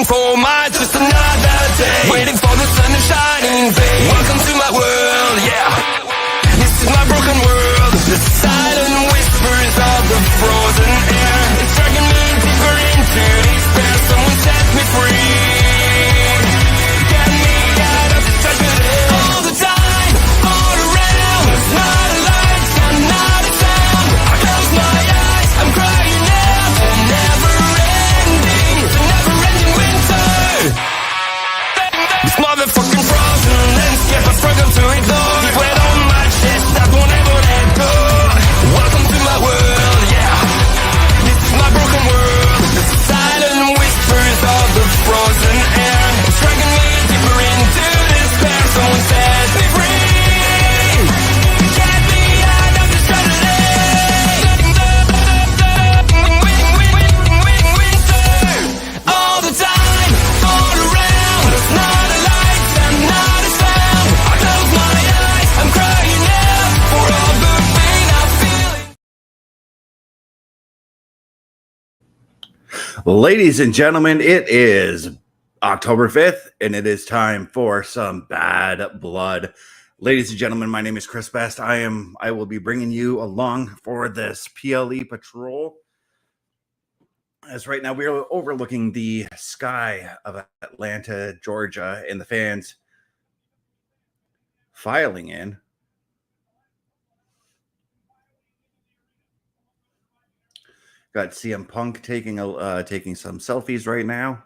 24 miles, just another day. Waiting for the sun to shine in vain. Welcome to my world, yeah. This is my broken world. The silent whispers of the frozen air. It's dragging me deeper into despair. Someone set me free. Get me out of this tragedy. All the time, all around. It's not a light, I'm not a sound. I close my eyes, I'm crying out. It's a never-ending winter. This motherfucking frozen landscape I struggle to ignore. Deep weight on my chest, I won't ever let go. Welcome to my world, yeah. This is my broken world. The silent whispers of the frozen air. It's dragging me deeper into despair. Someone set me free. Get me out of this tragedy. All the time, all around. It's not a light, I'm not a sound. I close my eyes, I'm crying out for all the pain I'm feeling. Ladies and gentlemen, it is October 5th, and it is time for some bad blood. Ladies and gentlemen, my name is Chris Best. I will be bringing you along for this PLE Patrol. As right now, we're overlooking the sky of Atlanta, Georgia, and the fans filing in. Got CM Punk taking some selfies right now.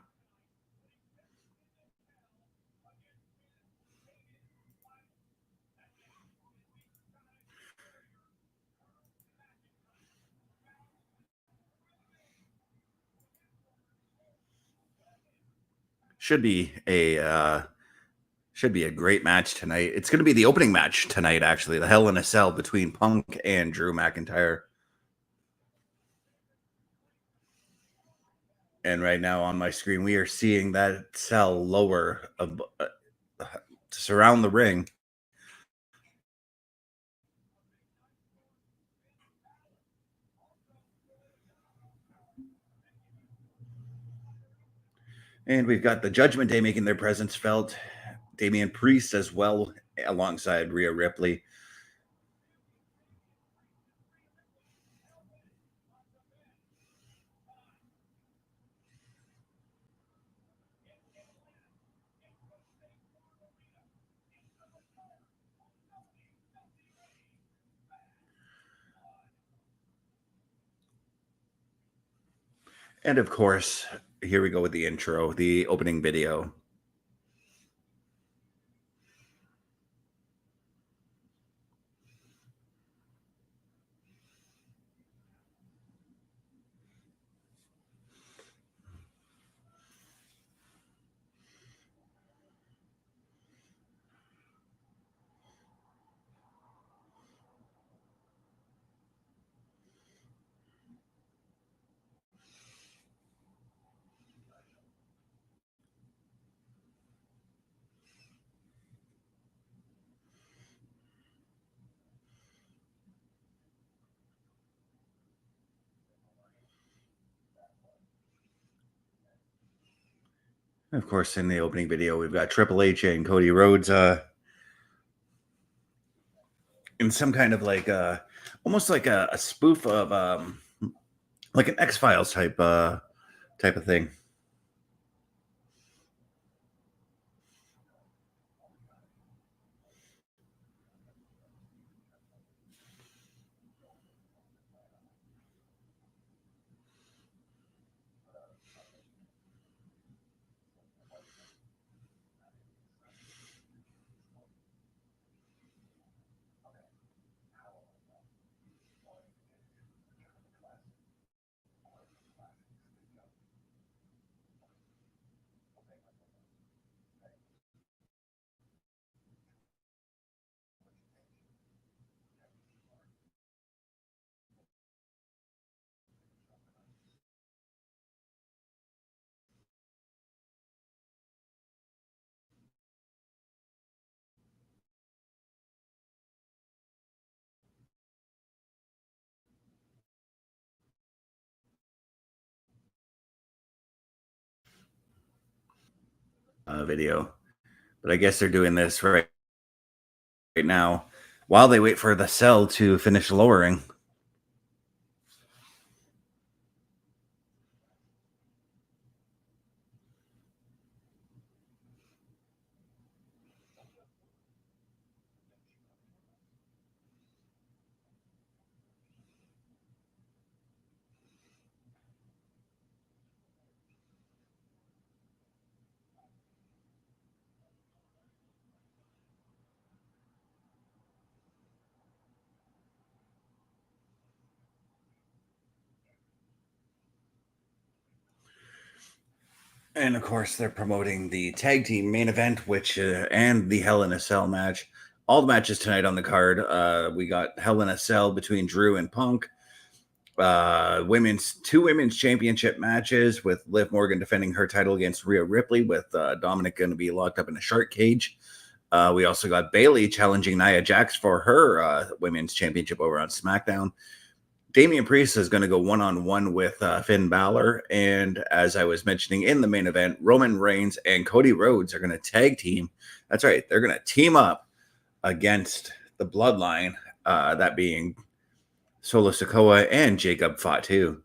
Should be a great match tonight. It's going to be the opening match tonight, actually, the Hell in a Cell between Punk and Drew McIntyre. And right now on my screen, we are seeing that cell lower to surround the ring. And we've got the Judgment Day making their presence felt. Damian Priest as well, alongside Rhea Ripley. And of course, here we go with the intro, the opening video. Of course, in the opening video, we've got Triple H and Cody Rhodes in some kind of like almost like a spoof of like an X-Files type of thing. video. But I guess they're doing this right now while they wait for the cell to finish lowering. And of course, they're promoting the tag team main event, which and the Hell in a Cell match. All the matches tonight on the card. We got Hell in a Cell between Drew and Punk. Two women's championship matches with Liv Morgan defending her title against Rhea Ripley, with Dominik going to be locked up in a shark cage. We also got Bayley challenging Nia Jax for her women's championship over on SmackDown. Damian Priest is going to go one-on-one with Finn Balor. And as I was mentioning in the main event, Roman Reigns and Cody Rhodes are going to tag team. That's right. They're going to team up against the Bloodline, that being Solo Sikoa and Jacob Fatu.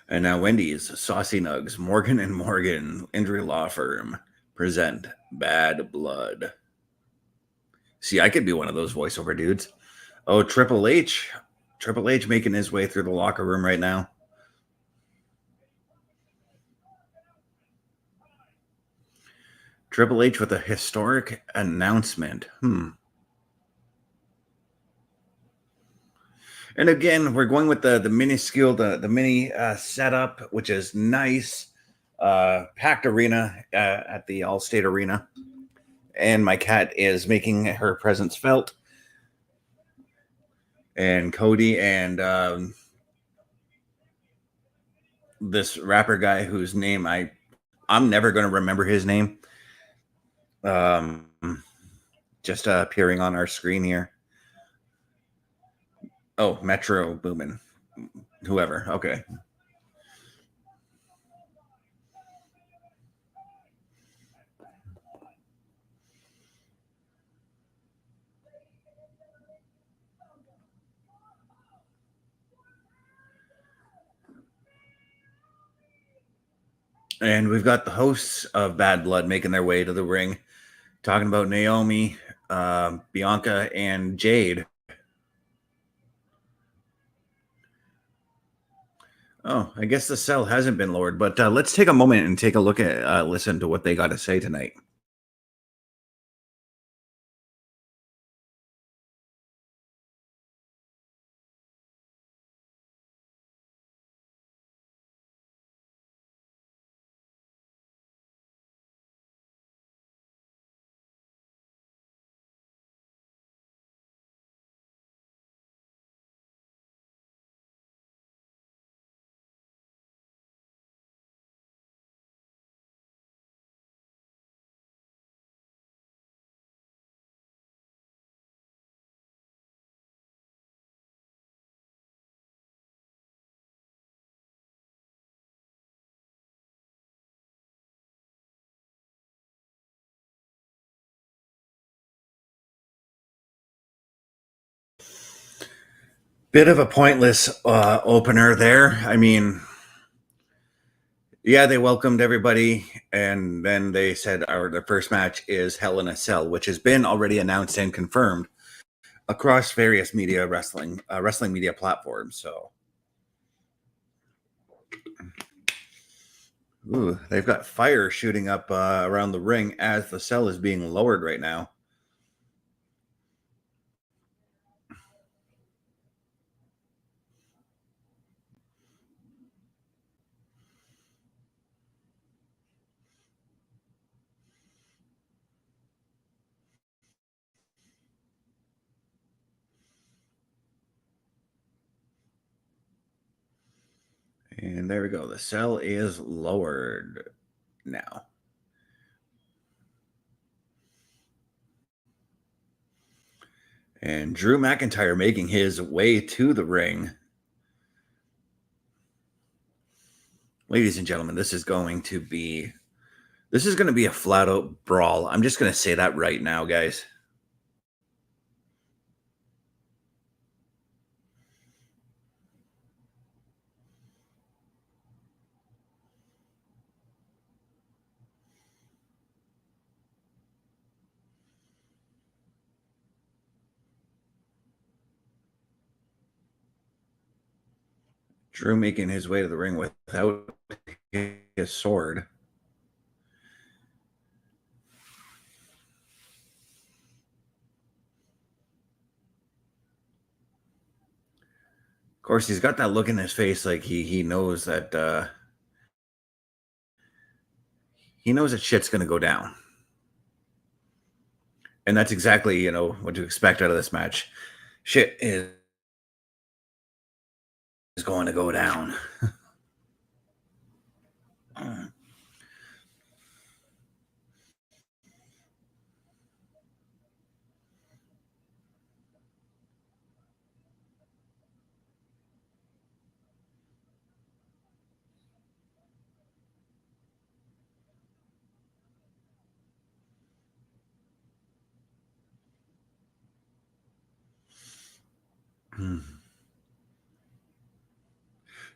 And now Wendy's, Saucy Nugs, Morgan and Morgan, Injury Law Firm present Bad Blood. See, I could be one of those voiceover dudes. Oh, Triple H. Triple H making his way through the locker room right now. Triple H with a historic announcement. And again, we're going with the minuscule, the mini setup, which is nice. Packed arena at the Allstate Arena. And my cat is making her presence felt. And Cody and this rapper guy whose name I'm never going to remember his name. Just appearing on our screen here. Oh, Metro Boomin. Whoever. Okay. And we've got the hosts of Bad Blood making their way to the ring, talking about Naomi, Bianca, and Jade. Oh, I guess the cell hasn't been lowered, but let's take a moment and take a look at, listen to what they got to say tonight. Bit of a pointless opener there. I mean, yeah, they welcomed everybody, and then they said the first match is Hell in a Cell, which has been already announced and confirmed across various media wrestling media platforms. So, ooh, they've got fire shooting up around the ring as the cell is being lowered right now. And there we go. The cell is lowered now. And Drew McIntyre making his way to the ring. Ladies and gentlemen, this is going to be a flat out brawl. I'm just going to say that right now, guys. Drew making his way to the ring without his sword. Of course, he's got that look in his face like he knows that shit's going to go down. And that's exactly, what to expect out of this match. Shit is going to go down.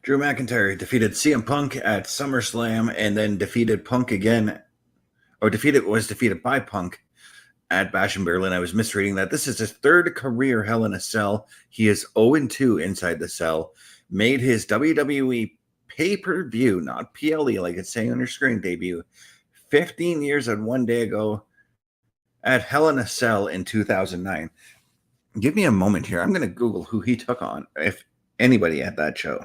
Drew McIntyre defeated CM Punk at SummerSlam and then defeated Punk again, or was defeated by Punk at Bash in Berlin. I was misreading that. This is his third career Hell in a Cell. He is 0-2 inside the cell. Made his WWE pay-per-view, not PLE like it's saying on your screen, debut 15 years and 1 day ago at Hell in a Cell in 2009. Give me a moment here. I'm going to Google who he took on, if anybody at that show.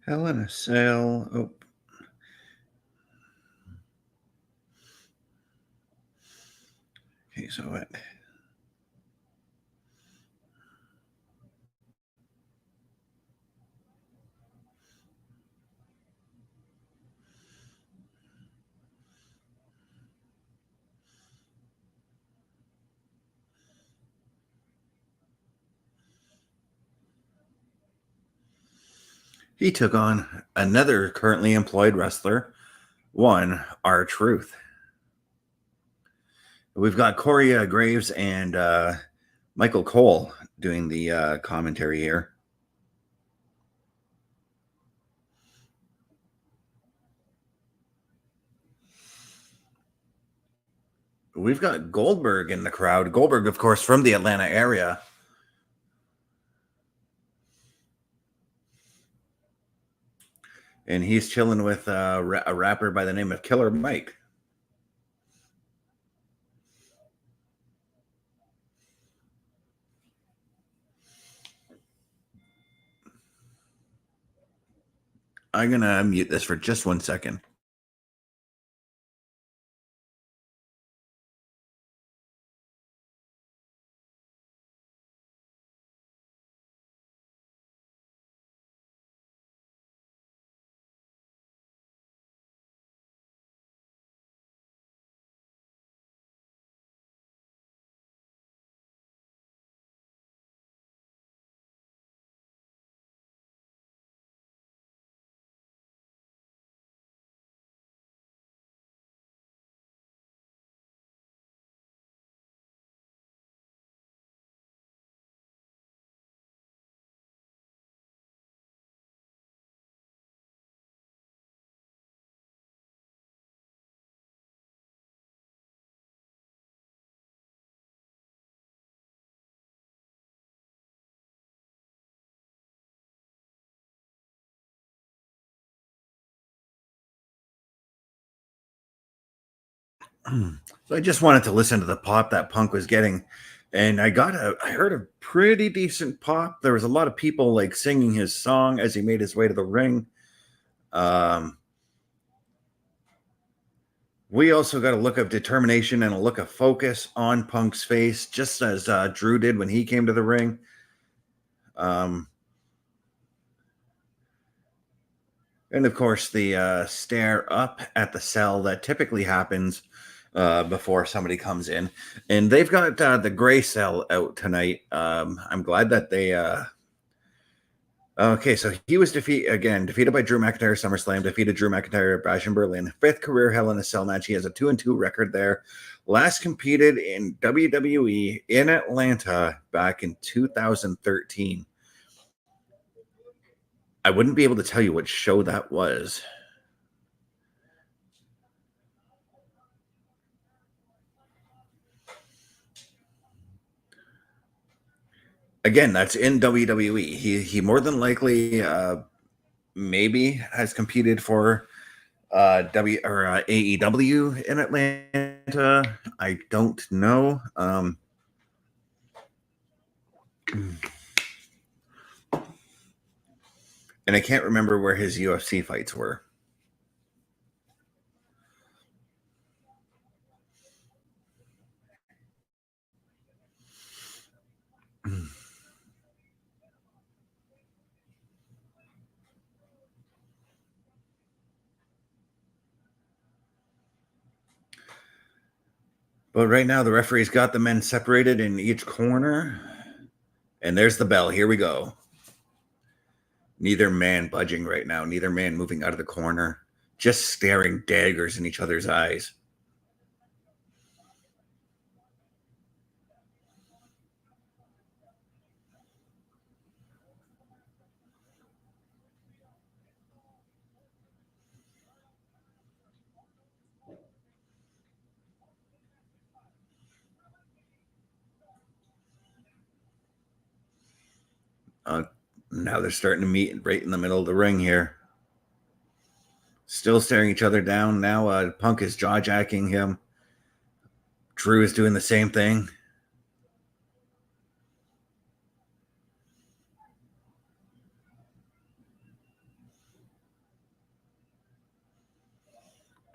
Hell in a Cell. Oh. Okay, so what? He took on another currently employed wrestler, one R-Truth. We've got Corey Graves and Michael Cole doing the commentary here. We've got Goldberg in the crowd. Goldberg, of course, from the Atlanta area. And he's chilling with a rapper by the name of Killer Mike. I'm going to mute this for just 1 second. So I just wanted to listen to the pop that Punk was getting And I heard a pretty decent pop. There was a lot of people like singing his song as he made his way to the ring. We also got a look of determination and a look of focus on Punk's face, just as Drew did when he came to the ring. And of course, the stare up at the cell that typically happens before somebody comes in. And they've got the gray cell out tonight. I'm glad that they... Okay, so he was defeated by Drew McIntyre SummerSlam, defeated Drew McIntyre at Bash in Berlin. 5th career Hell in a Cell match. He has a 2-2 record there. Last competed in WWE in Atlanta back in 2013. I wouldn't be able to tell you what show that was. Again, that's in WWE. He more than likely maybe has competed for AEW in Atlanta. I don't know. And I can't remember where his UFC fights were. But right now, the referee's got the men separated in each corner. And there's the bell. Here we go. Neither man budging right now. Neither man moving out of the corner. Just staring daggers in each other's eyes. Now they're starting to meet right in the middle of the ring here. Still staring each other down. Now Punk is jaw-jacking him. Drew is doing the same thing.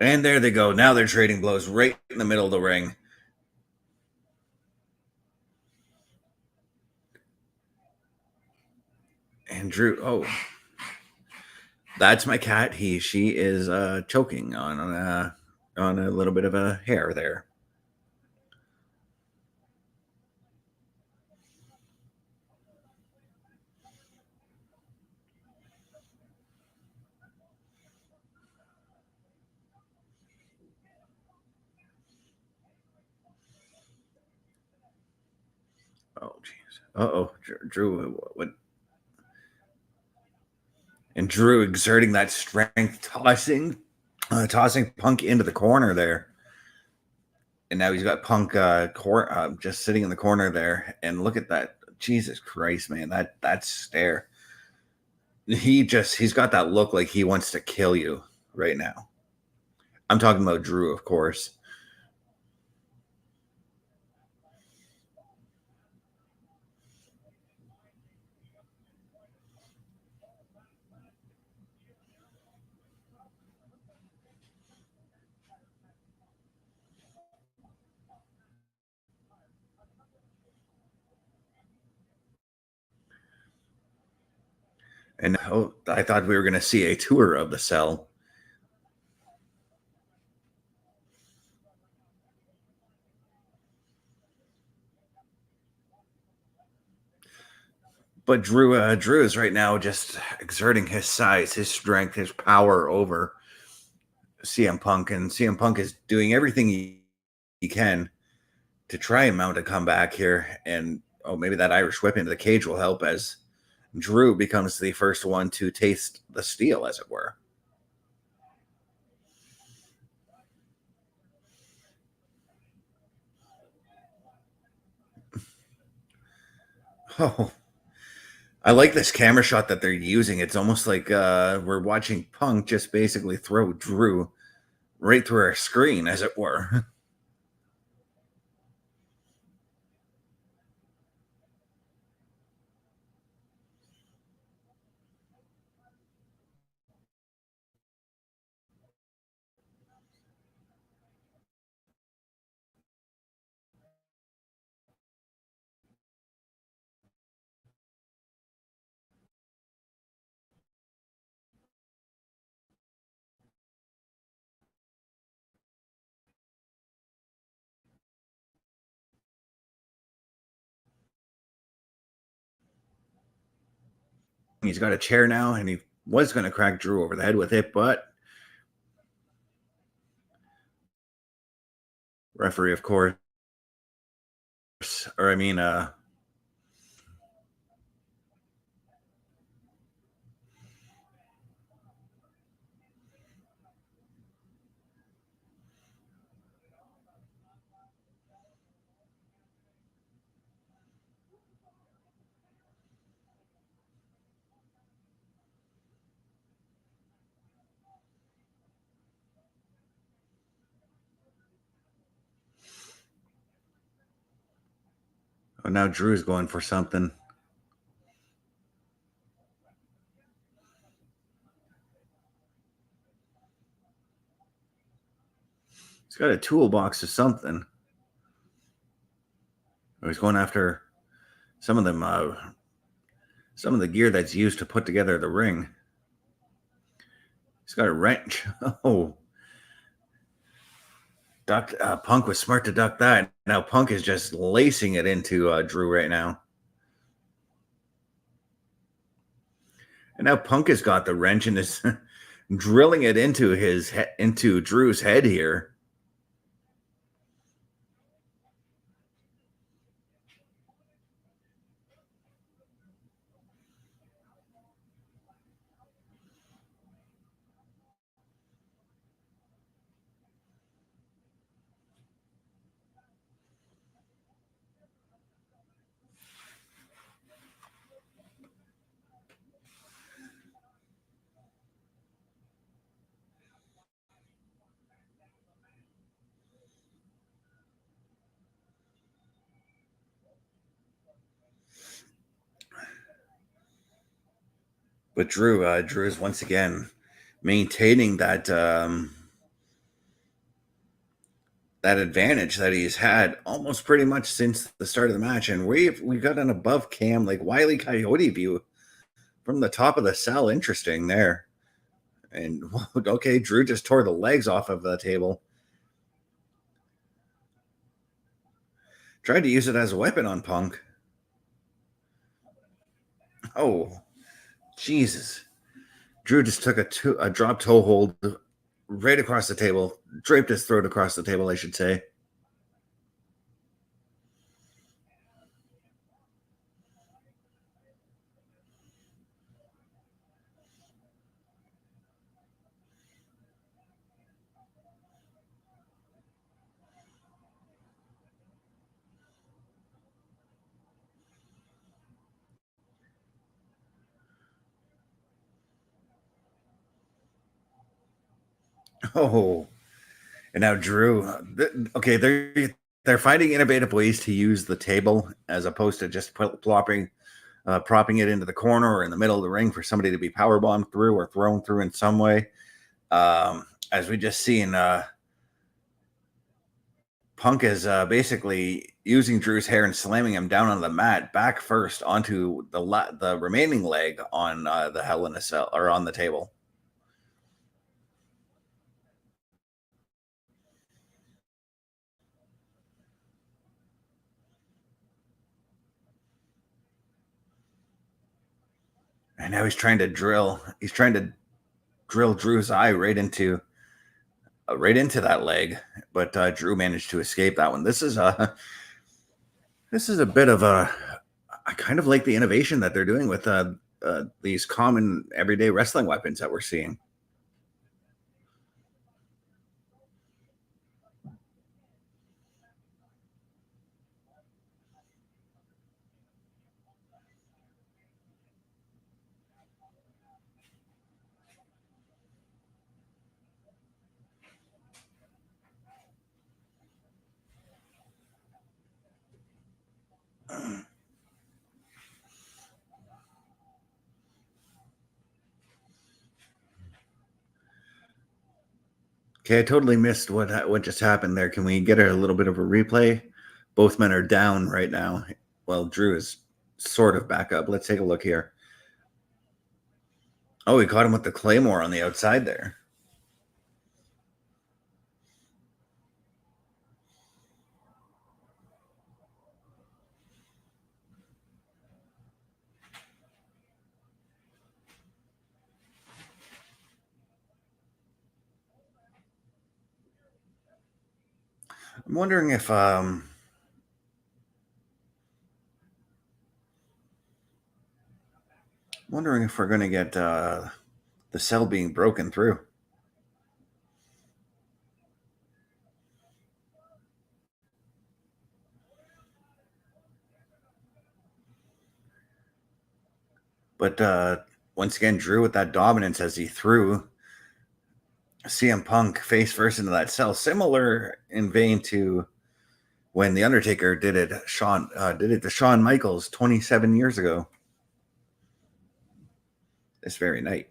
And there they go. Now they're trading blows right in the middle of the ring. And Drew, that's my cat. She is choking on a little bit of a hair there. Oh, jeez. Drew, what? And Drew exerting that strength, tossing Punk into the corner there. And now he's got Punk just sitting in the corner there. And look at that. Jesus Christ, man. That stare. He's got that look like he wants to kill you right now. I'm talking about Drew, of course. And I thought we were going to see a tour of the cell. But Drew is right now just exerting his size, his strength, his power over CM Punk. And CM Punk is doing everything he can to try and mount a comeback here. And maybe that Irish whip into the cage will help as Drew becomes the first one to taste the steel, as it were. Oh, I like this camera shot that they're using. It's almost like we're watching Punk just basically throw Drew right through our screen, as it were. He's got a chair now, and he was going to crack Drew over the head with it, but referee, of course, or I mean, oh, now Drew's going for something. He's got a toolbox or something. Or he's going after some of them, some of the gear that's used to put together the ring. He's got a wrench. Oh, Punk was smart to duck that. Now Punk is just lacing it into Drew right now. And now Punk has got the wrench and is drilling it into Drew's head here. But Drew is once again maintaining that that advantage that he's had almost pretty much since the start of the match. And we got an above cam like Wile E. Coyote view from the top of the cell. Interesting there. And okay, Drew just tore the legs off of the table. Tried to use it as a weapon on Punk. Oh, Jesus. Drew just took a drop toe hold right across the table, draped his throat across the table, I should say. Oh, and now Drew. Okay, they're finding innovative ways to use the table as opposed to just propping it into the corner or in the middle of the ring for somebody to be power bombed through or thrown through in some way. As we just seen, Punk is basically using Drew's hair and slamming him down on the mat, back first onto the remaining leg on the Hell in a Cell or on the table. And now he's trying to drill Drew's eye right into that leg, but Drew managed to escape that one. This is a bit of a, I kind of like the innovation that they're doing with these common everyday wrestling weapons that we're seeing. Okay, I totally missed what just happened there. Can we get a little bit of a replay? Both men are down right now. Well, Drew is sort of back up. Let's take a look here. Oh, he caught him with the Claymore on the outside there. I'm wondering if we're going to get the cell being broken through. But once again, Drew with that dominance as he threw CM Punk face first into that cell, similar in vein to when The Undertaker did it to Shawn Michaels 27 years ago this very night.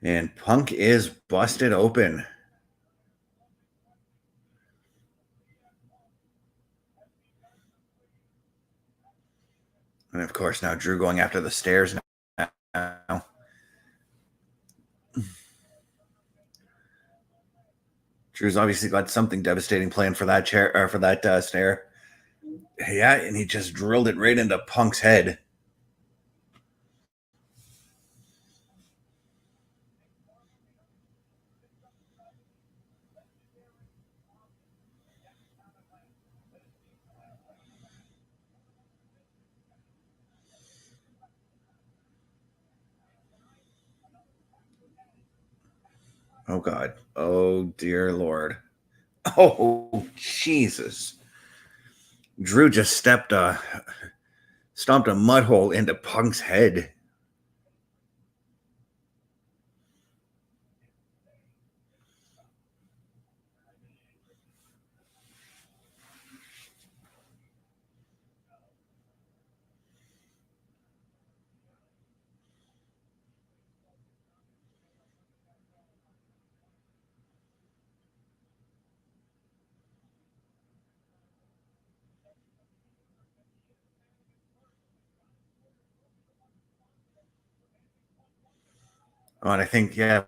And Punk is busted open. And of course, now Drew going after the stairs now. Drew's obviously got something devastating planned for that chair or for that stair. Yeah, and he just drilled it right into Punk's head. Oh, God. Oh, dear Lord. Oh, Jesus. Drew just stomped a mud hole into Punk's head. Oh, and I think, I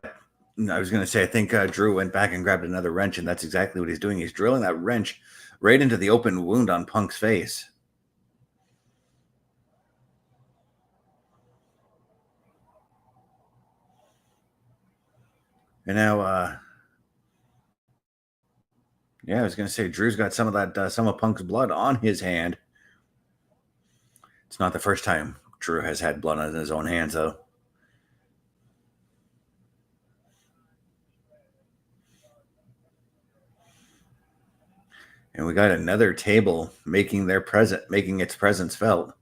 was going to say, I think Drew went back and grabbed another wrench, and that's exactly what he's doing. He's drilling that wrench right into the open wound on Punk's face. And now, I was going to say, Drew's got some of Punk's blood on his hand. It's not the first time Drew has had blood on his own hands, though. And we got another table making its presence felt.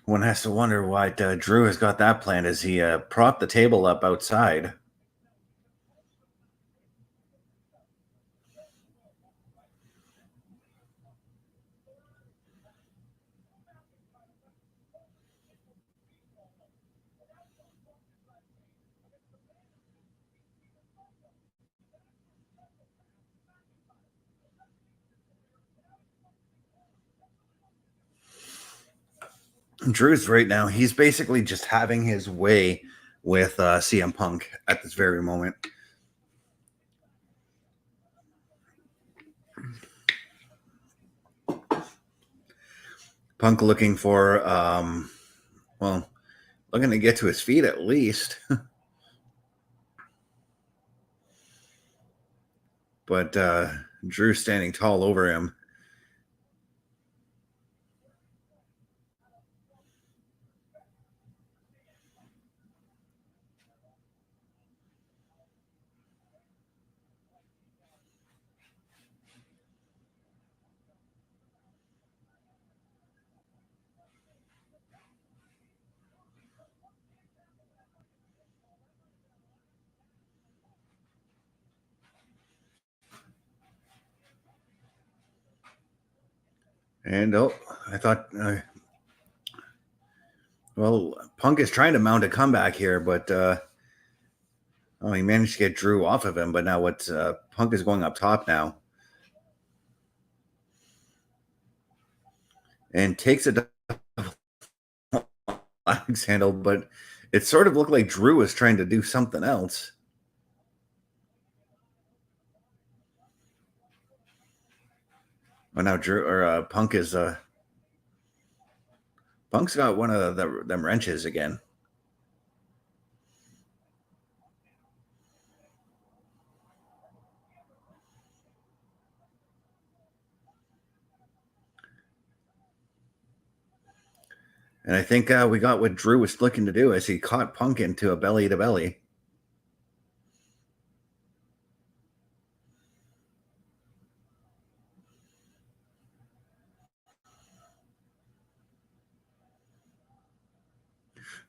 One has to wonder why Drew has got that planned as he propped the table up outside. Drew's right now, he's basically just having his way with CM Punk at this very moment. Punk looking for, looking to get to his feet at least. But Drew standing tall over him. And I thought, Punk is trying to mount a comeback here, but he managed to get Drew off of him. But now Punk is going up top now and takes a handle, but It sort of looked like Drew was trying to do something else. Oh, now Drew or Punk is Punk's got one of them wrenches again. And I think we got what Drew was looking to do as he caught Punk into a belly to belly.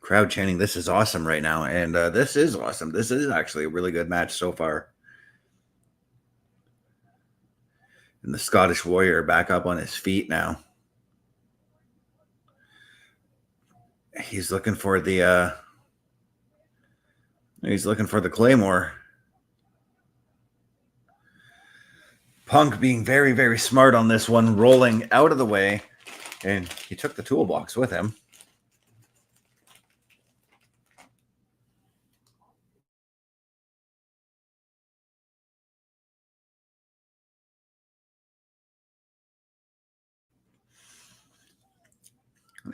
Crowd chanting, "This is awesome" right now. And this is awesome. This is actually a really good match so far. And the Scottish Warrior back up on his feet now. He's looking for the Claymore. Punk being very, very smart on this one, rolling out of the way, and he took the toolbox with him.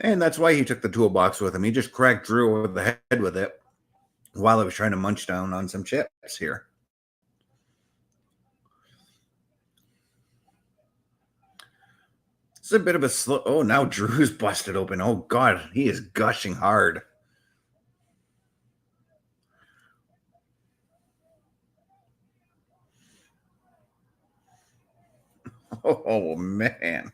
And that's why he took the toolbox with him. He just cracked Drew over the head with it while he was trying to munch down on some chips here. It's a bit of a slow. Oh, now Drew's busted open. Oh, God. He is gushing hard. Oh, man.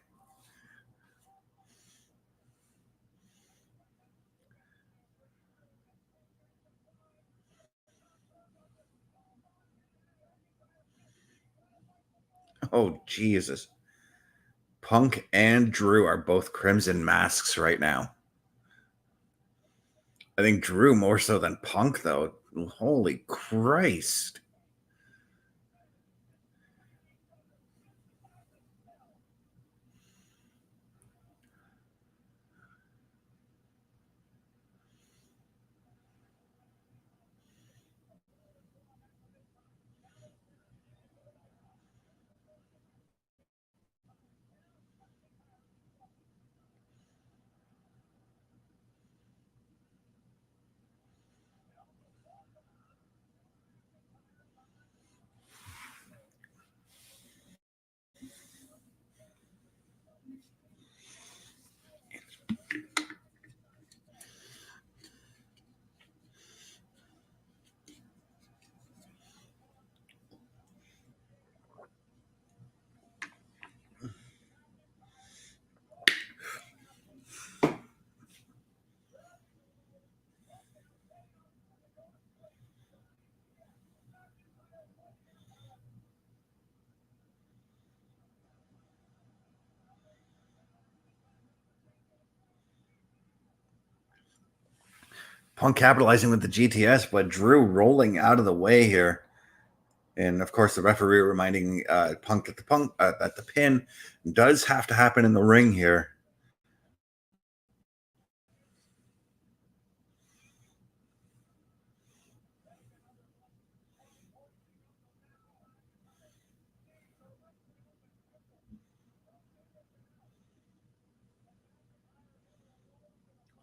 Oh, Jesus. Punk and Drew are both Crimson Masks right now. I think Drew more so than Punk, though. Holy Christ. Punk capitalizing with the GTS, but Drew rolling out of the way here. And of course, the referee reminding Punk that the pin does have to happen in the ring here.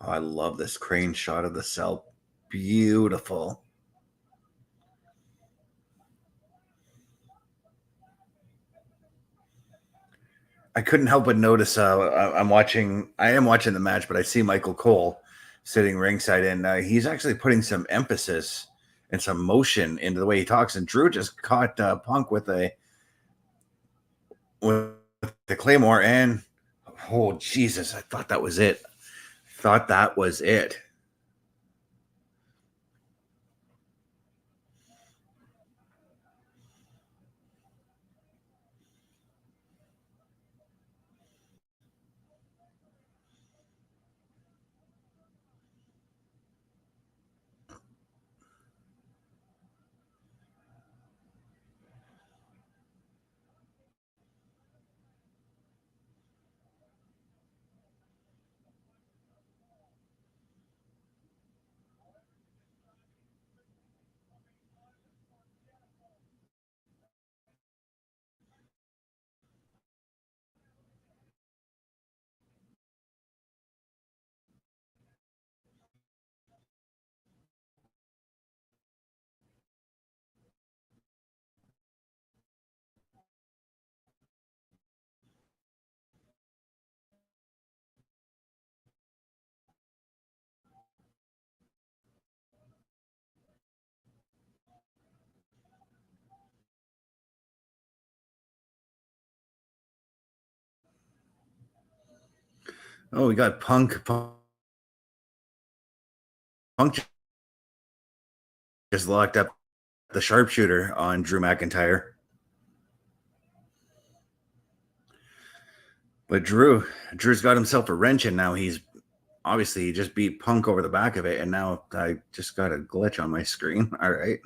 Oh, I love this crane shot of the cell. Beautiful. I couldn't help but notice. I am watching the match, but I see Michael Cole sitting ringside, and he's actually putting some emphasis and some motion into the way he talks. And Drew just caught Punk with the Claymore, and oh Jesus, I thought that was it. Oh, we got Punk. Punk just locked up the sharpshooter on Drew McIntyre. But Drew's got himself a wrench, and now he just beat Punk over the back of it, and now I just got a glitch on my screen. All right.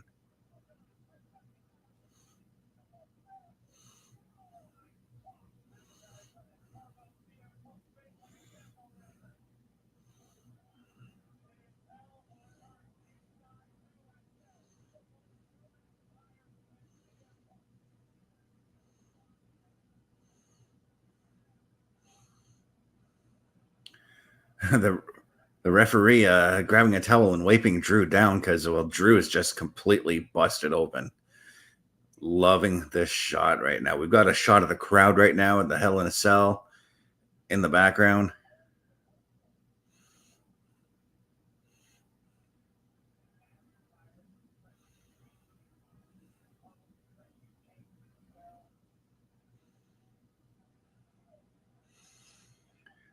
the the referee grabbing a towel and wiping Drew down because, well, Drew is just completely busted open. Loving this shot right now. We've got a shot of the crowd right now at the Hell in a Cell in the background.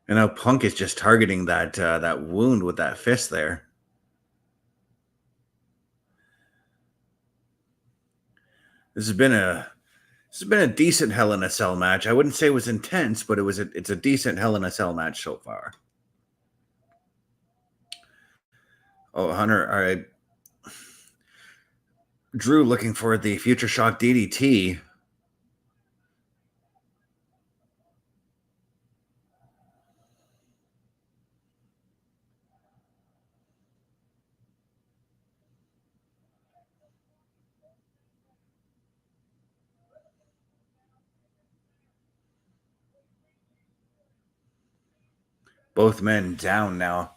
And now Punk is just targeting that wound with that fist there. This has been a decent Hell in a Cell match. I wouldn't say it was intense, but it's a decent Hell in a Cell match so far. Oh, Hunter, all right. Drew looking for the Future Shock DDT. Both men down now.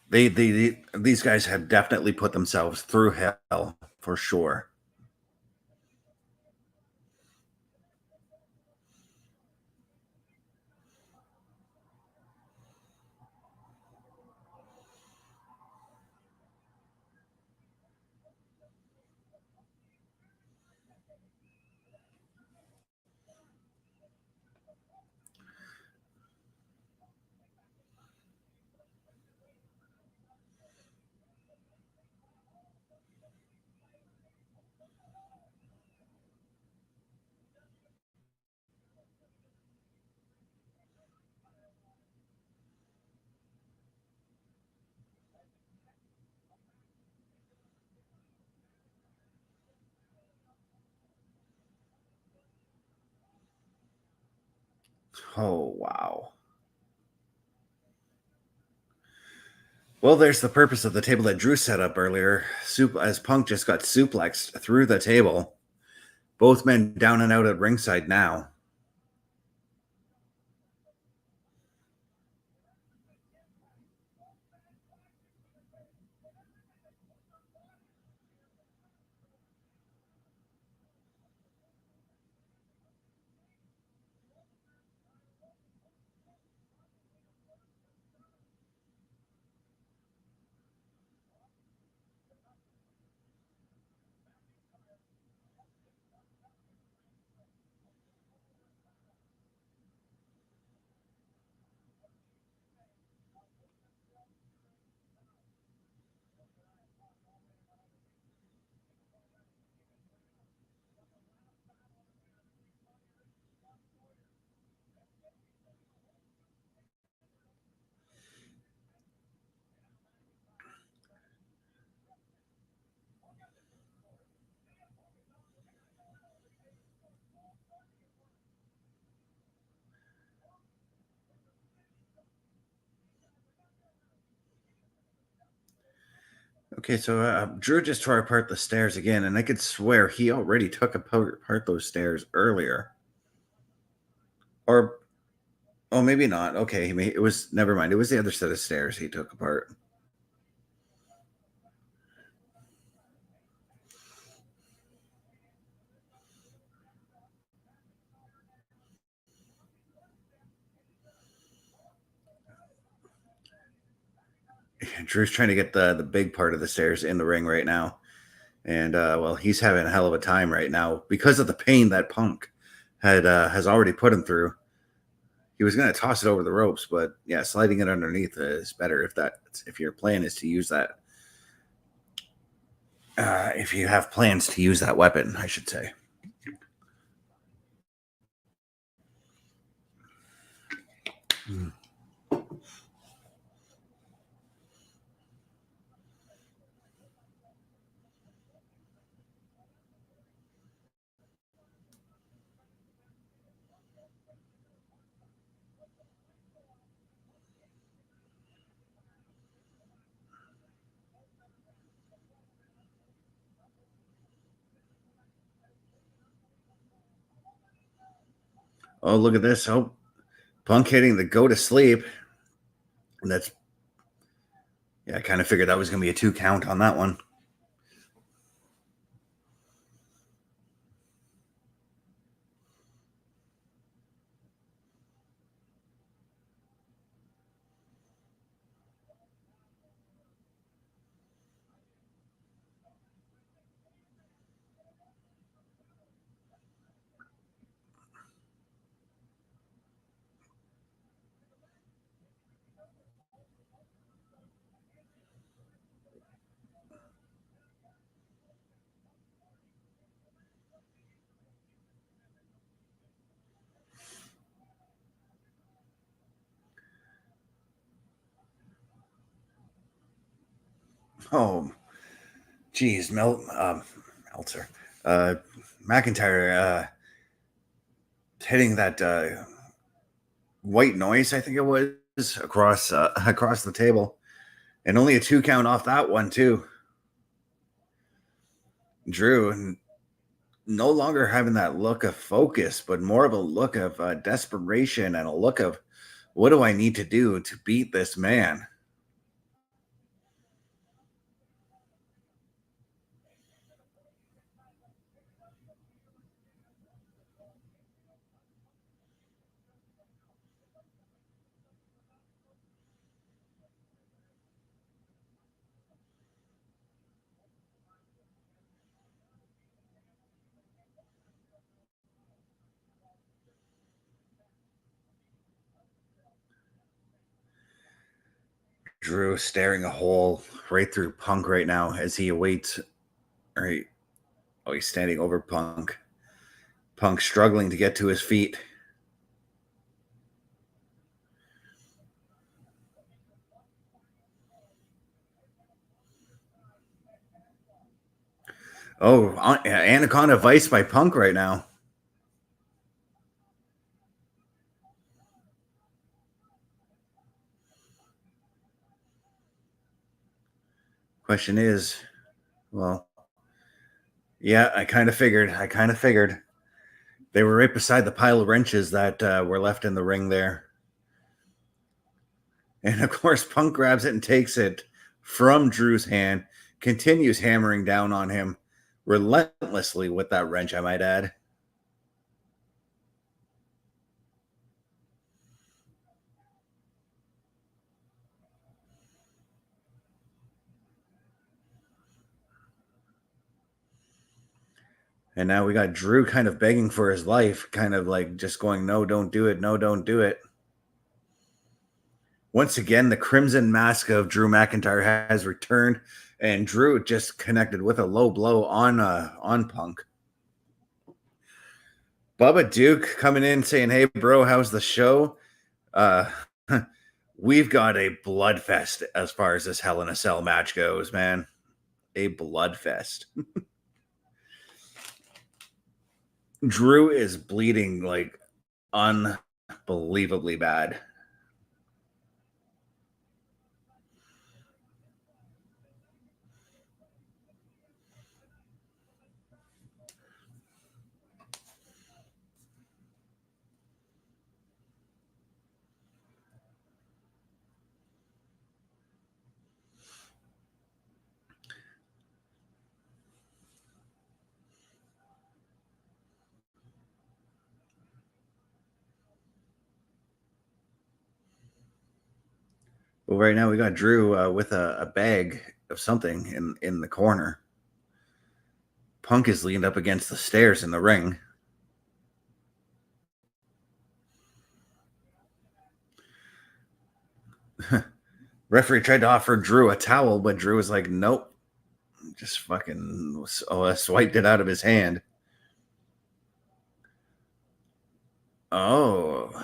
These guys have definitely put themselves through hell for sure. Oh, wow. Well, there's the purpose of the table that Drew set up earlier. As Punk just got suplexed through the table. Both men down and out at ringside now. Okay, so Drew just tore apart the stairs again, and I could swear he already took apart those stairs earlier. Or, oh, maybe not. Okay, it was, never mind. It was the other set of stairs he took apart. Drew's trying to get the big part of the stairs in the ring right now. And, well, he's having a hell of a time right now because of the pain that Punk has already put him through. He was going to toss it over the ropes, but yeah, sliding it underneath is better if your plan is to use that. If you have plans to use that weapon, I should say. Oh, look at this. Oh, Punk hitting the go to sleep. And that's, yeah, I kind of figured that was going to be a 2 count on that one. Oh, geez, Meltzer. McIntyre hitting that white noise, I think it was, across the table. And only a 2 count off that one, too. Drew no longer having that look of focus, but more of a look of desperation and a look of, what do I need to do to beat this man? Drew staring a hole right through Punk right now as he awaits. Right. Oh, he's standing over Punk. Punk struggling to get to his feet. Oh, Anaconda Vice by Punk right now. Question is, well, yeah, I kind of figured. They were right beside the pile of wrenches that were left in the ring there. And of course, Punk grabs it and takes it from Drew's hand, continues hammering down on him relentlessly with that wrench, I might add. And now we got Drew kind of begging for his life, kind of like just going, no, don't do it. No, don't do it. Once again, the crimson mask of Drew McIntyre has returned, and Drew just connected with a low blow on Punk. Bubba Duke coming in saying, hey, bro, how's the show? We've got a bloodfest as far as this Hell in a Cell match goes, man. A bloodfest. Drew is bleeding like unbelievably bad. Well, right now we got Drew with a bag of something in the corner. Punk is leaned up against the stairs in the ring. Referee tried to offer Drew a towel, but Drew was like, nope. Just fucking swiped it out of his hand. Oh.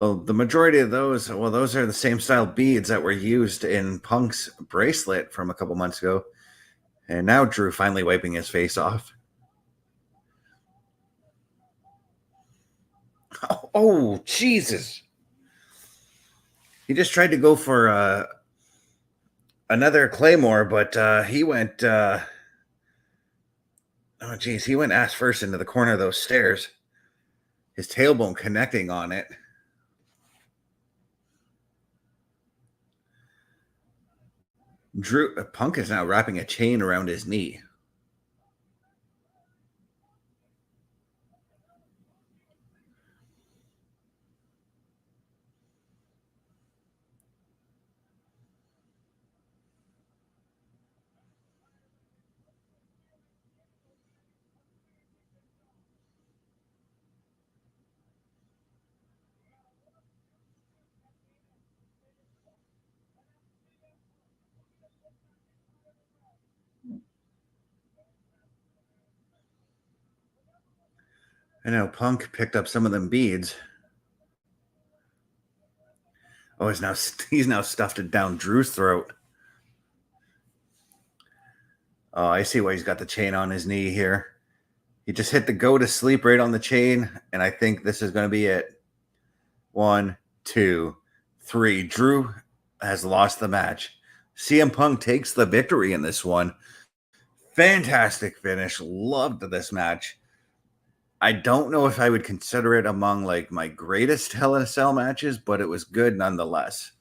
Well, the majority of those, well, those are the same style beads that were used in Punk's bracelet from a couple months ago. And now Drew finally wiping his face off. Oh, Jesus. He just tried to go for another Claymore, but he went, oh, geez, he went ass first into the corner of those stairs. His tailbone connecting on it. Punk is now wrapping a chain around his knee. I know Punk picked up some of them beads. Oh, he's now stuffed it down Drew's throat. Oh, I see why he's got the chain on his knee here. He just hit the go to sleep right on the chain, and I think this is going to be it. 1, 2, 3. Drew has lost the match. CM Punk takes the victory in this one. Fantastic finish. Loved this match. I don't know if I would consider it among like my greatest Hell in a Cell matches, but it was good nonetheless.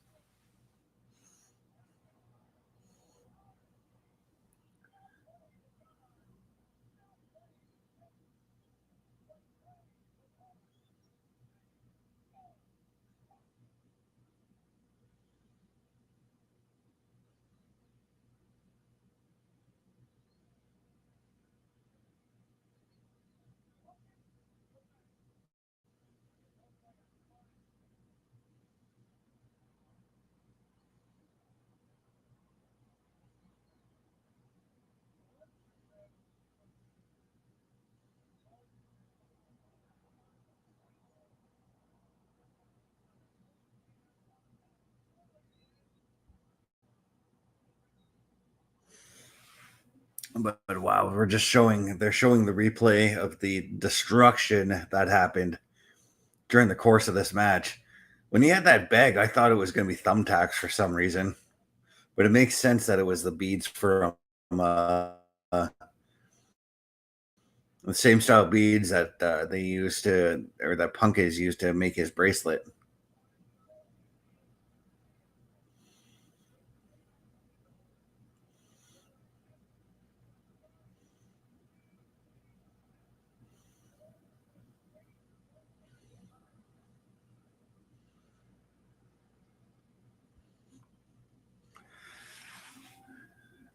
But wow, they're showing the replay of the destruction that happened during the course of this match. When he had that bag, I thought it was going to be thumbtacks for some reason, but it makes sense that it was the beads from the same style beads that they used to, or that Punk is used to make his bracelet.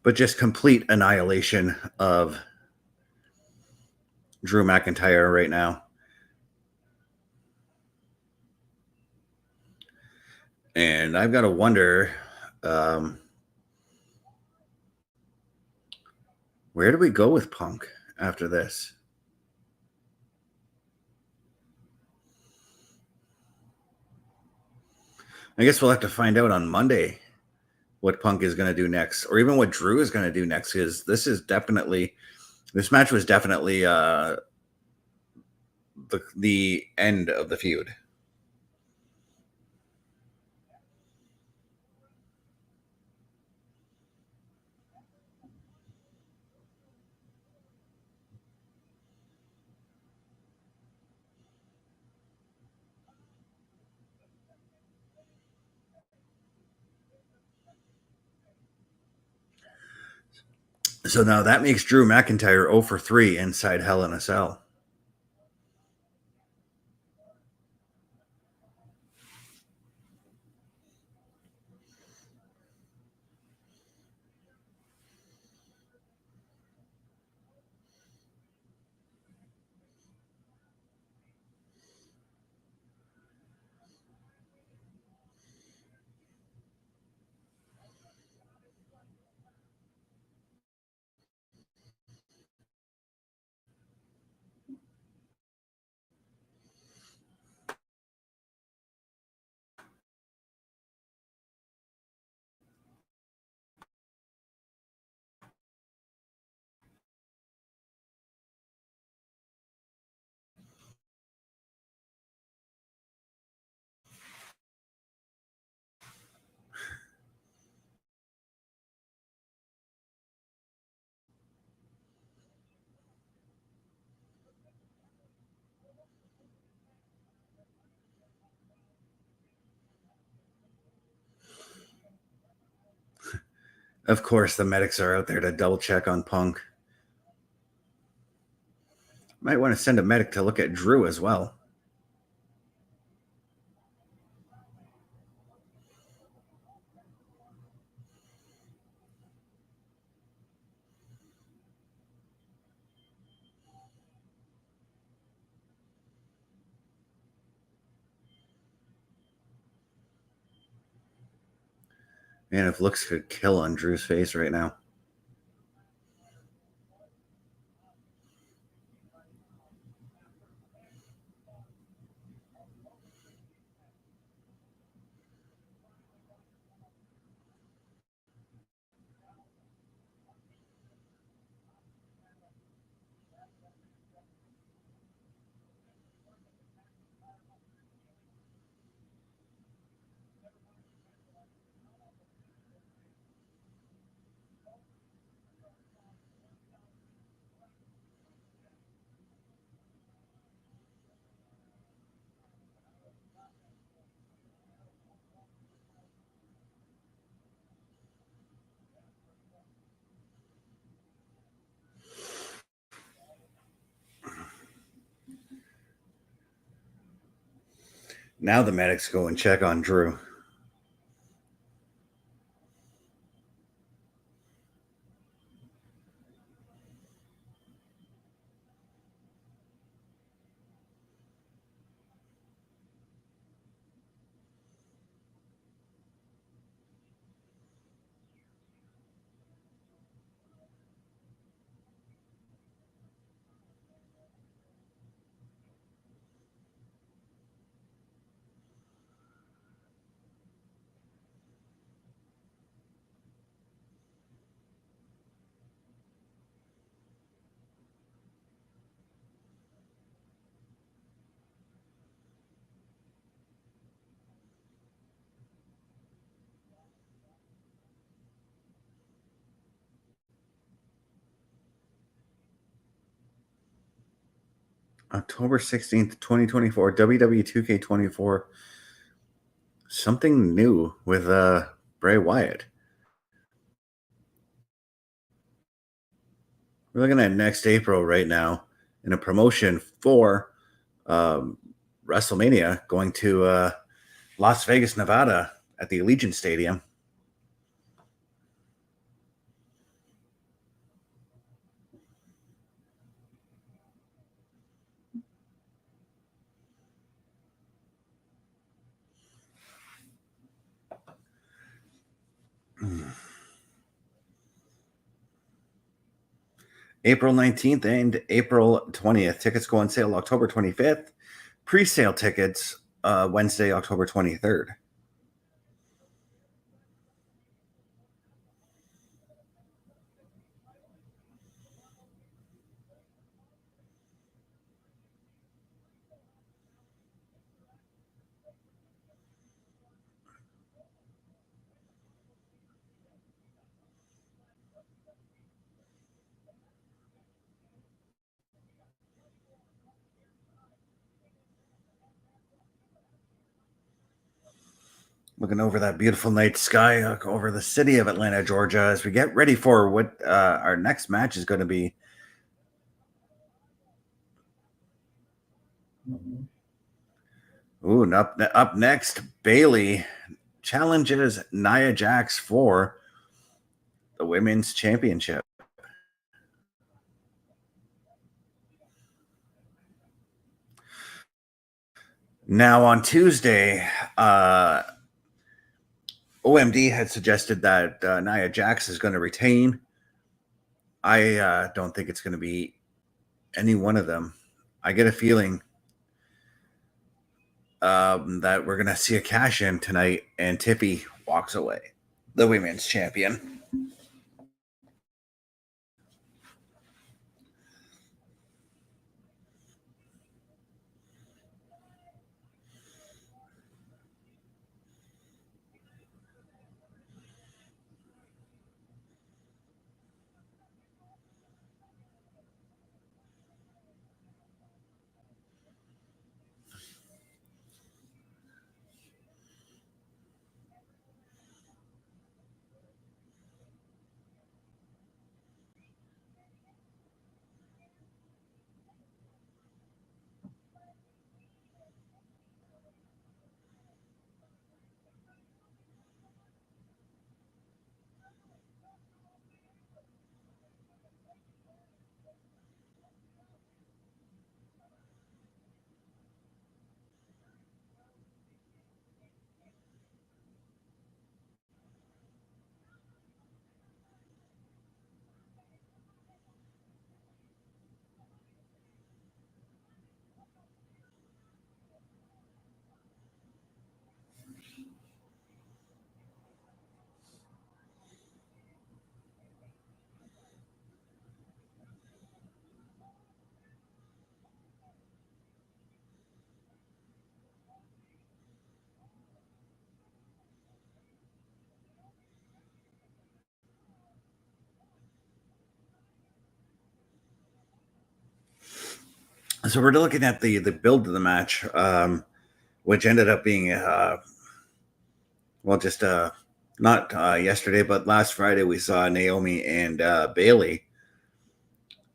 But just complete annihilation of Drew McIntyre right now. And I've got to wonder, where do we go with Punk after this? I guess we'll have to find out on Monday what Punk is going to do next, or even what Drew is going to do next, because this match was definitely the end of the feud. So now that makes Drew McIntyre 0 for 3 inside Hell in a Cell. Of course, the medics are out there to double check on Punk. Might want to send a medic to look at Drew as well. Man, if looks could kill on Drew's face right now. Now the medics go and check on Drew. October 16th, 2024, WWE 2K24. Something new with Bray Wyatt. We're looking at next April right now in a promotion for WrestleMania going to Las Vegas, Nevada at the Allegiant Stadium. April 19th and April 20th. Tickets go on sale October 25th. Pre-sale tickets Wednesday, October 23rd. Looking over that beautiful night sky over the city of Atlanta, Georgia, as we get ready for what our next match is going to be. Ooh, and up next, Bayley challenges Nia Jax for the Women's Championship. Now, on Tuesday, OMD had suggested that Nia Jax is going to retain. I don't think it's going to be any one of them. I get a feeling that we're going to see a cash in tonight, and Tiffy walks away, the women's champion. So we're looking at the build of the match, which ended up being just not yesterday, but last Friday we saw Naomi and Bayley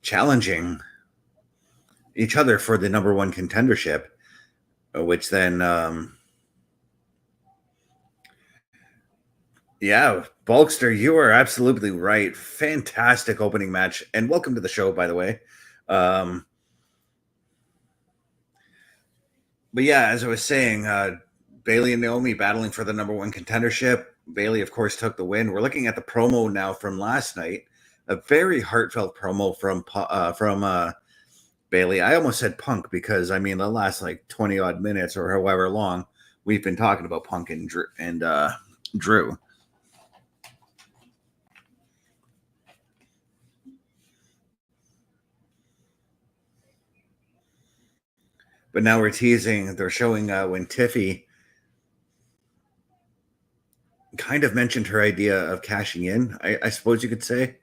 challenging each other for the number one contendership, which then yeah, Bulkster, you are absolutely right. Fantastic opening match, and welcome to the show, by the way. But yeah, as I was saying, Bayley and Naomi battling for the number one contendership. Bayley, of course, took the win. We're looking at the promo now from last night. A very heartfelt promo from Bayley. I almost said Punk because I mean the last like 20 odd minutes or however long we've been talking about Punk and Drew. But now we're teasing. They're showing when Tiffy kind of mentioned her idea of cashing in, I suppose you could say.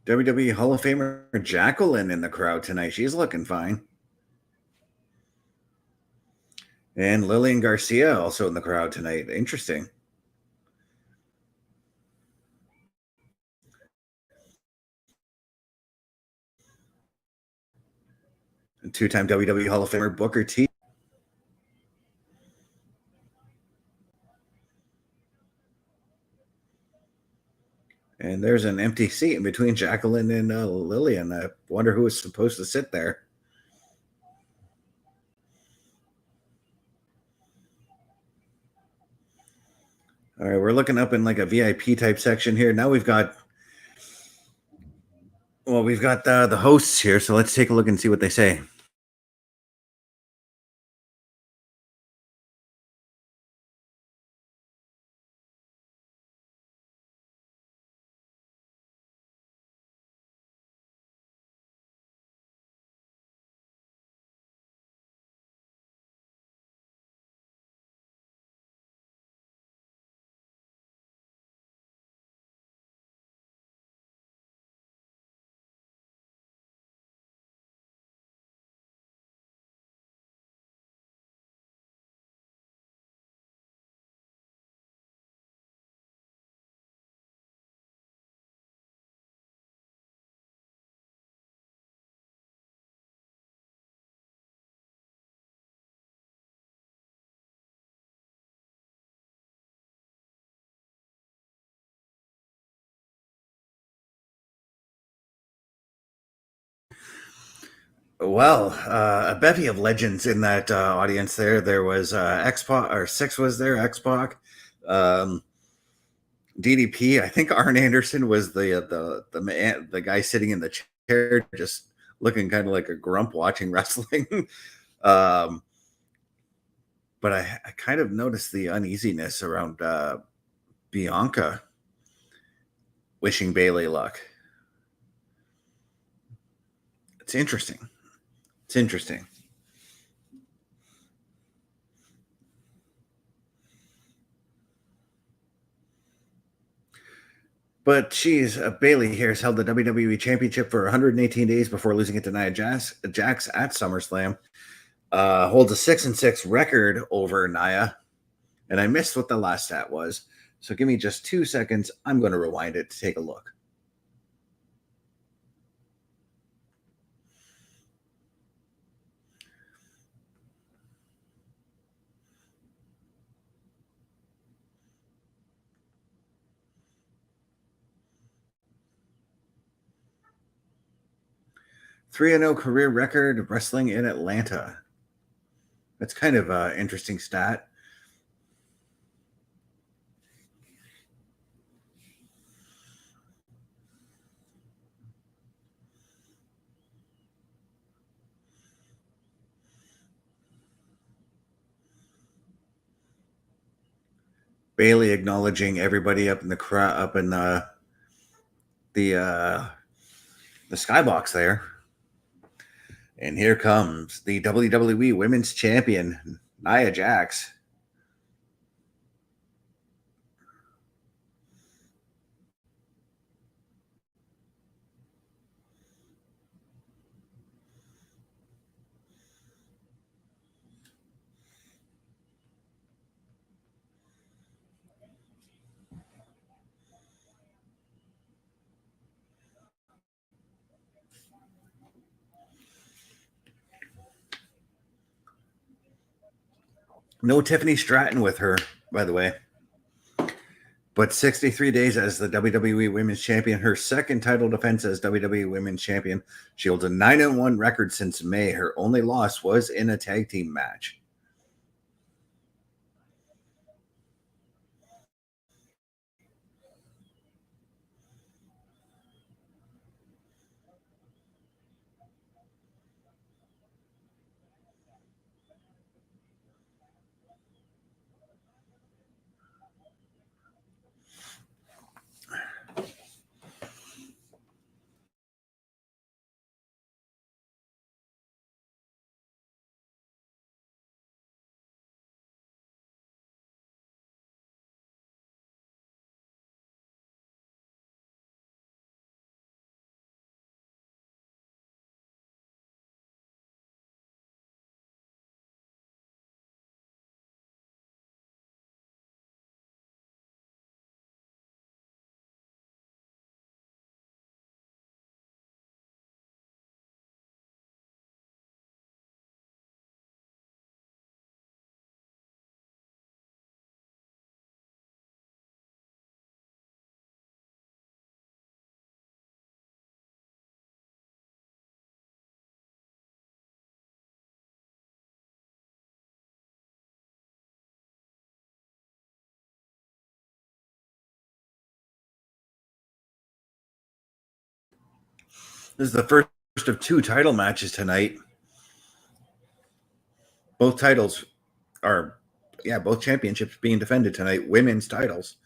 WWE Hall of Famer Jacqueline in the crowd tonight. She's looking fine. And Lillian Garcia also in the crowd tonight. Interesting. Two-time WWE Hall of Famer Booker T. And there's an empty seat in between Jacqueline and Lillian. I wonder who was supposed to sit there. All right, we're looking up in like a VIP type section here. Now we've got the hosts here, so let's take a look and see what they say. Well, a bevy of legends in that audience there. There was X-Pac, or Six was there, X-Pac, DDP. I think Arn Anderson was the man, the guy sitting in the chair, just looking kind of like a grump watching wrestling. But I kind of noticed the uneasiness around Bianca wishing Bayley luck. It's interesting. It's interesting. But geez, Bayley here has held the WWE Championship for 118 days before losing it to Nia Jax at SummerSlam. Holds a 6-6 record over Nia. And I missed what the last stat was. So give me just 2 seconds. I'm going to rewind it to take a look. Three 3-0 career record wrestling in Atlanta. That's kind of an interesting stat. Bayley acknowledging everybody up in the crowd, up in the skybox there. And here comes the WWE Women's Champion, Nia Jax. No Tiffany Stratton with her, by the way. But 63 days as the WWE Women's Champion, her second title defense as WWE Women's Champion. She holds a 9-1 record since May. Her only loss was in a tag team match. This is the first of two title matches tonight. Both titles are, both championships being defended tonight. Women's titles.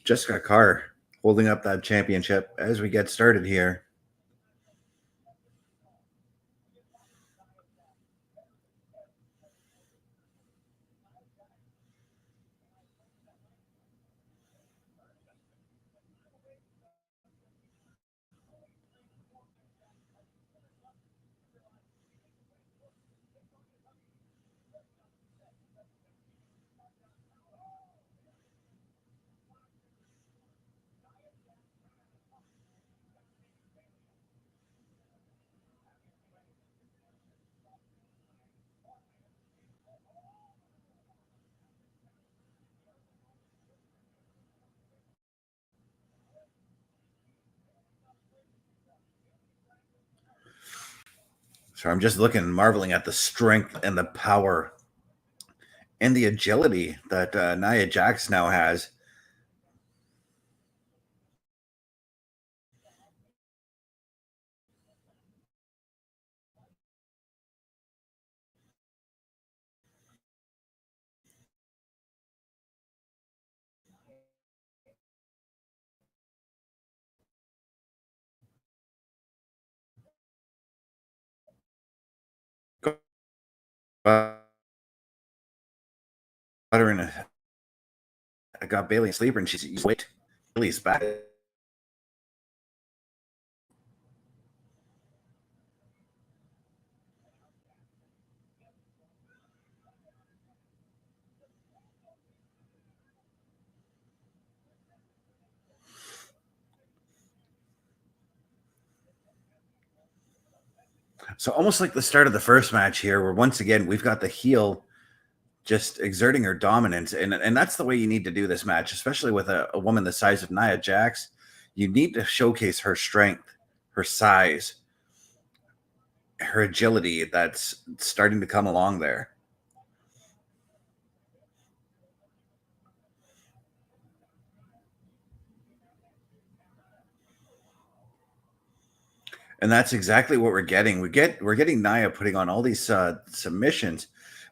Jessica Carr holding up that championship as we get started here. So I'm just looking and marveling at the strength and the power and the agility that Nia Jax now has. I got Bayley in sleeper and she's wait. Bayley's back. So almost like the start of the first match here, where once again we've got the heel just exerting her dominance, and that's the way you need to do this match, especially with a woman the size of Nia Jax. You need to showcase her strength, her size, her agility that's starting to come along there. And that's exactly what we're getting. We're getting Nia putting on all these submissions,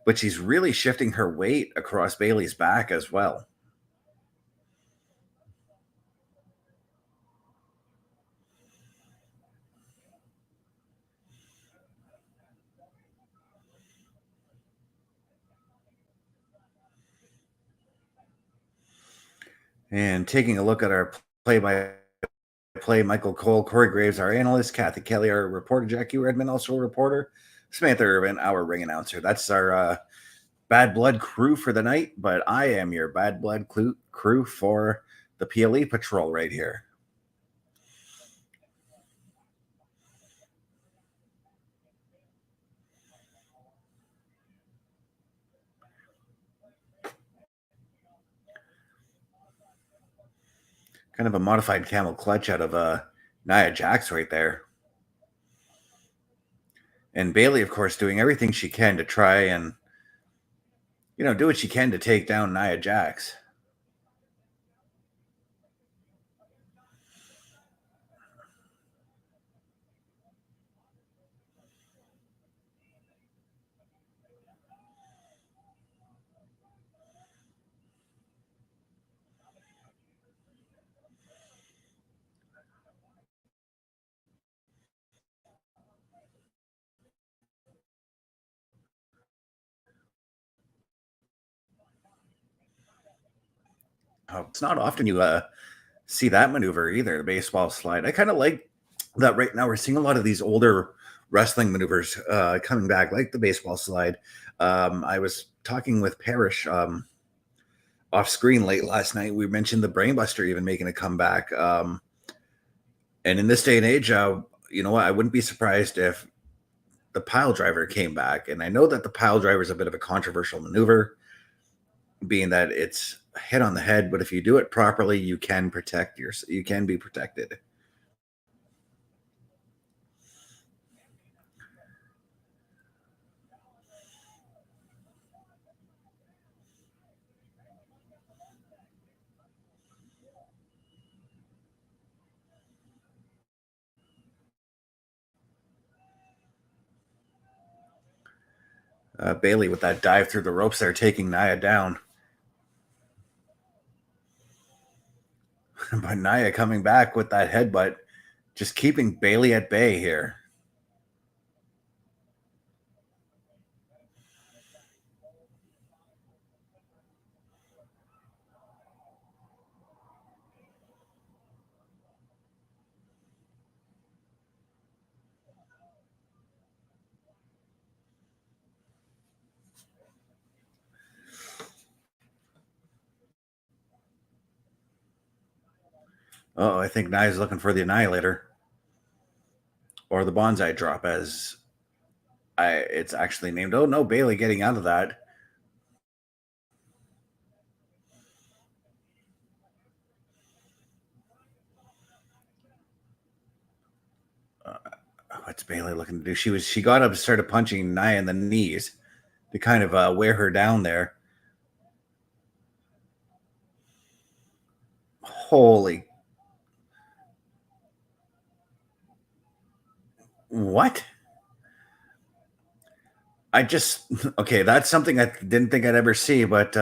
but she's really shifting her weight across Bayley's back as well. And taking a look at our play-by-play, Michael Cole, Corey Graves, our analyst, Kathy Kelly, our reporter, Jackie Redmond, also a reporter, Samantha Irvin, our ring announcer. That's our Bad Blood crew for the night, but I am your Bad Blood crew for the PLE Patrol right here. Kind of a modified camel clutch out of Nia Jax right there. And Bayley, of course, doing everything she can to try and, do what she can to take down Nia Jax. It's not often you see that maneuver either, the baseball slide. I kind of like that right now. We're seeing a lot of these older wrestling maneuvers coming back, like the baseball slide. I was talking with Parrish off screen late last night. We mentioned the Brainbuster even making a comeback. And in this day and age, you know what? I wouldn't be surprised if the pile driver came back. And I know that the pile driver is a bit of a controversial maneuver, being that it's a hit on the head, but if you do it properly, you can you can be protected. Bayley with that dive through the ropes there, taking Nia down. But Nia coming back with that headbutt, just keeping Bayley at bay here. Oh, I think Nia's looking for the Annihilator or the Bonsai Drop, as it's actually named. Oh no, Bayley getting out of that. What's Bayley looking to do? She got up and started punching Nia in the knees to kind of wear her down there. Holy, what? I just okay. That's something I didn't think I'd ever see, but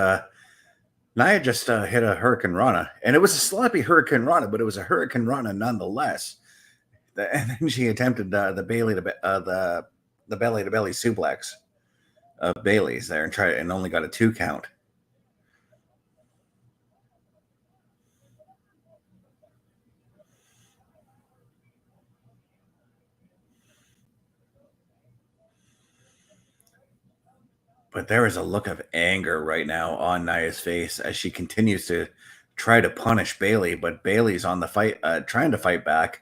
Nia just hit a Hurricane Rana, and it was a sloppy Hurricane Rana, but it was a Hurricane Rana nonetheless. And then she attempted the Bayley to the belly to belly suplex of Bayley's there and only got a 2 count. But there is a look of anger right now on Nia's face as she continues to try to punish Bayley, but Bayley's on the fight, trying to fight back.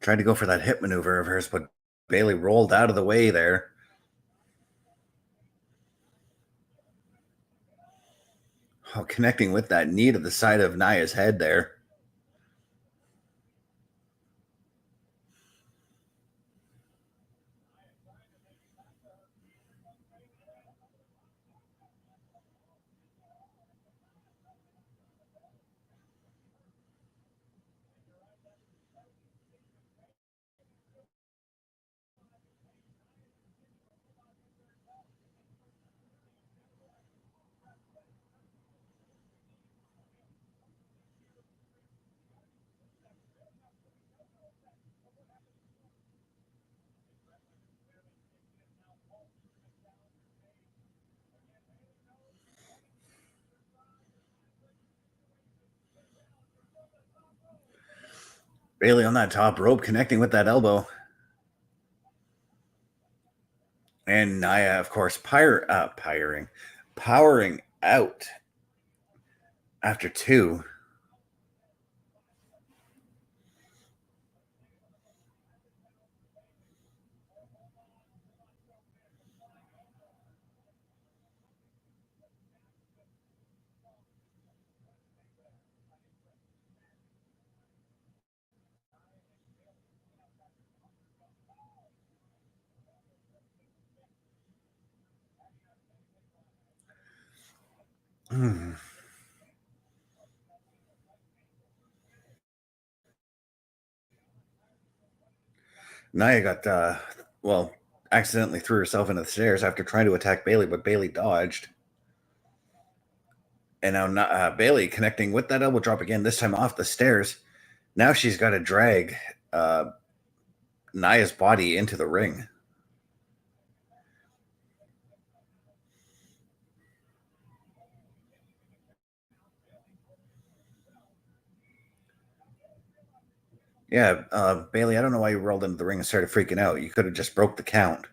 Tried to go for that hip maneuver of hers, but Bayley rolled out of the way there. Oh, connecting with that knee to the side of Nia's head there. Bayley on that top rope, connecting with that elbow. And Nia, of course, powering out after 2. Nia got, accidentally threw herself into the stairs after trying to attack Bayley, but Bayley dodged. And now Bayley connecting with that elbow drop again, this time off the stairs. Now she's got to drag Nia's body into the ring. Yeah, Bayley, I don't know why you rolled into the ring and started freaking out. You could have just broke the count.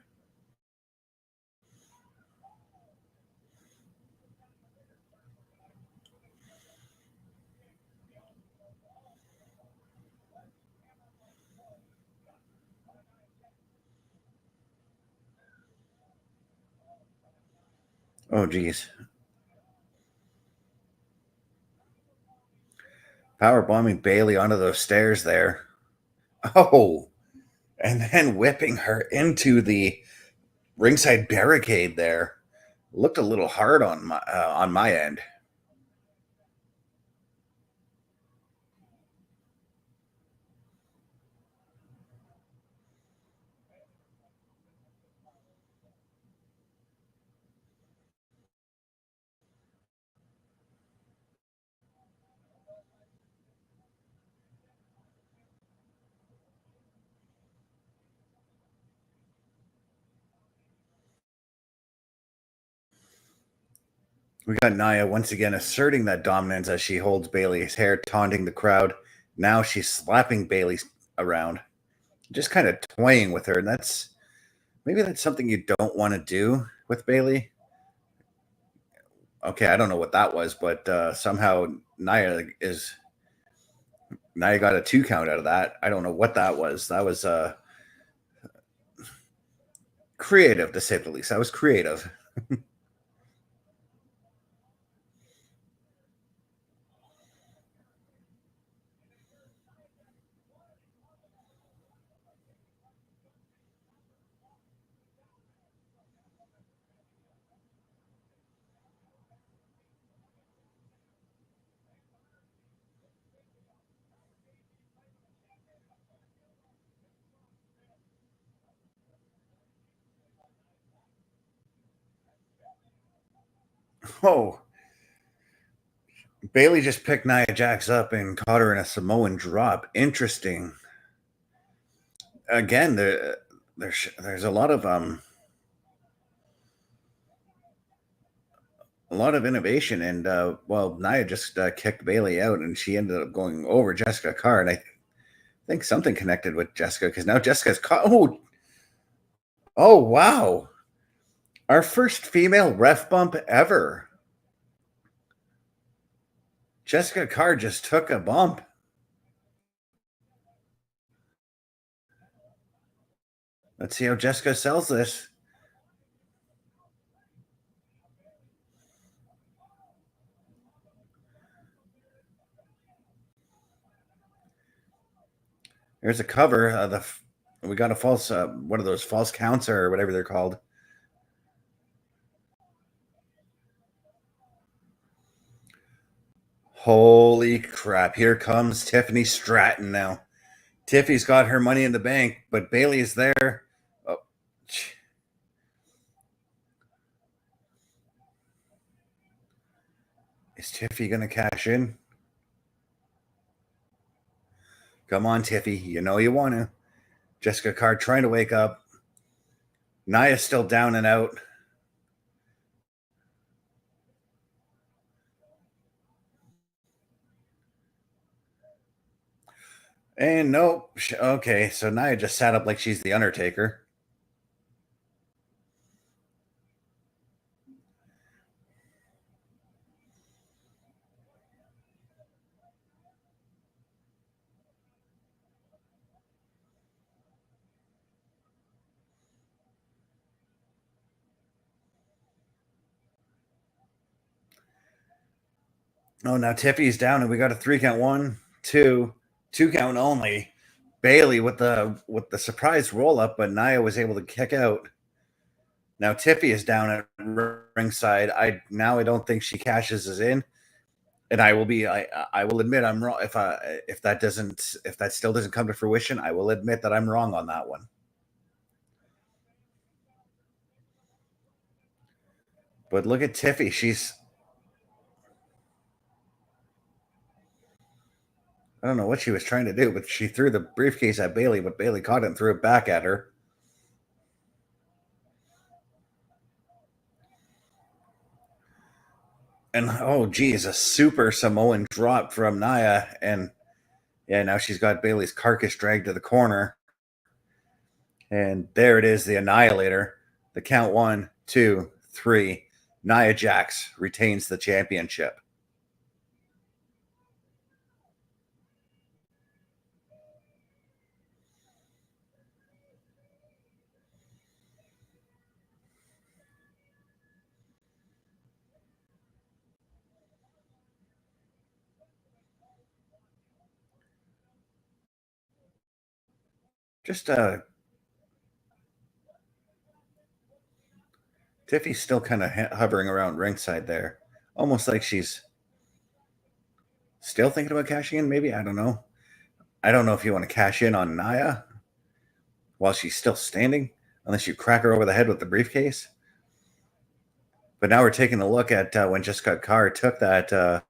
Oh, geez. Power bombing Bayley onto those stairs there. Oh, and then whipping her into the ringside barricade there. Looked a little hard on my end. We got Nia once again asserting that dominance as she holds Bayley's hair, taunting the crowd. Now she's slapping Bayley around, just kind of toying with her, and maybe that's something you don't want to do with Bayley. Okay, I don't know what that was, but somehow Nia got a 2 count out of that. I don't know what that was. That was creative, to say the least. That was creative. Oh, Bayley just picked Nia Jax up and caught her in a Samoan drop. Interesting. Again, there's a lot of innovation, and Nia just kicked Bayley out, and she ended up going over Jessica Carr, and I think something connected with Jessica because now Jessica's caught. Oh wow, our first female ref bump ever. Jessica Carr just took a bump. Let's see how Jessica sells this. There's a cover. We got a false, what are those, false counts or whatever they're called. Holy crap. Here comes Tiffany Stratton now. Tiffy's got her money in the bank, but Bayley is there. Oh. Is Tiffy going to cash in? Come on, Tiffy. You know you want to. Jessica Carr trying to wake up. Nia's still down and out. And nope. Okay, so Nia just sat up like she's the Undertaker. Oh, now Tiffy's down, and we got a 3 count. 1, 2, 2 count only. Bayley with the surprise roll up, but Nia was able to kick out. Now Tiffy is down at ringside. I don't think she cashes us in, and I will admit I'm wrong if that still doesn't come to fruition. I will admit that I'm wrong on that one. But look at Tiffy. I don't know what she was trying to do, but she threw the briefcase at Bayley, but Bayley caught it and threw it back at her. And oh geez, a super Samoan drop from Nia, and yeah, now she's got Bayley's carcass dragged to the corner. And there it is, the Annihilator. The count 1, 2, 3. Nia Jax retains the championship. Just Tiffy's still kind of hovering around ringside there, almost like she's still thinking about cashing in. Maybe, I don't know. I don't know if you want to cash in on Nia while she's still standing, unless you crack her over the head with the briefcase. But now we're taking a look at when Jessica Carr took that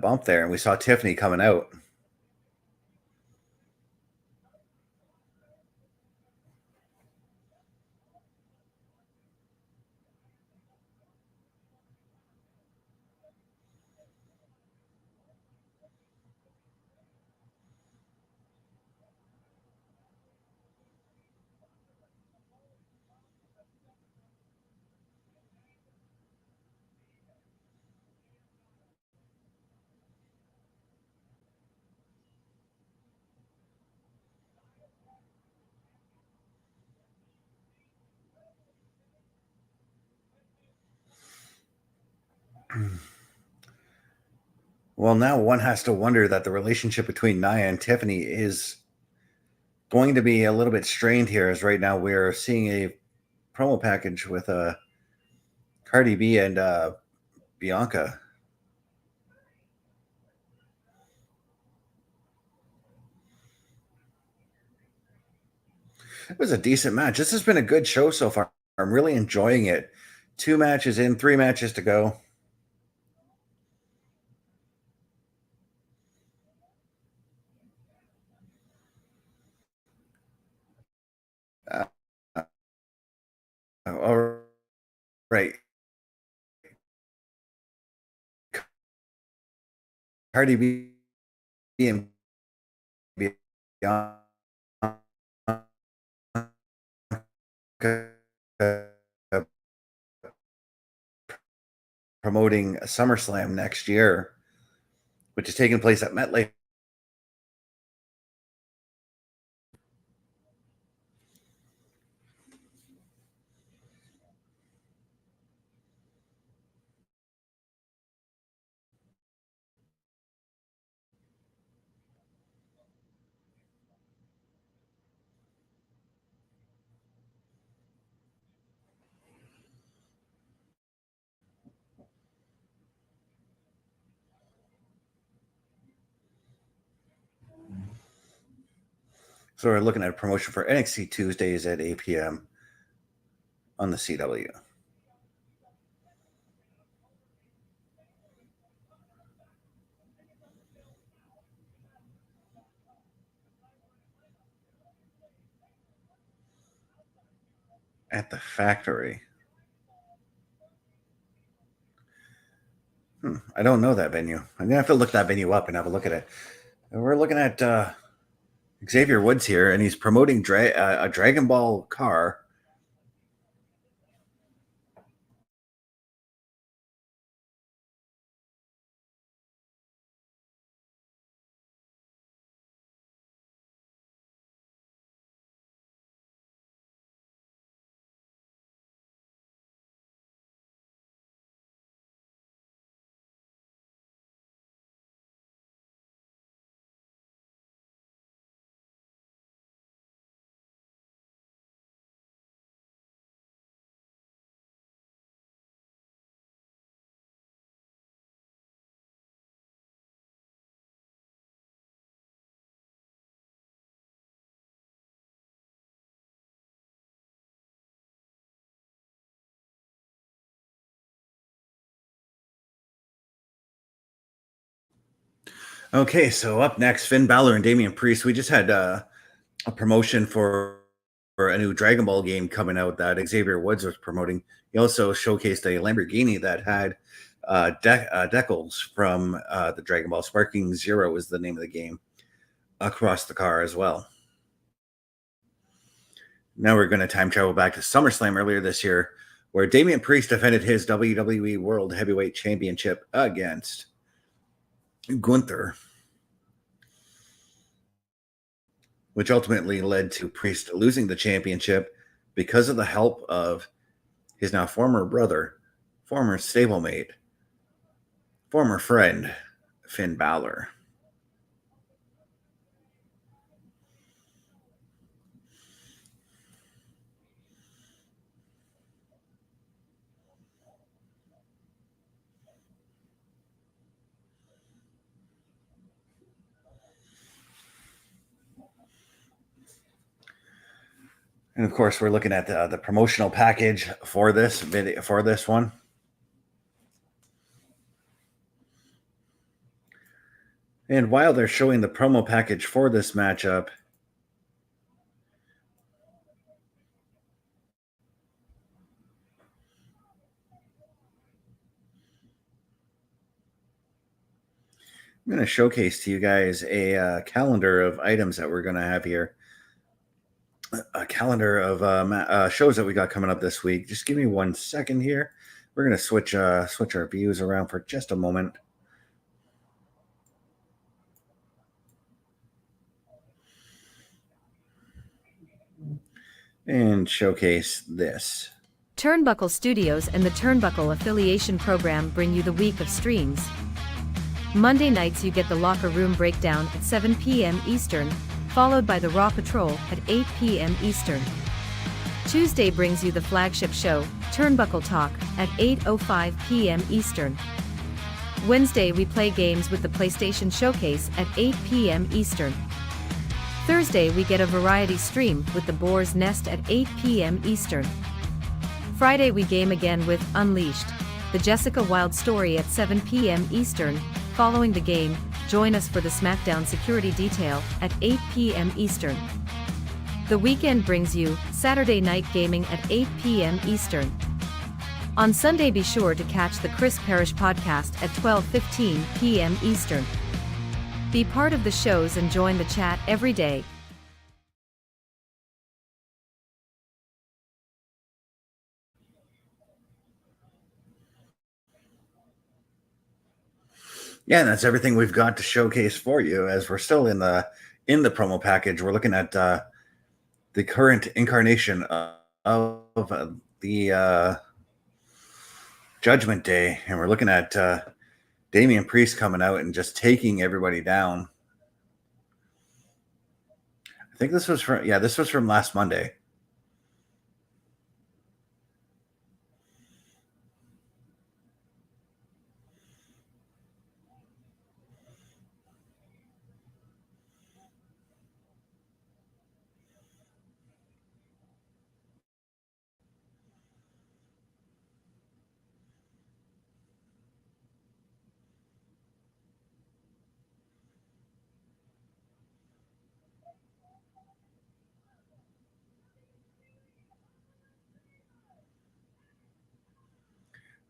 bump there, and we saw Tiffany coming out. Well, now one has to wonder that the relationship between Nia and Tiffany is going to be a little bit strained here, as right now we're seeing a promo package with Cardi B and Bianca. It was a decent match. This has been a good show so far. I'm really enjoying it. 2 matches in, 3 matches to go. Uh, all right. Cardi B and Bianca promoting SummerSlam next year, which is taking place at MetLife. So we're looking at a promotion for NXT Tuesdays at 8 p.m. on the CW. At the factory. I don't know that venue. I'm gonna have to look that venue up and have a look at it. And we're looking at Xavier Woods here, and he's promoting a Dragon Ball car. Okay, so up next, Finn Balor and Damian Priest. We just had a promotion for a new Dragon Ball game coming out that Xavier Woods was promoting. He also showcased a Lamborghini that had decals from the Dragon Ball. Sparking Zero is the name of the game across the car as well. Now we're going to time travel back to SummerSlam earlier this year, where Damian Priest defended his WWE World Heavyweight Championship against Gunther, which ultimately led to Priest losing the championship because of the help of his now former brother, former stablemate, former friend, Finn Balor. And of course, we're looking at the promotional package for this video, for this one. And while they're showing the promo package for this matchup, I'm going to showcase to you guys a calendar of items that we're going to have here. A calendar of shows that we got coming up this week. Just give me 1 second here. We're going to switch our views around for just a moment. And showcase this. Turnbuckle Studios and the Turnbuckle Affiliation Program bring you the week of streams. Monday nights you get the Locker Room Breakdown at 7 p.m. Eastern, followed by the Raw Patrol at 8 p.m. Eastern. Tuesday brings you the flagship show, Turnbuckle Talk, at 8:05 p.m. Eastern. Wednesday we play games with the PlayStation Showcase at 8 p.m. Eastern. Thursday we get a variety stream with the Boar's Nest at 8 p.m. Eastern. Friday we game again with Unleashed, the Jessica Wilde story at 7 p.m. Eastern. Following the game, join us for the SmackDown Security Detail at 8 p.m. Eastern. The weekend brings you Saturday Night Gaming at 8 p.m. Eastern. On Sunday be sure to catch the Chris Parrish podcast at 12:15 p.m. Eastern. Be part of the shows and join the chat every day. Yeah, and that's everything we've got to showcase for you. As we're still in the promo package, we're looking at the current incarnation of the Judgment Day, and we're looking at Damian Priest coming out and just taking everybody down. I think this was from last Monday.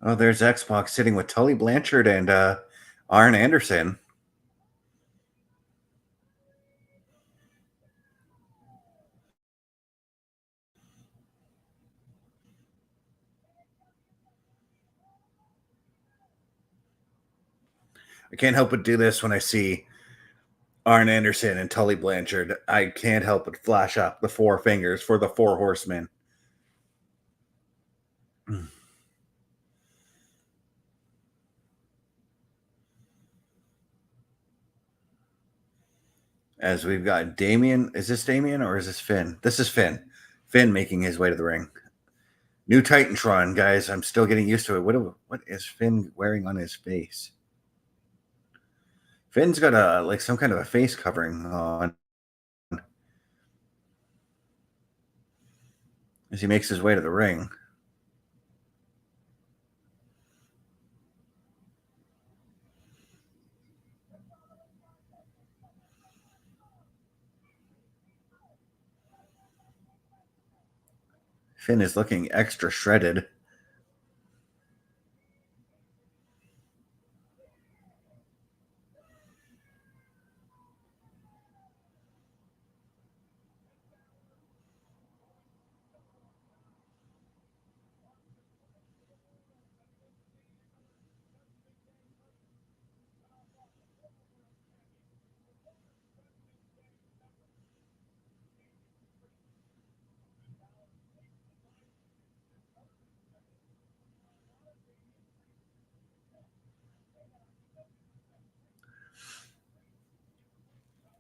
Oh, there's Xbox sitting with Tully Blanchard and Arn Anderson. I can't help but do this when I see Arn Anderson and Tully Blanchard. I can't help but flash up the four fingers for the Four Horsemen. As we've got Damian. Is this Damian or is this Finn? This is Finn. Finn making his way to the ring. New Titantron, guys. I'm still getting used to it. What is Finn wearing on his face? Finn's got some kind of a face covering on as he makes his way to the ring. Finn is looking extra shredded.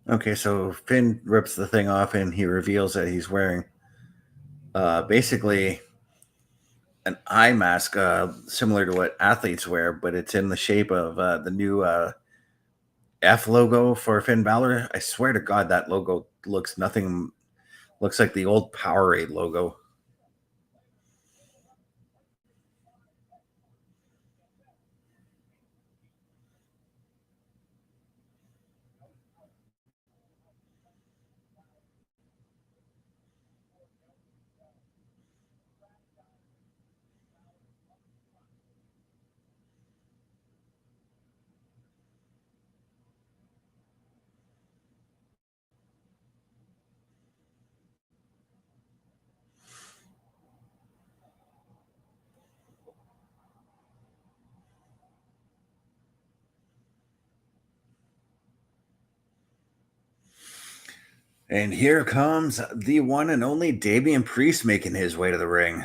Okay, so Finn rips the thing off and he reveals that he's wearing basically an eye mask similar to what athletes wear, but it's in the shape of the new F logo for Finn Balor. I swear to God, that logo looks like the old Powerade logo. And here comes the one and only Damian Priest making his way to the ring.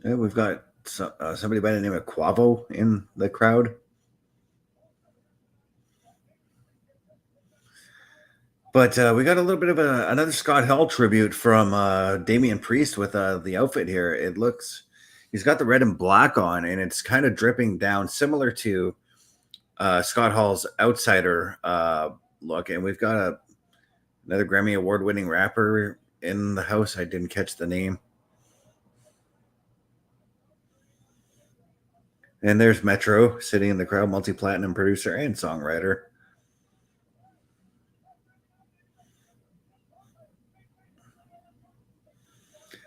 Yeah, we've got somebody by the name of Quavo in the crowd. But we got a little bit of another Scott Hall tribute from Damian Priest with the outfit here. It looks, he's got the red and black on, and it's kind of dripping down, similar to Scott Hall's Outsider look. And we've got another Grammy Award-winning rapper in the house. I didn't catch the name. And there's Metro sitting in the crowd, multi-platinum producer and songwriter.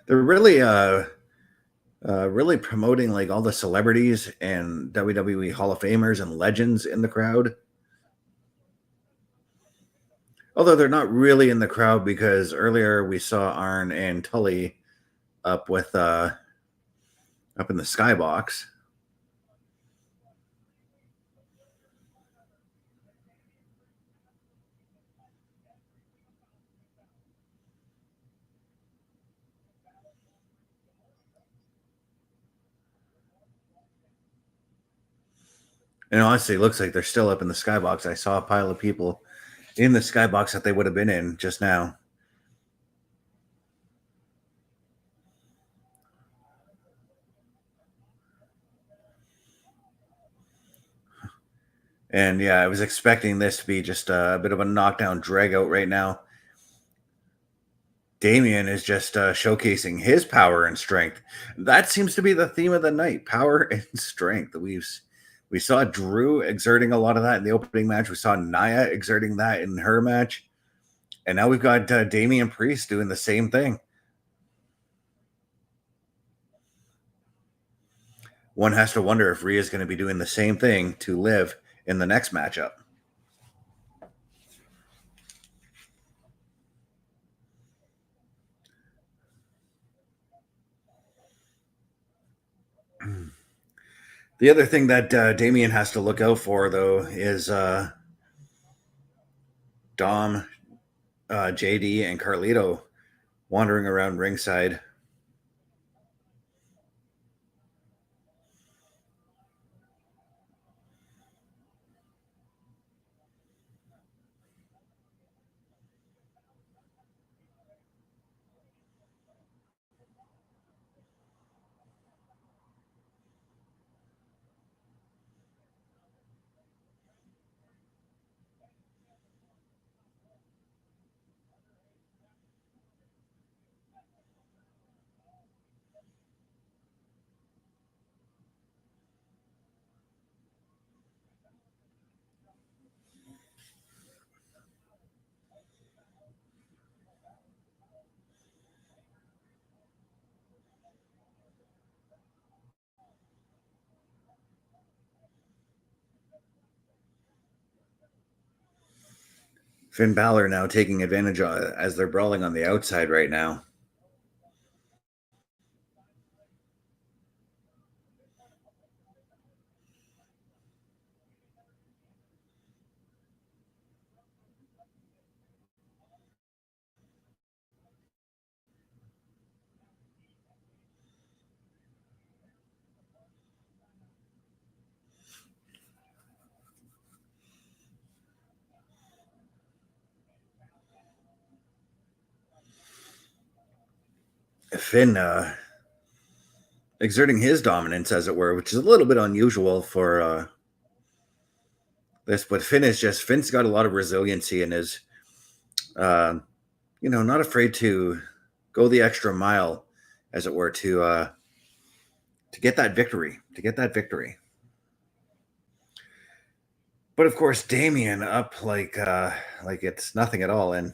They're really promoting like all the celebrities and WWE Hall of Famers and legends in the crowd. Although they're not really in the crowd because earlier we saw Arn and Tully up in the skybox. And honestly, it looks like they're still up in the skybox. I saw a pile of people in the skybox that they would have been in just now. And yeah, I was expecting this to be just a bit of a knockdown drag out right now. Damian is just showcasing his power and strength. That seems to be the theme of the night: power and strength. We saw Drew exerting a lot of that in the opening match. We saw Nia exerting that in her match, and now we've got Damian Priest doing the same thing. One has to wonder if Rhea is going to be doing the same thing to Liv in the next matchup. The other thing that Damian has to look out for, though, is Dom, JD, and Carlito wandering around ringside. Finn Balor now taking advantage as they're brawling on the outside right now. Finn exerting his dominance, as it were, which is a little bit unusual for this. But Finn's got a lot of resiliency and is, not afraid to go the extra mile, as it were, to get that victory. But of course, Damian up like it's nothing at all, and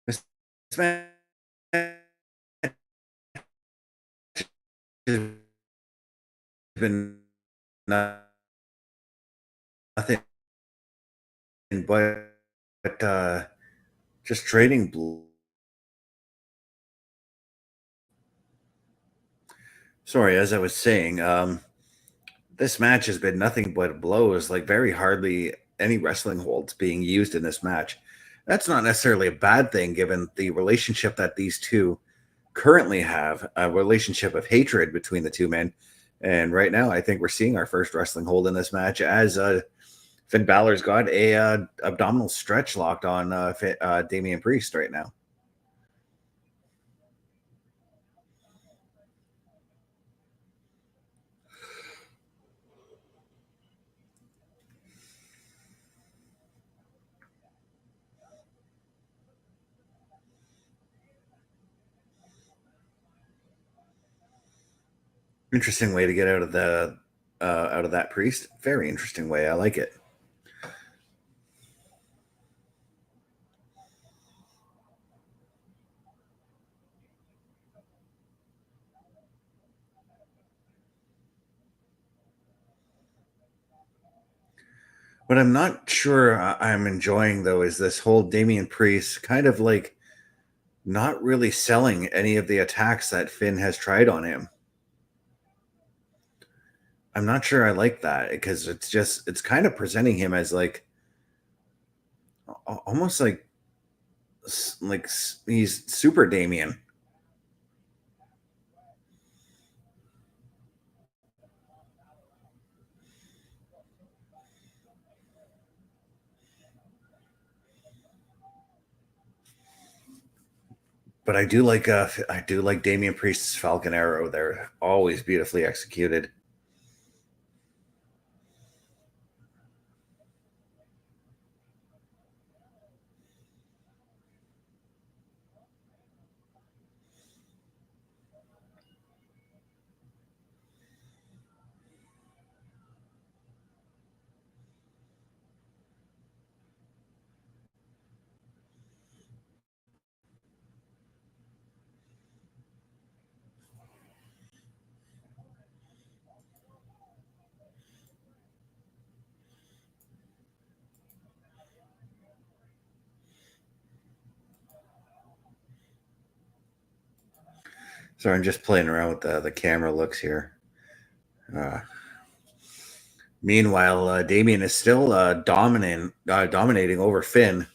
this match has been nothing but just trading blue. Sorry, as I was saying, this match has been nothing but blows, like very hardly any wrestling holds being used in this match. That's not necessarily a bad thing given the relationship that these two currently have a relationship of hatred between the two men. And right now, I think we're seeing our first wrestling hold in this match as Finn Balor's got a abdominal stretch locked on Damian Priest right now. Interesting way to get out of that Priest. Very interesting way. I like it. What I'm not sure I'm enjoying though is this whole Damian Priest kind of like not really selling any of the attacks that Finn has tried on him. I'm not sure I like that because it's kind of presenting him as like almost like he's super Damian. But I do like Damian Priest's Falcon Arrow. They're always beautifully executed. So I'm just playing around with the camera looks here. Meanwhile, Damian is still dominating over Finn.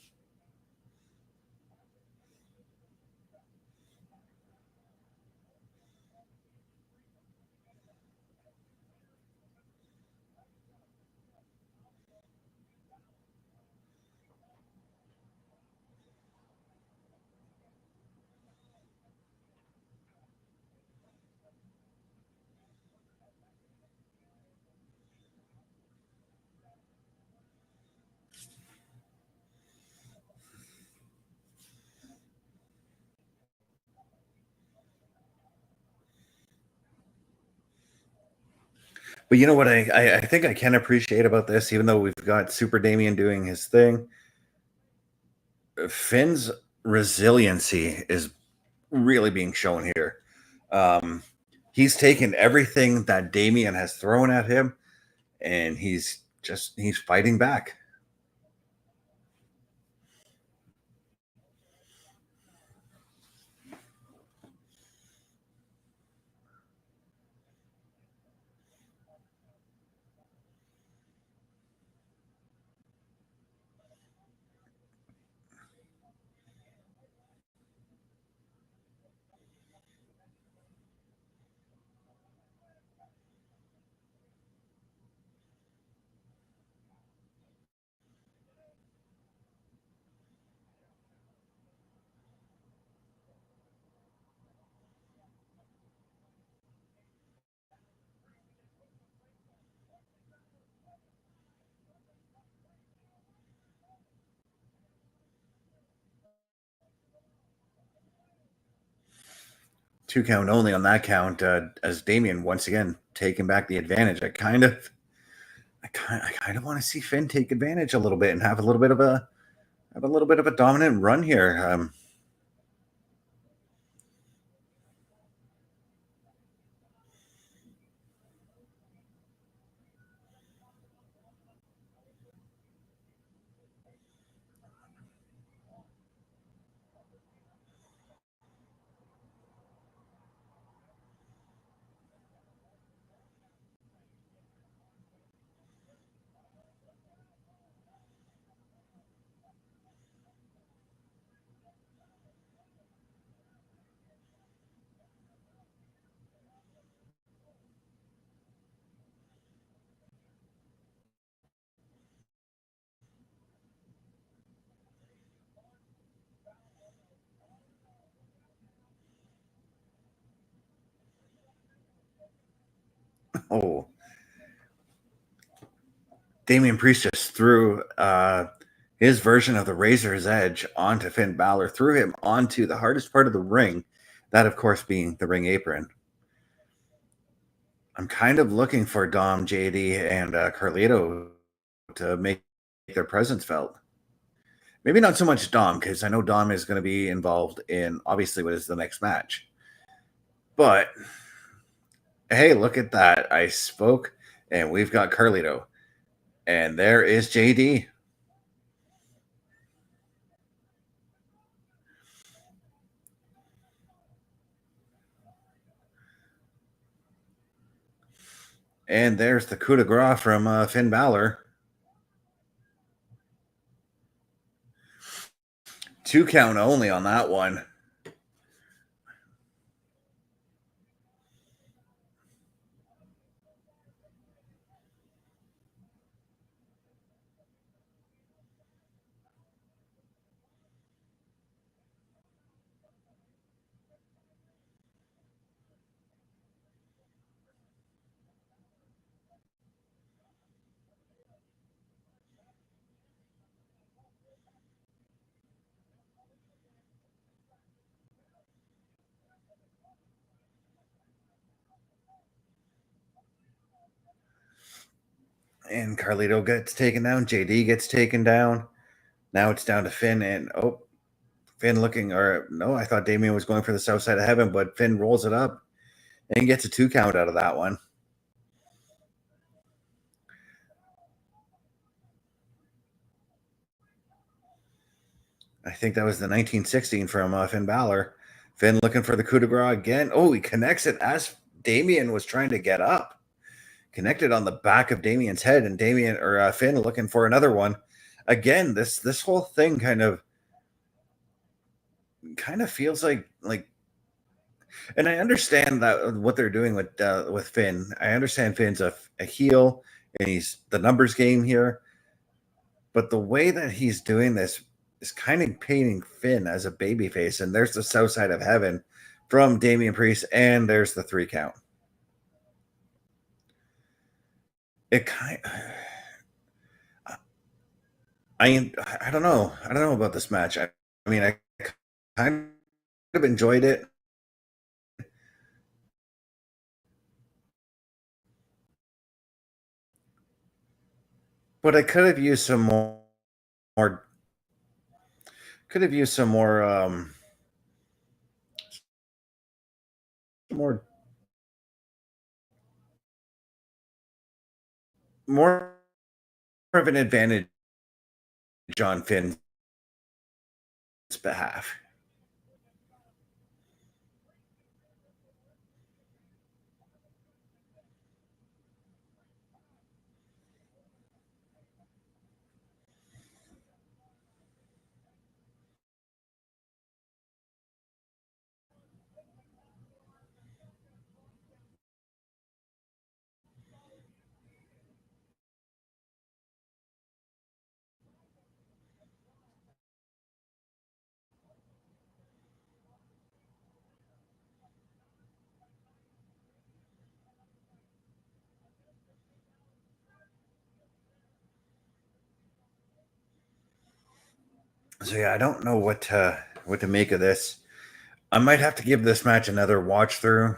But you know what I think I can appreciate about this, even though we've got Super Damian doing his thing, Finn's resiliency is really being shown here. He's taken everything that Damian has thrown at him, and he's fighting back. Two count only on that count, as Damian once again taking back the advantage. I kind of want to see Finn take advantage a little bit and have a little bit of a dominant run here. Oh, Damian Priest just threw his version of the Razor's Edge onto Finn Balor, threw him onto the hardest part of the ring, that, of course, being the ring apron. I'm kind of looking for Dom, JD, and Carlito to make their presence felt. Maybe not so much Dom, because I know Dom is going to be involved in, obviously, what is the next match. But, hey, look at that. I spoke, and we've got Carlito. And there is JD. And there's the coup de grace from Finn Balor. 2 count only on that one. And Carlito gets taken down. JD gets taken down. Now it's down to Finn. And, Finn looking, or no, I thought Damian was going for the south side of heaven, but Finn rolls it up and gets a 2 count out of that one. I think that was the 1916 from Finn Balor. Finn looking for the coup de grace again. Oh, he connects it as Damian was trying to get up. Connected on the back of Damian's head, and Finn looking for another one. Again, this whole thing kind of feels like, and I understand that what they're doing with Finn. I understand Finn's a heel, and he's the numbers game here. But the way that he's doing this is kind of painting Finn as a babyface. And there's the south side of heaven from Damian Priest, and there's the 3 count. It kind I don't know. I don't know about this match. I mean, I kind of enjoyed it. But I could have used some more could have used some more more of an advantage on Finn's behalf. So yeah, I don't know what to make of this. I might have to give this match another watch through.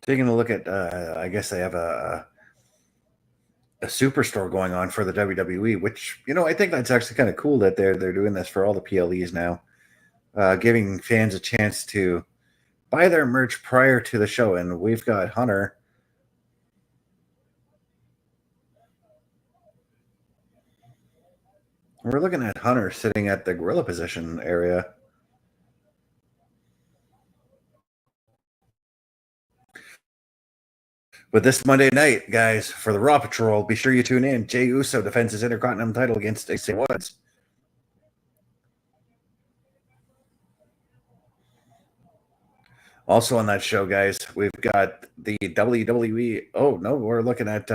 Taking a look at, I guess they have a superstore going on for the WWE, which, I think that's actually kind of cool that they're doing this for all the PLEs now, giving fans a chance to buy their merch prior to the show. And we've got Hunter. We're looking at Hunter sitting at the gorilla position area. But this Monday night, guys, for the Raw Patrol, be sure you tune in. Jey Uso defends his Intercontinental title against Xavier Woods. Also on that show, guys, we've got the WWE. Oh, no, we're looking at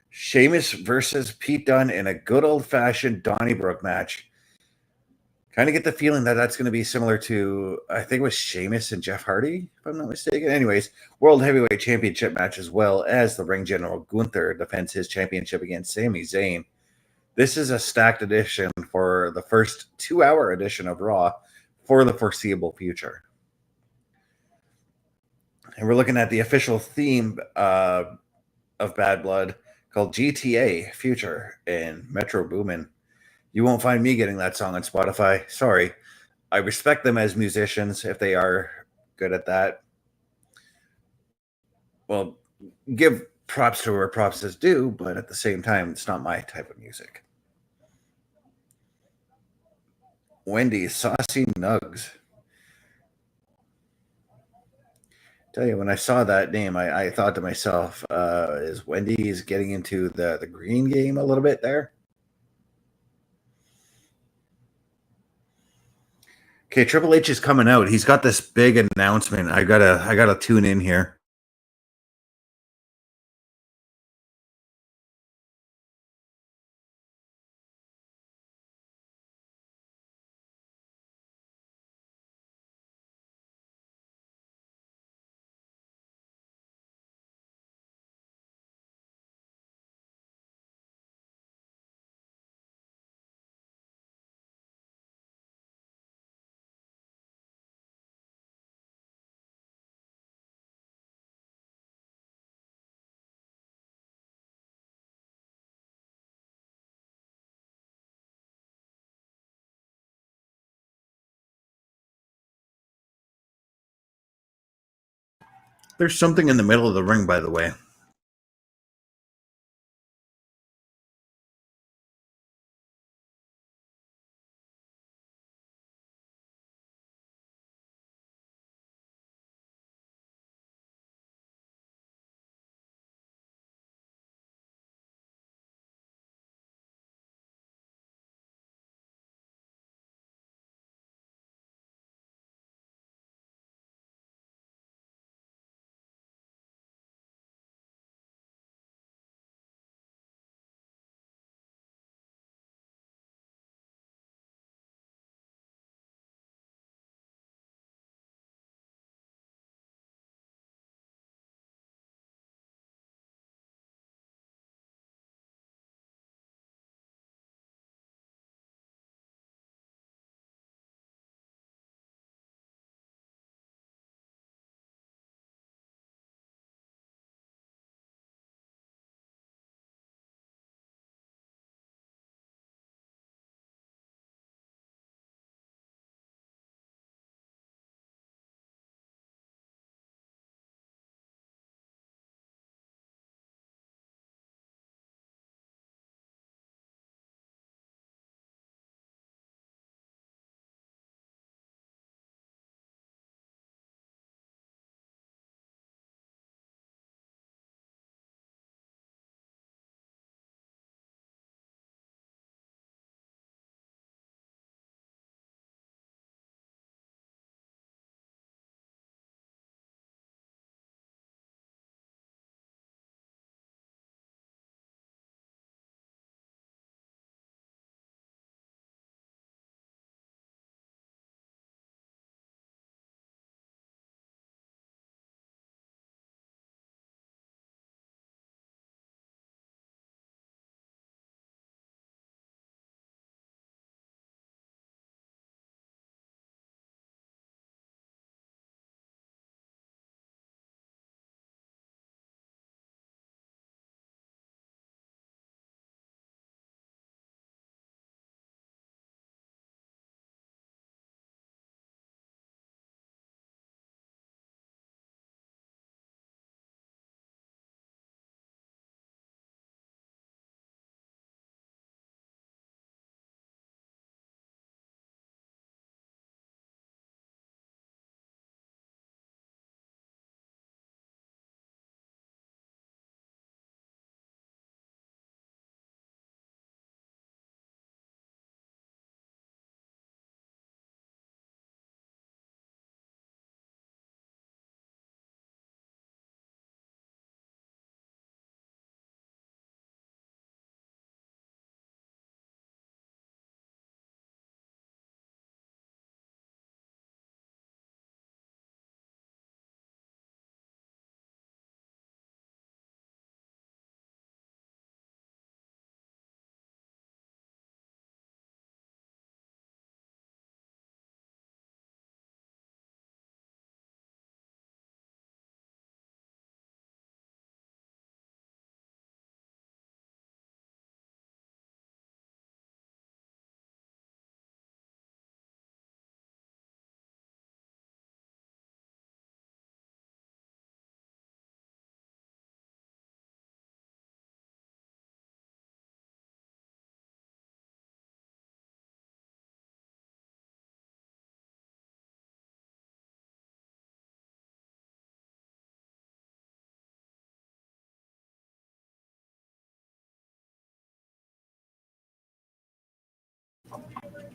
Sheamus versus Pete Dunne in a good old-fashioned Donnybrook match. Kind of get the feeling that that's going to be similar to, I think it was Sheamus and Jeff Hardy, if I'm not mistaken. Anyways, World Heavyweight Championship match, as well as the Ring General Gunther defends his championship against Sami Zayn. This is a stacked edition for the first 2-hour edition of Raw for the foreseeable future. And we're looking at the official theme of Bad Blood called GTA Future and Metro Boomin. You won't find me getting that song on Spotify. Sorry. I respect them as musicians if they are good at that. Well, give props to where props is due, but at the same time, it's not my type of music. Wendy's Saucy Nugs. Tell you, when I saw that name, I thought to myself, is Wendy's getting into the green game a little bit there? Okay, Triple H is coming out. He's got this big announcement. I gotta tune in here. There's something in the middle of the ring, by the way.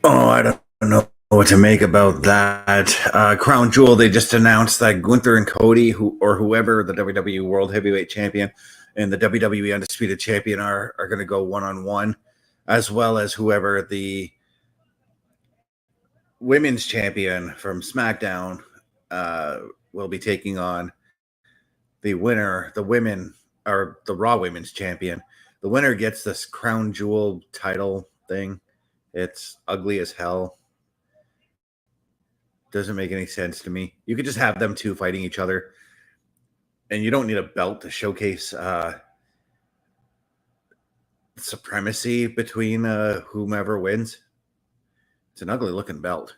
Oh, I don't know what to make about that. Crown Jewel, they just announced that Gunther and Cody, whoever the WWE World Heavyweight Champion and the WWE Undisputed Champion are going to go one-on-one, as well as whoever the Women's Champion from SmackDown will be taking on the winner, the women, or the Raw Women's Champion. The winner gets this Crown Jewel title thing. It's ugly as hell. Doesn't make any sense to me. You could just have them two fighting each other, and you don't need a belt to showcase supremacy between whomever wins. It's an ugly looking belt.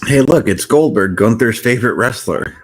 Hey, look, it's Goldberg, Gunther's favorite wrestler.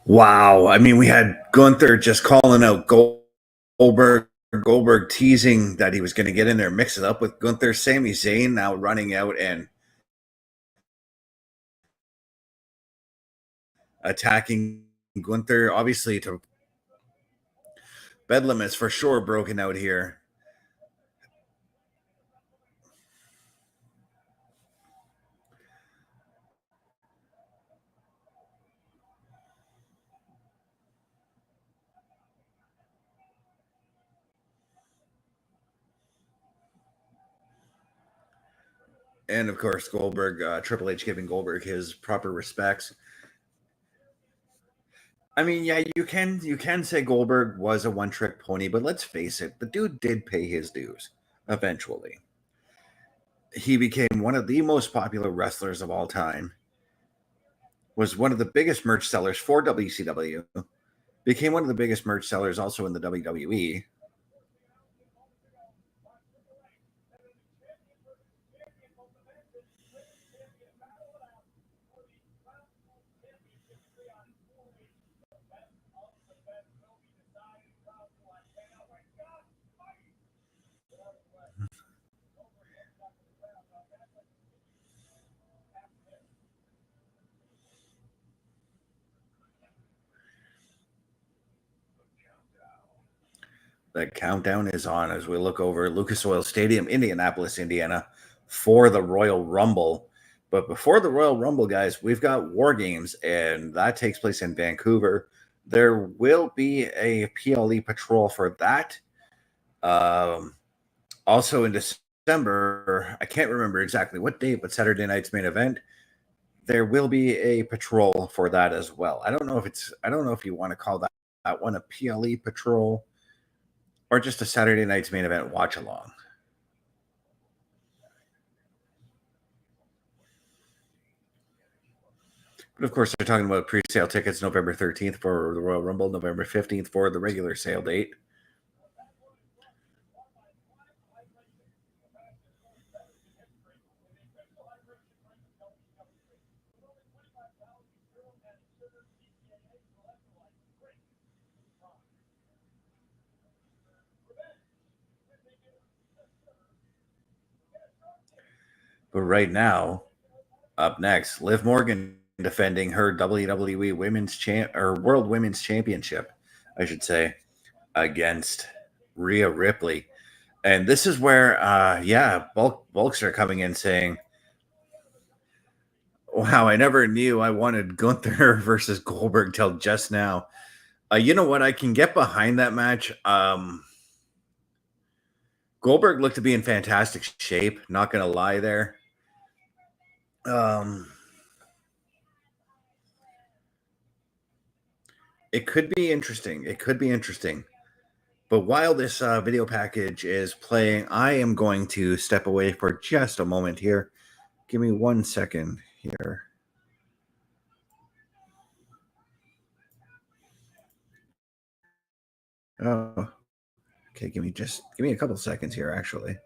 Wow. I mean, we had Gunther just calling out Goldberg. Goldberg teasing that he was going to get in there, mix it up with Gunther. Sami Zayn now running out and attacking Gunther. Obviously, to Bedlam is for sure broken out here. And of course, Goldberg, Triple H giving Goldberg his proper respects. I mean, yeah, you can say Goldberg was a one-trick pony, but let's face it, the dude did pay his dues eventually. He became one of the most popular wrestlers of all time, was one of the biggest merch sellers for WCW, became one of the biggest merch sellers also in the WWE. The countdown is on as we look over Lucas Oil Stadium, Indianapolis, Indiana, for the Royal Rumble. But before the Royal Rumble, guys, we've got War Games, and that takes place in Vancouver. There will be a PLE Patrol for that. Also in December, I can't remember exactly what date, but Saturday night's main event, there will be a patrol for that as well. I don't know if you want to call that one a PLE Patrol or just a Saturday night's main event watch along. But of course, they're talking about pre-sale tickets November 13th for the Royal Rumble, November 15th for the regular sale date. But right now, up next, Liv Morgan defending her WWE World Women's Championship, I should say, against Rhea Ripley. And this is where, bulks are coming in saying, wow, I never knew I wanted Gunther versus Goldberg till just now. You know what? I can get behind that match. Goldberg looked to be in fantastic shape. Not going to lie there. It could be interesting. But while this video package is playing, I am going to step away for just a moment here. Give me 1 second here. Oh, okay. Give me a couple seconds here, actually.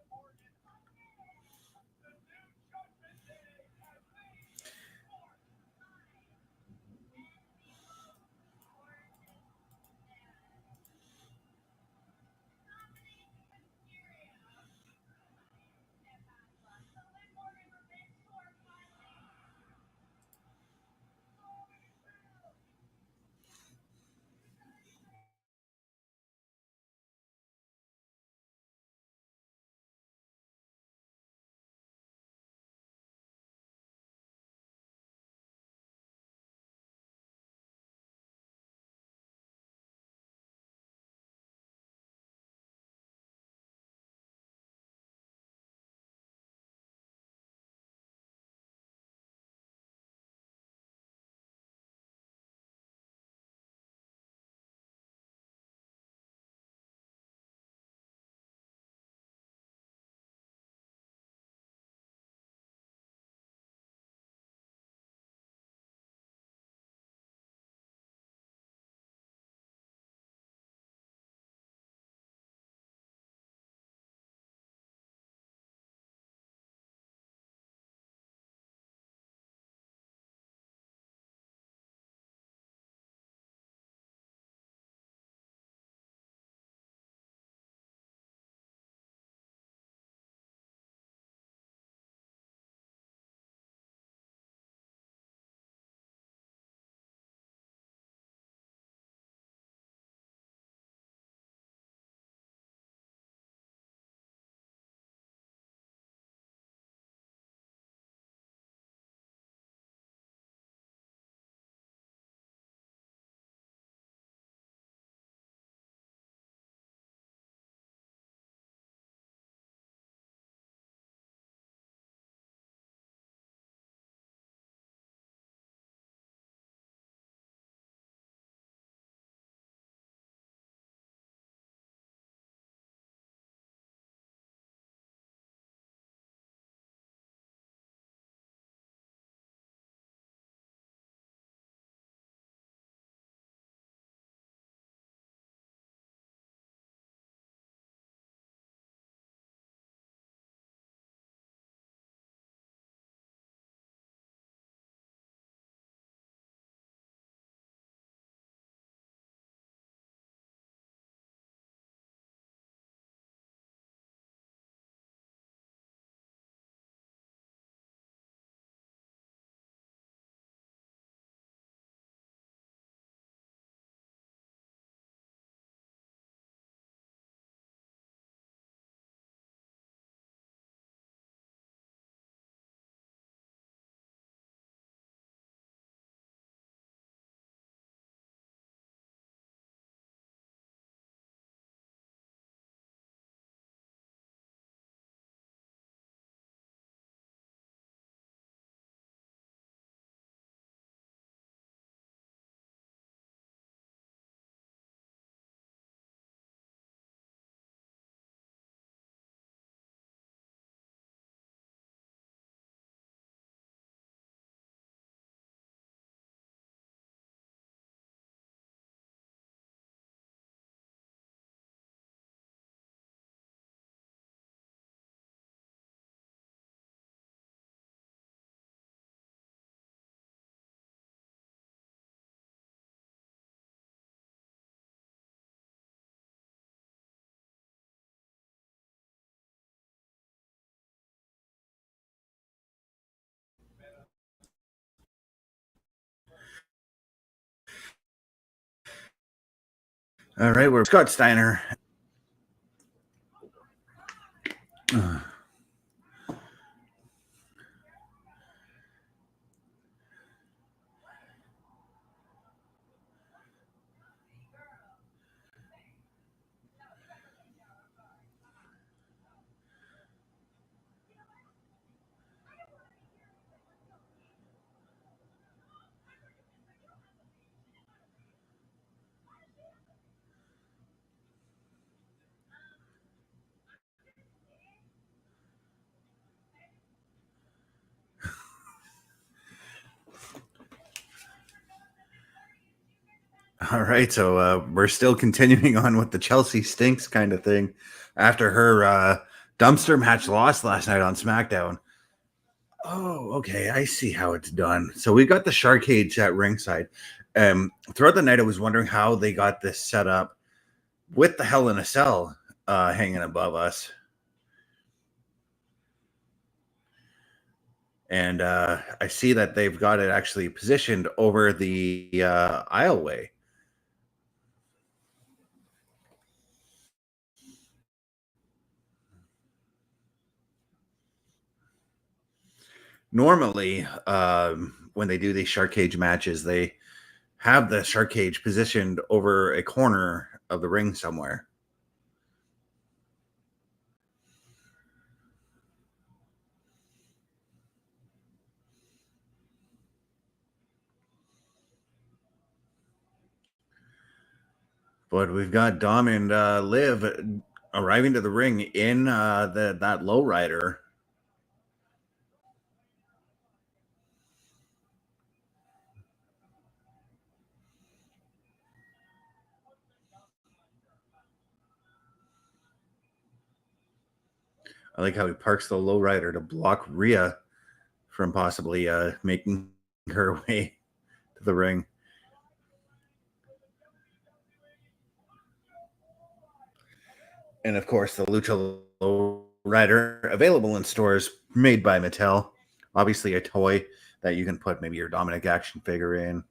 All right, we're Scott Steiner. All right, so we're still continuing on with the Chelsea stinks kind of thing after her dumpster match loss last night on SmackDown. Oh, okay, I see how it's done. So we got the shark cage at ringside. Throughout the night, I was wondering how they got this set up with the Hell in a Cell hanging above us. And I see that they've got it actually positioned over the aisleway. Normally, when they do these shark cage matches, they have the shark cage positioned over a corner of the ring somewhere. But we've got Dom and Liv arriving to the ring in that lowrider. I like how he parks the lowrider to block Rhea from possibly making her way to the ring. And of course, the Lucha Lowrider available in stores made by Mattel. Obviously, a toy that you can put maybe your Dominik action figure in.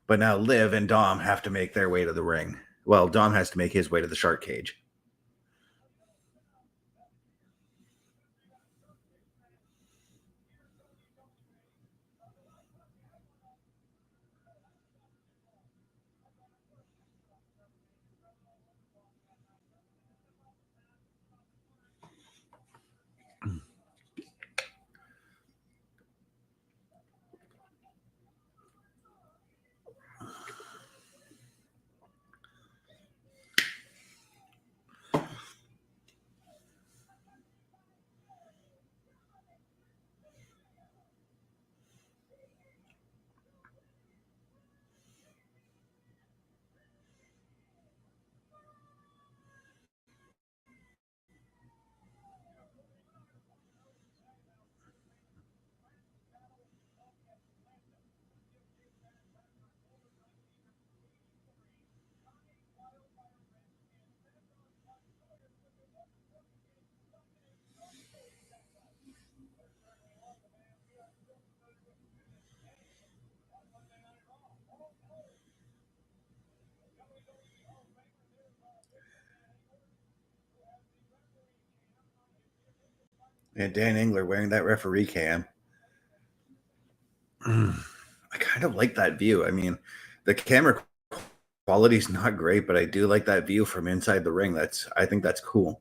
But now Liv and Dom have to make their way to the ring. Well, Dom has to make his way to the shark cage. And Dan Engler wearing that referee cam. I kind of like that view. I mean, the camera quality is not great, but I do like that view from inside the ring. I think that's cool.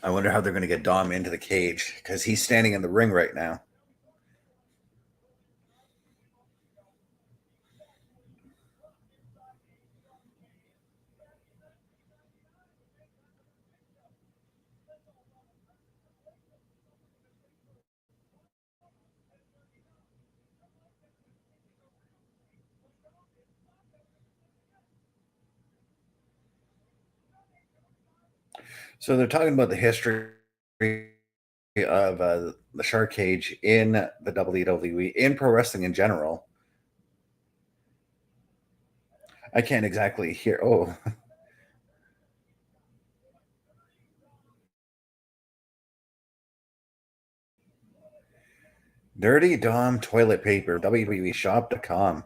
I wonder how they're going to get Dom into the cage because he's standing in the ring right now. So they're talking about the history of the shark cage in the WWE, in pro wrestling in general. I can't exactly hear. Oh, Dirty Dom toilet paper, WWEshop.com.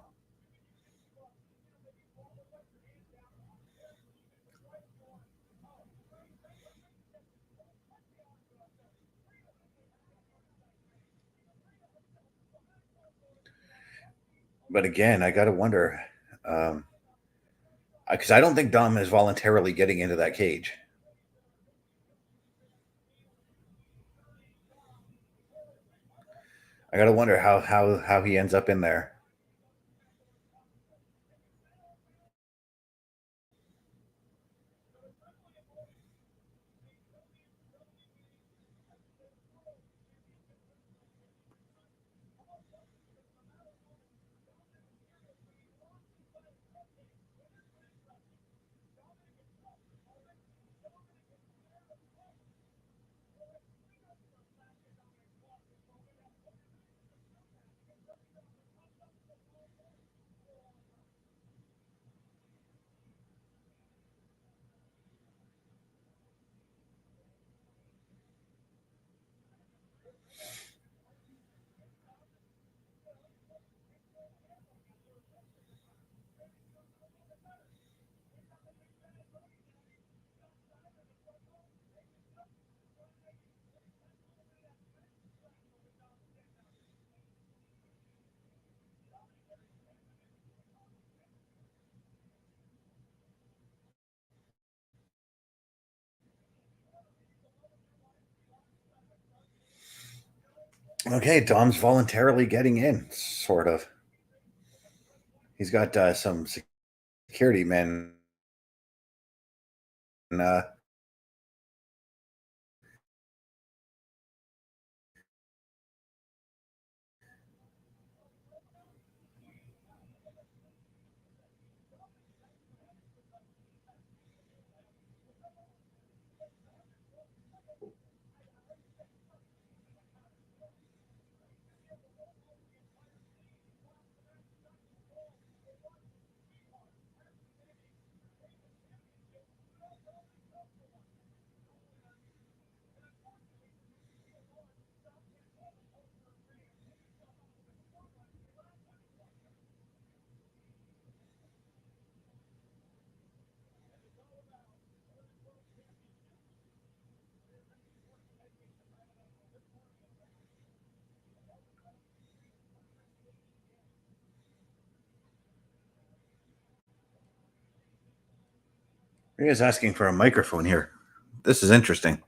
But again, I got to wonder, because I don't think Dom is voluntarily getting into that cage. I got to wonder how he ends up in there. Okay, Dom's voluntarily getting in, sort of. He's got some security men. Uh, he is asking for a microphone here. This is interesting.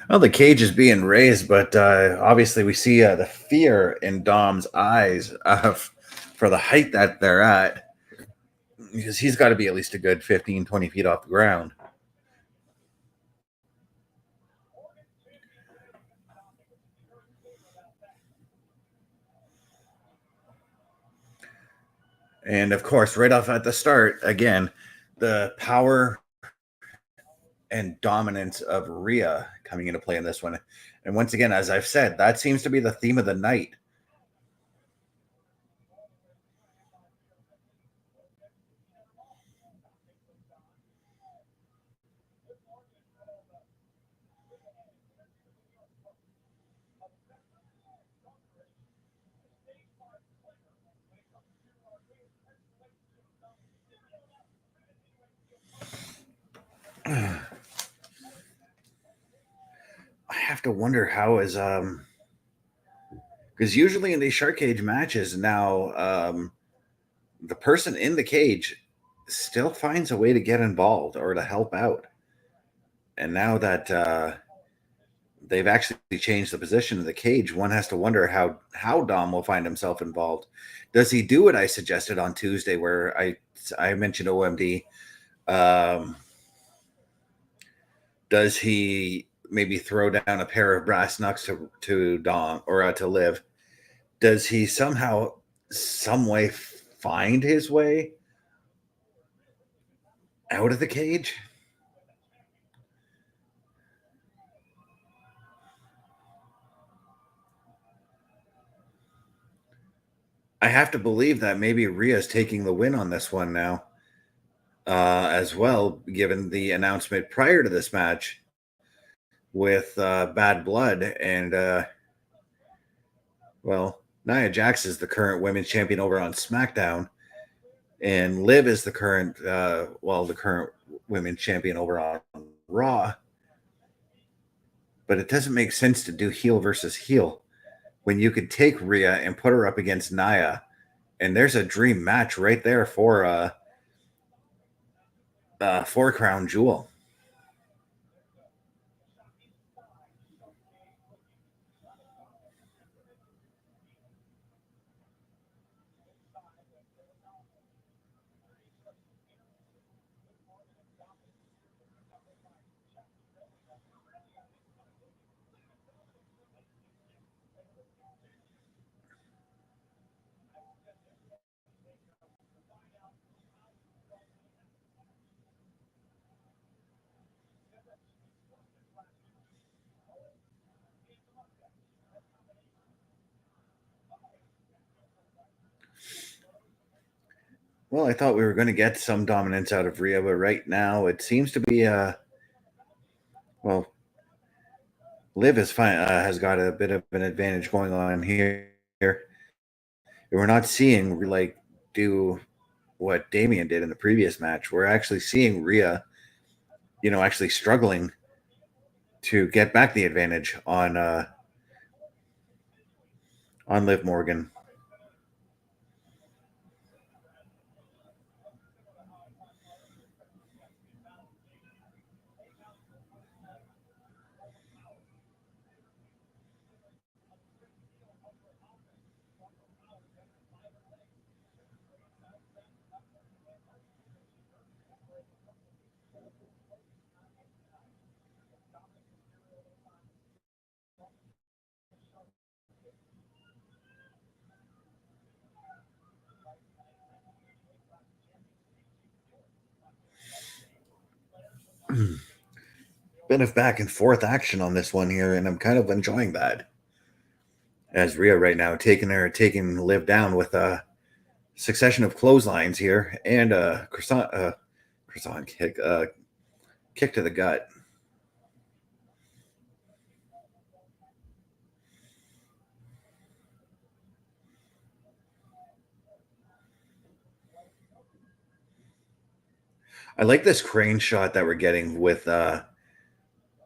Well, the cage is being raised, but obviously we see the fear in Dom's eyes for the height that they're at, because he's got to be at least a good 15, 20 feet off the ground. And of course, right off at the start, again, the power and dominance of Rhea coming into play in this one. And once again, as I've said, that seems to be the theme of the night. I have to wonder how is because usually in these shark cage matches now the person in the cage still finds a way to get involved or to help out. And now that they've actually changed the position of the cage, one has to wonder how Dom will find himself involved. Does he do what I suggested on Tuesday, where I mentioned OMD? Does he maybe throw down a pair of brass knucks to Dom or to Liv? Does he somehow, some way, find his way out of the cage? I have to believe that maybe Rhea's taking the win on this one now, as well, given the announcement prior to this match with Bad Blood and, well, Nia Jax is the current women's champion over on SmackDown, and Liv is the current, the current women's champion over on Raw. But it doesn't make sense to do heel versus heel when you could take Rhea and put her up against Nia, and there's a dream match right there for Crown Jewel. Well, I thought we were going to get some dominance out of Rhea, but right now it seems to be Liv is fine, has got a bit of an advantage going on here. We're not seeing do what Damian did in the previous match. We're actually seeing Rhea, actually struggling to get back the advantage on Liv Morgan. Bit of back and forth action on this one here, and I'm kind of enjoying that. As Rhea right now taking Liv down with a succession of clotheslines here and a croissant kick, kick to the gut. I like this crane shot that we're getting with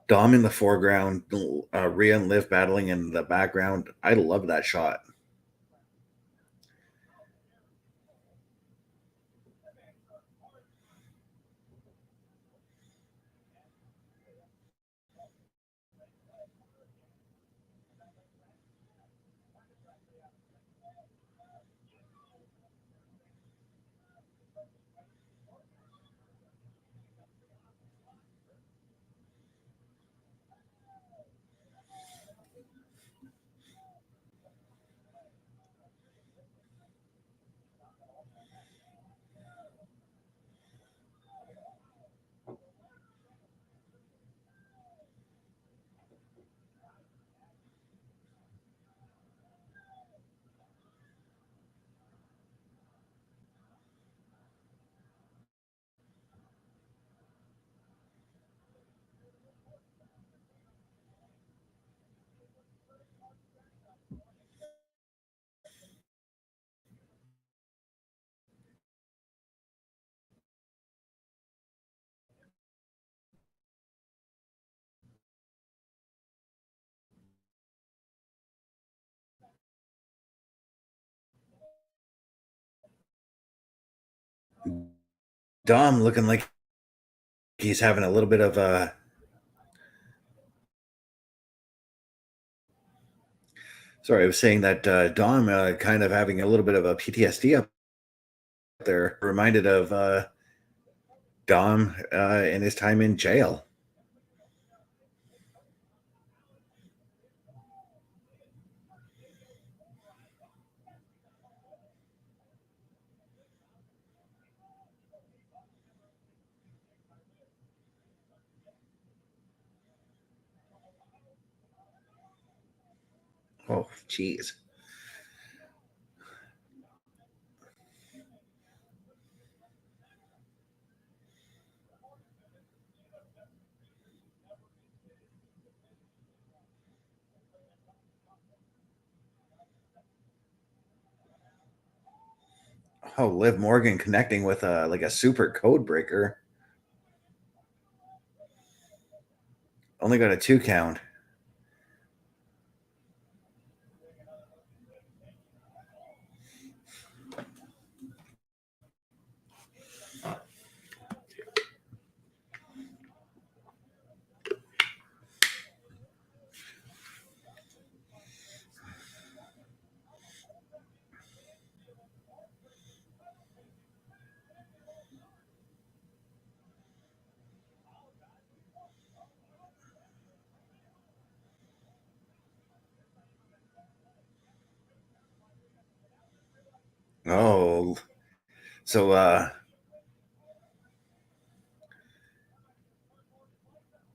Dom in the foreground, Rhea and Liv battling in the background. I love that shot. Dom looking like he's having a little bit of a. Sorry, I was saying that Dom kind of having a little bit of a PTSD up there. Reminded of Dom in his time in jail. Oh, jeez. Oh, Liv Morgan connecting with like a super code breaker. Only got a 2 count. Oh, so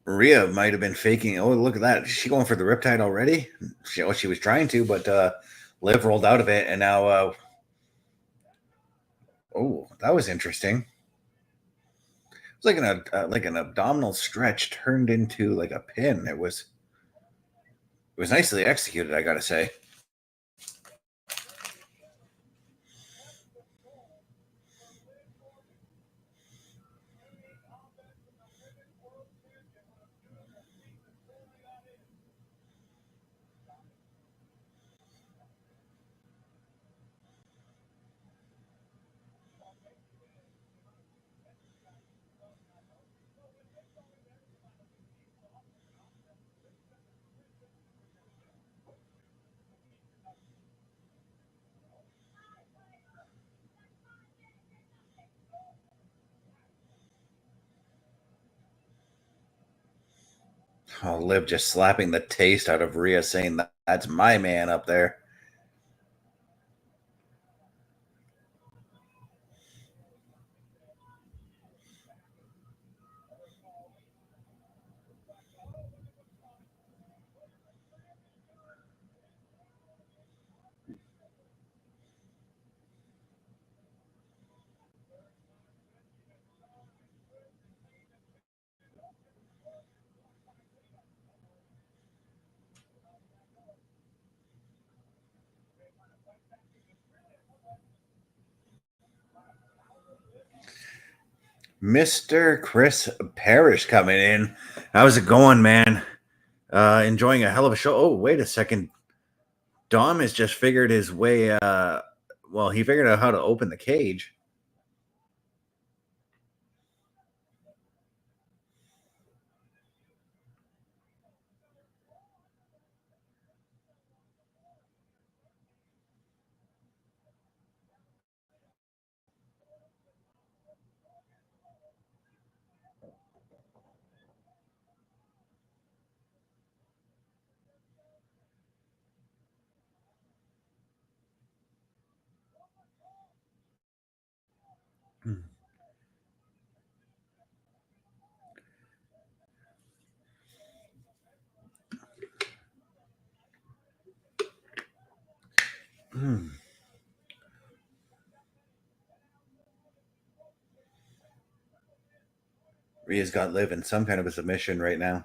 Rhea might have been faking. Oh, look at that. Is she going for the Riptide already? She was trying to, but Liv rolled out of it, and now. Oh, that was interesting. It was like an abdominal stretch turned into like a pin. It was nicely executed, I gotta say. Oh, Liv just slapping the taste out of Rhea, saying that's my man up there. Mr. Chris Parrish coming in. How's it going, man? Enjoying a hell of a show. Oh, wait a second. Dom has just figured his way. Well, he figured out how to open the cage. Hmm. Rhea's got Liv in some kind of a submission right now.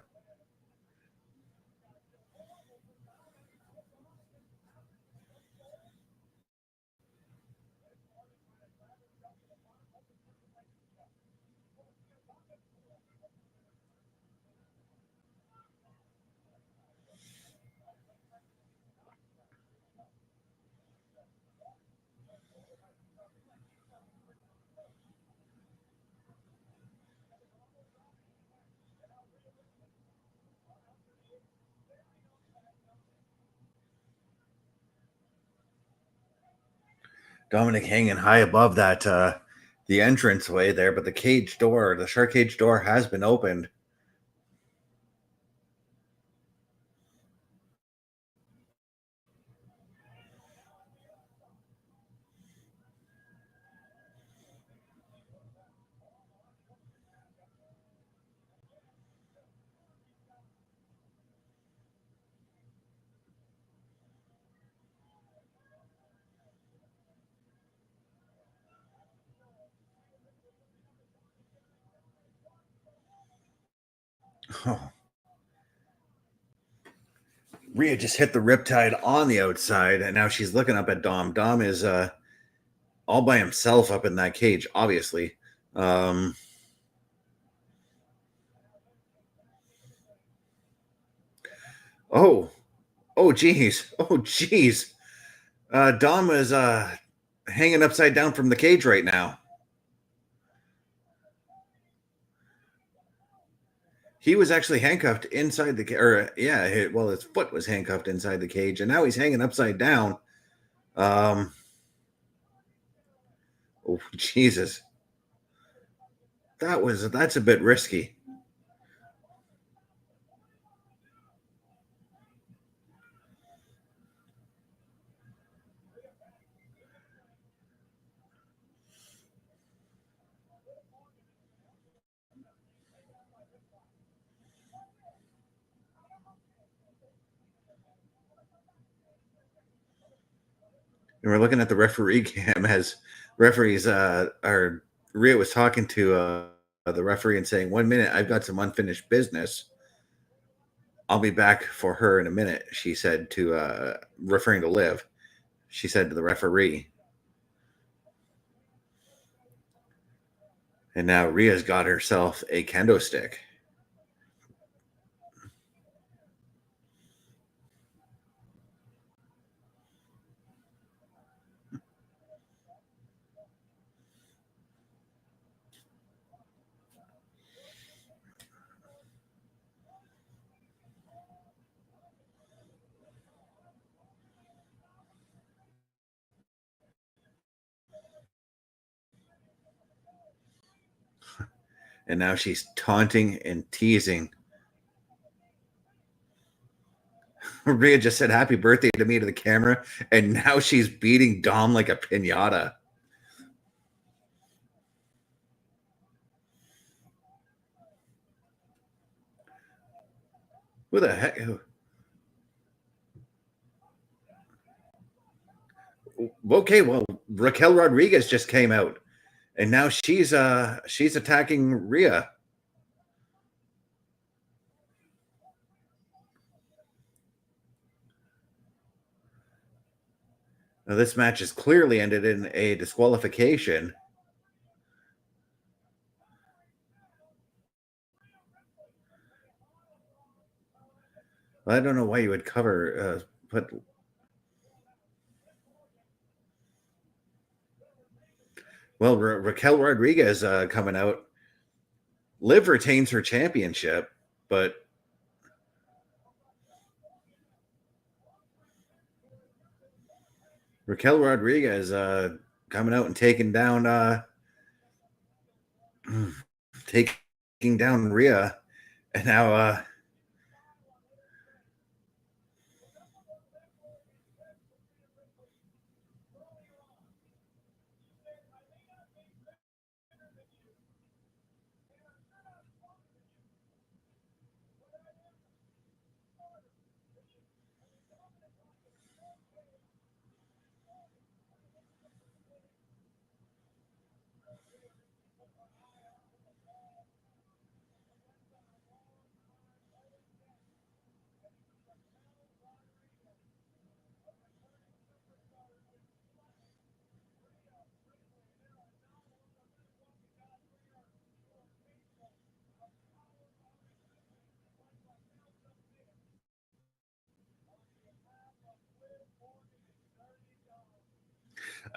Dominik hanging high above that the entrance way there, but the shark cage door has been opened. Oh. Rhea just hit the riptide on the outside, and now she's looking up at Dom. Dom is all by himself up in that cage, obviously. Oh, geez. Oh, geez. Dom is hanging upside down from the cage right now. He was actually handcuffed inside the cage. His foot was handcuffed inside the cage, and now he's hanging upside down. Oh, Jesus. That's a bit risky. And we're looking at the referee cam as referees Rhea was talking to the referee and saying, 1 minute, I've got some unfinished business. I'll be back for her in a minute, she said to referring to Liv. She said to the referee. And now Rhea's got herself a kendo stick. And now she's taunting and teasing. Rhea just said happy birthday to me to the camera, and now she's beating Dom like a piñata. Who the heck? Okay, well, Raquel Rodriguez just came out, and now she's attacking Rhea. Now this match is clearly ended in a disqualification. I don't know why you would put. Well, Raquel Rodriguez coming out. Liv retains her championship, but Raquel Rodriguez coming out and taking down Rhea, and now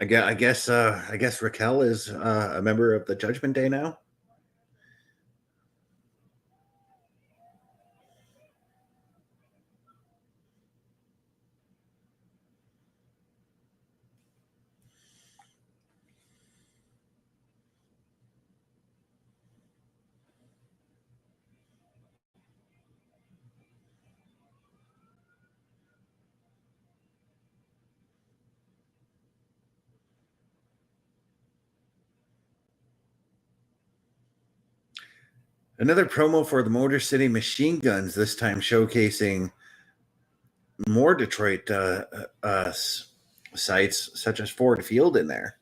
I guess Raquel is a member of the Judgment Day now. Another promo for the Motor City Machine Guns, this time showcasing more Detroit sites such as Ford Field in there.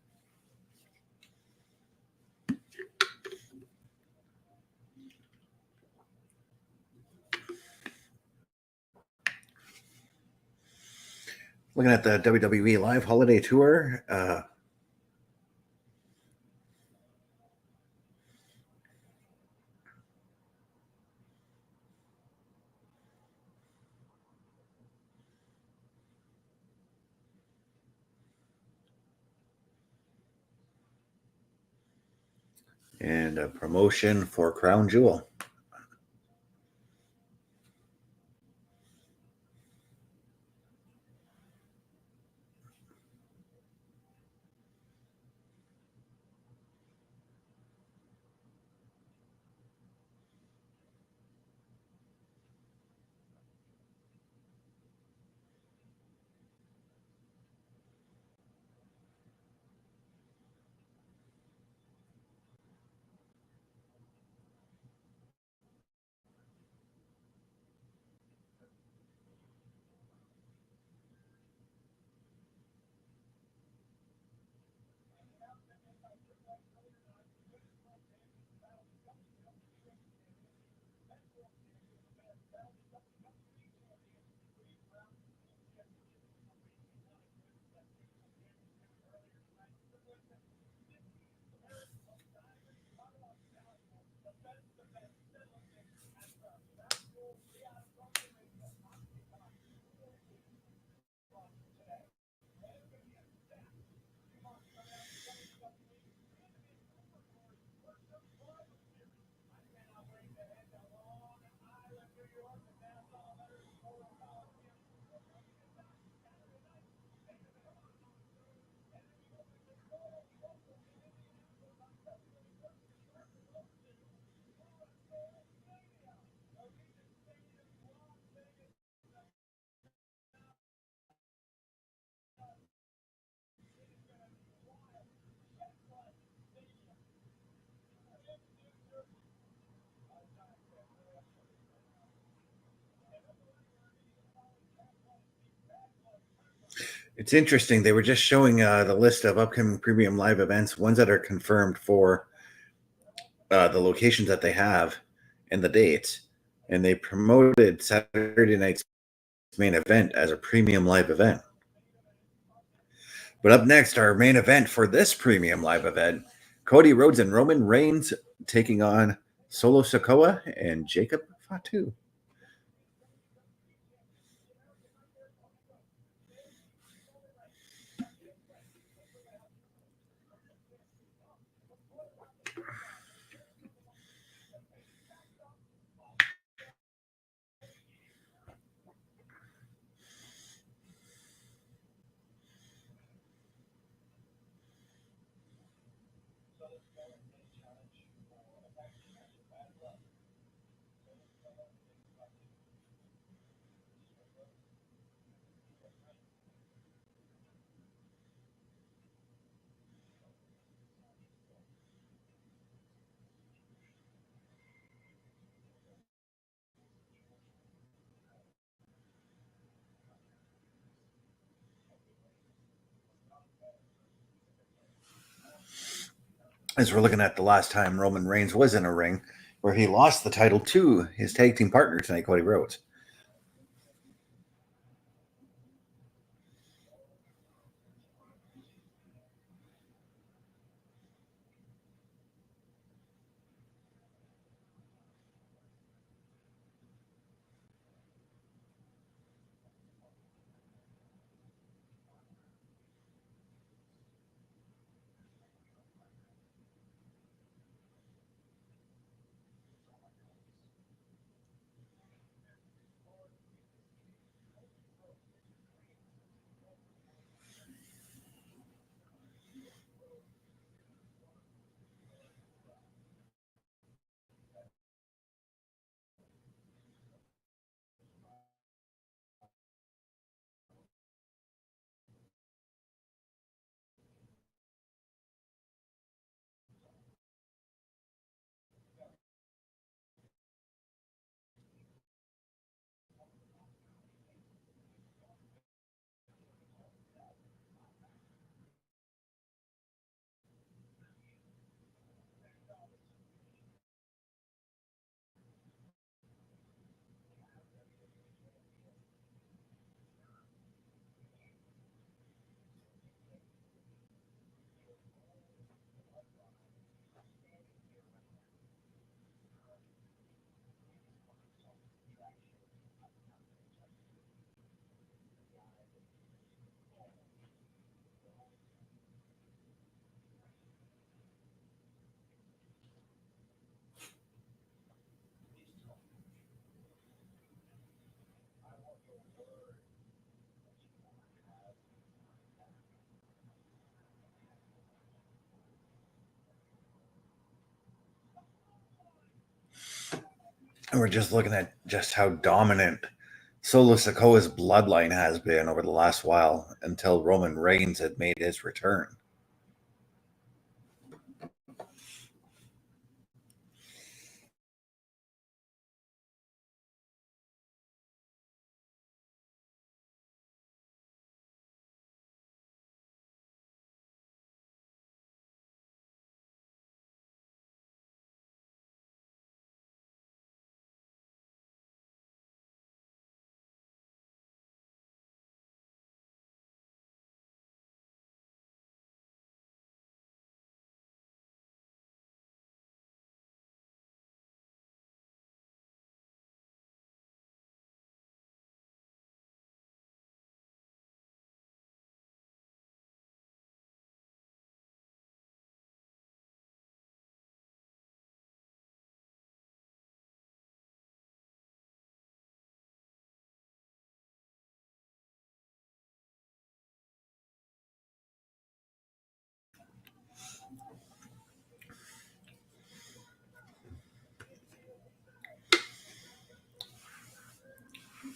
Looking at the WWE Live Holiday Tour, and a promotion for Crown Jewel. It's interesting. They were just showing the list of upcoming premium live events, ones that are confirmed for the locations that they have and the dates. And they promoted Saturday night's main event as a premium live event. But up next, our main event for this premium live event, Cody Rhodes and Roman Reigns taking on Solo Sikoa and Jacob Fatu. As we're looking at the last time Roman Reigns was in a ring, where he lost the title to his tag team partner tonight, Cody Rhodes. And we're just looking at just how dominant Solo Sikoa's bloodline has been over the last while until Roman Reigns had made his return.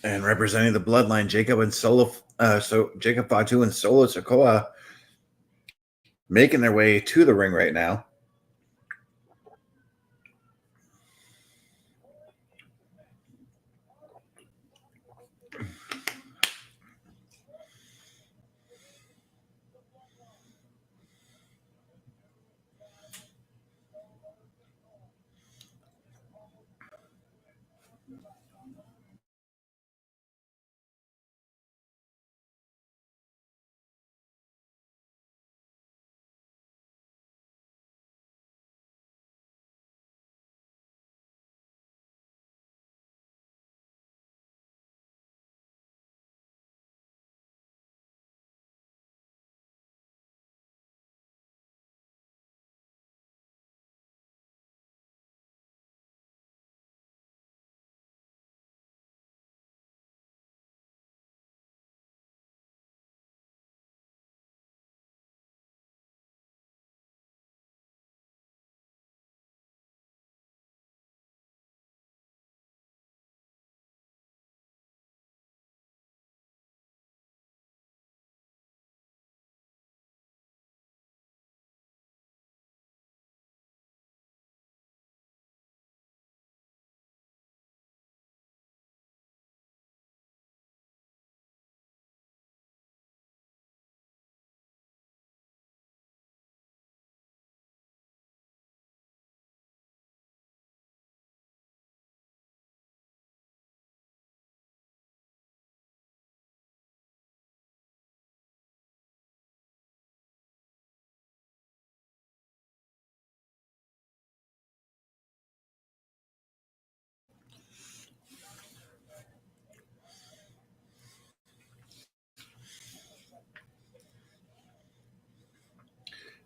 And representing the bloodline, Jacob Fatu and Solo Sikoa making their way to the ring right now.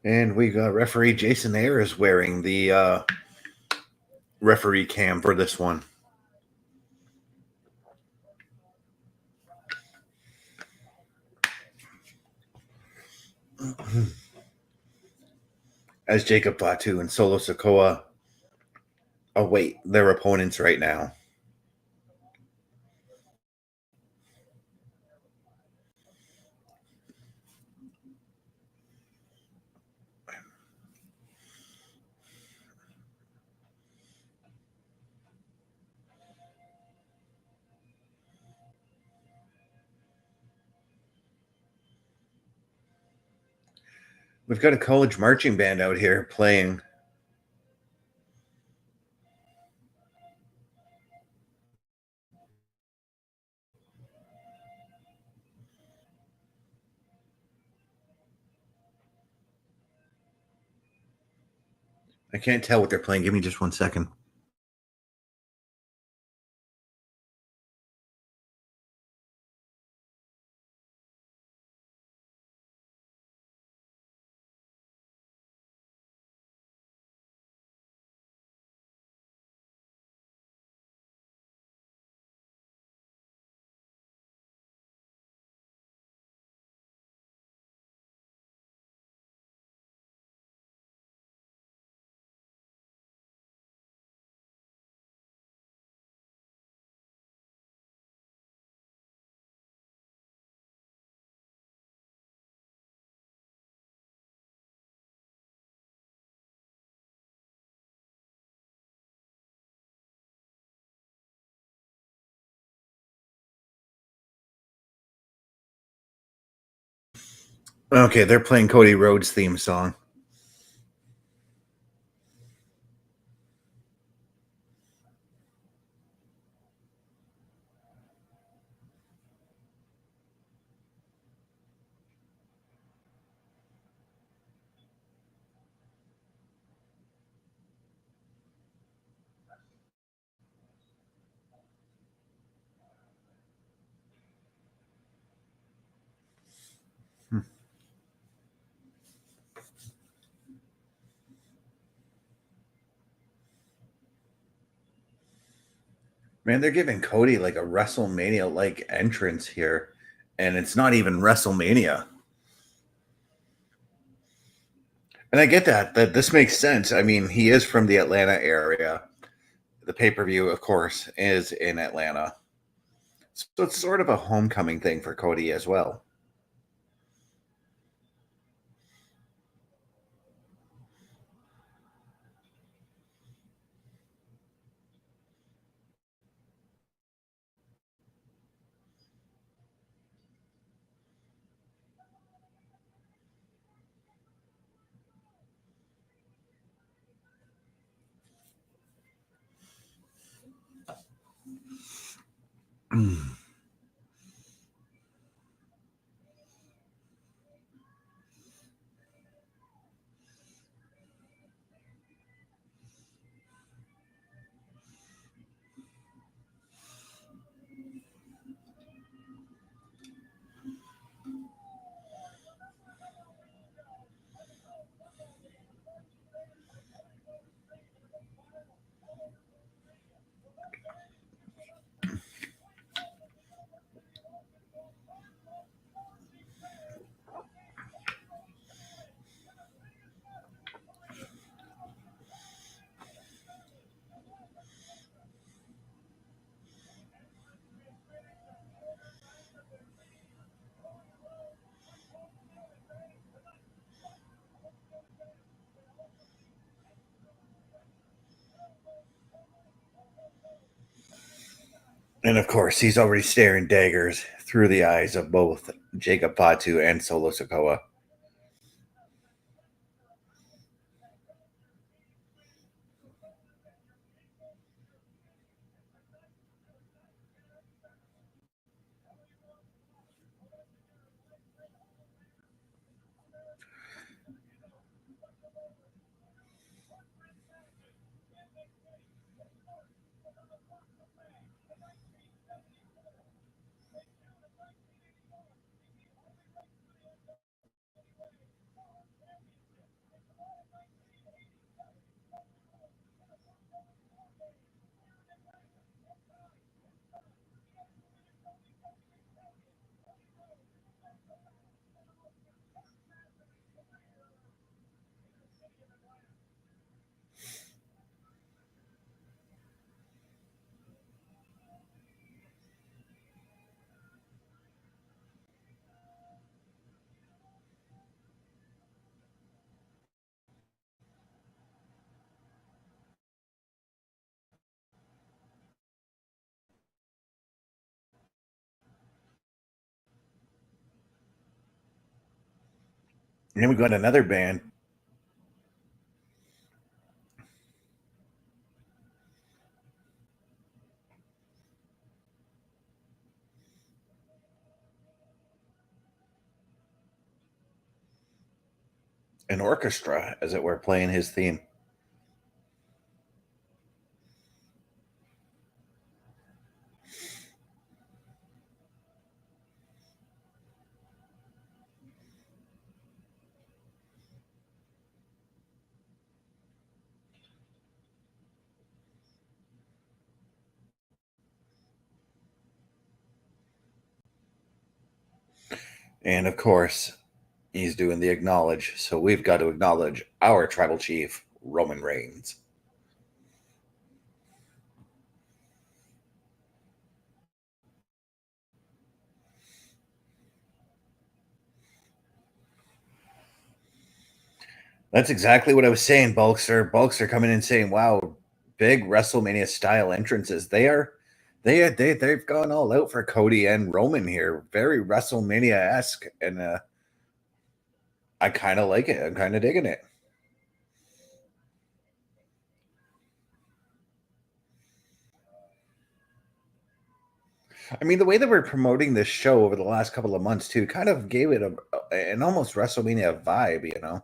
And we got referee Jason Ayers wearing the referee cam for this one. As Jacob Fatu and Solo Sikoa await their opponents right now. We've got a college marching band out here playing. I can't tell what they're playing. Give me just 1 second. Okay, they're playing Cody Rhodes' theme song. Man, they're giving Cody like a WrestleMania-like entrance here, and it's not even WrestleMania. And I get that this makes sense. I mean, he is from the Atlanta area. The pay-per-view, of course, is in Atlanta. So it's sort of a homecoming thing for Cody as well. And of course, he's already staring daggers through the eyes of both Jacob Fatu and Solo Sikoa. And then we got another band. An orchestra, as it were, playing his theme. And of course, he's doing the acknowledge. So we've got to acknowledge our tribal chief, Roman Reigns. That's exactly what I was saying, Bulkster. Bulkster coming in saying, wow, big WrestleMania style entrances. They've gone all out for Cody and Roman here. Very WrestleMania-esque. And I kind of like it. I'm kind of digging it. I mean, the way that we're promoting this show over the last couple of months too kind of gave it an almost WrestleMania vibe, you know.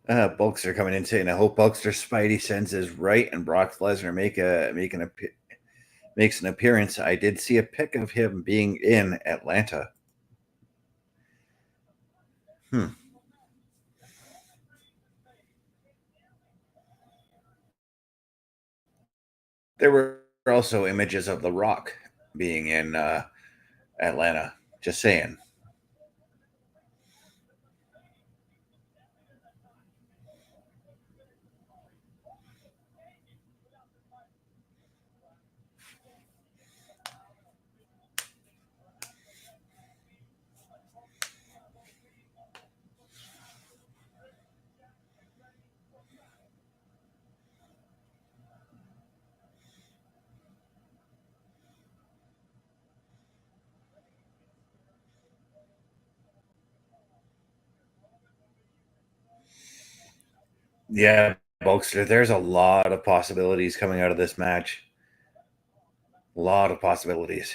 Bulkster coming in saying, "I hope Bulkster's Spidey sense is right and Brock Lesnar makes an appearance. I did see a pic of him being in Atlanta." There were also images of The Rock being in Atlanta. Just saying. Yeah, Bulkster, there's a lot of possibilities coming out of this match. A lot of possibilities.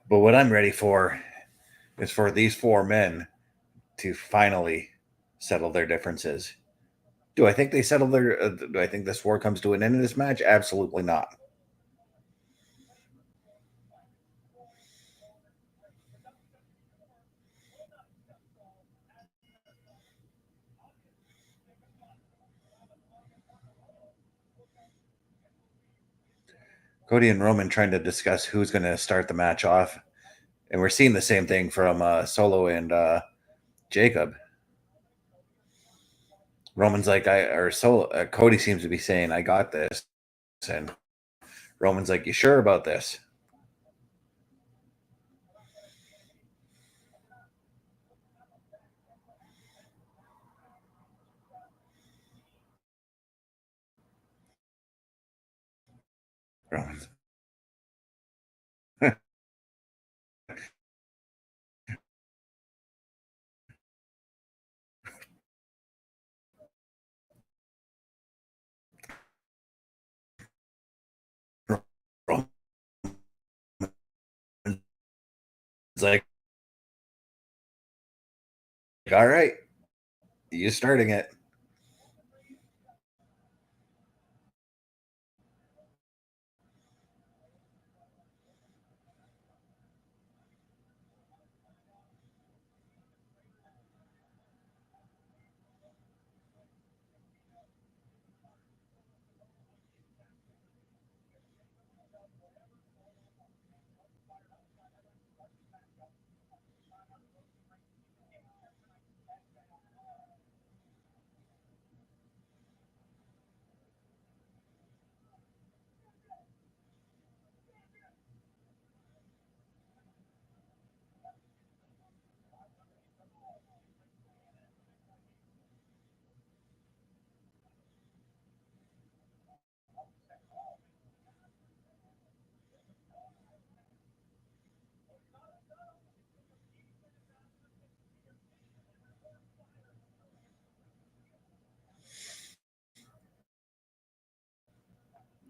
But what I'm ready for is for these four men to finally settle their differences. Do I think they settle their? Do I think this war comes to an end in this match? Absolutely not. Cody and Roman trying to discuss who's going to start the match off, and we're seeing the same thing from Solo and Jacob. Roman's like, Cody seems to be saying, "I got this," and Roman's like, "You sure about this?" Roman's Roman's like, "All right, you starting it."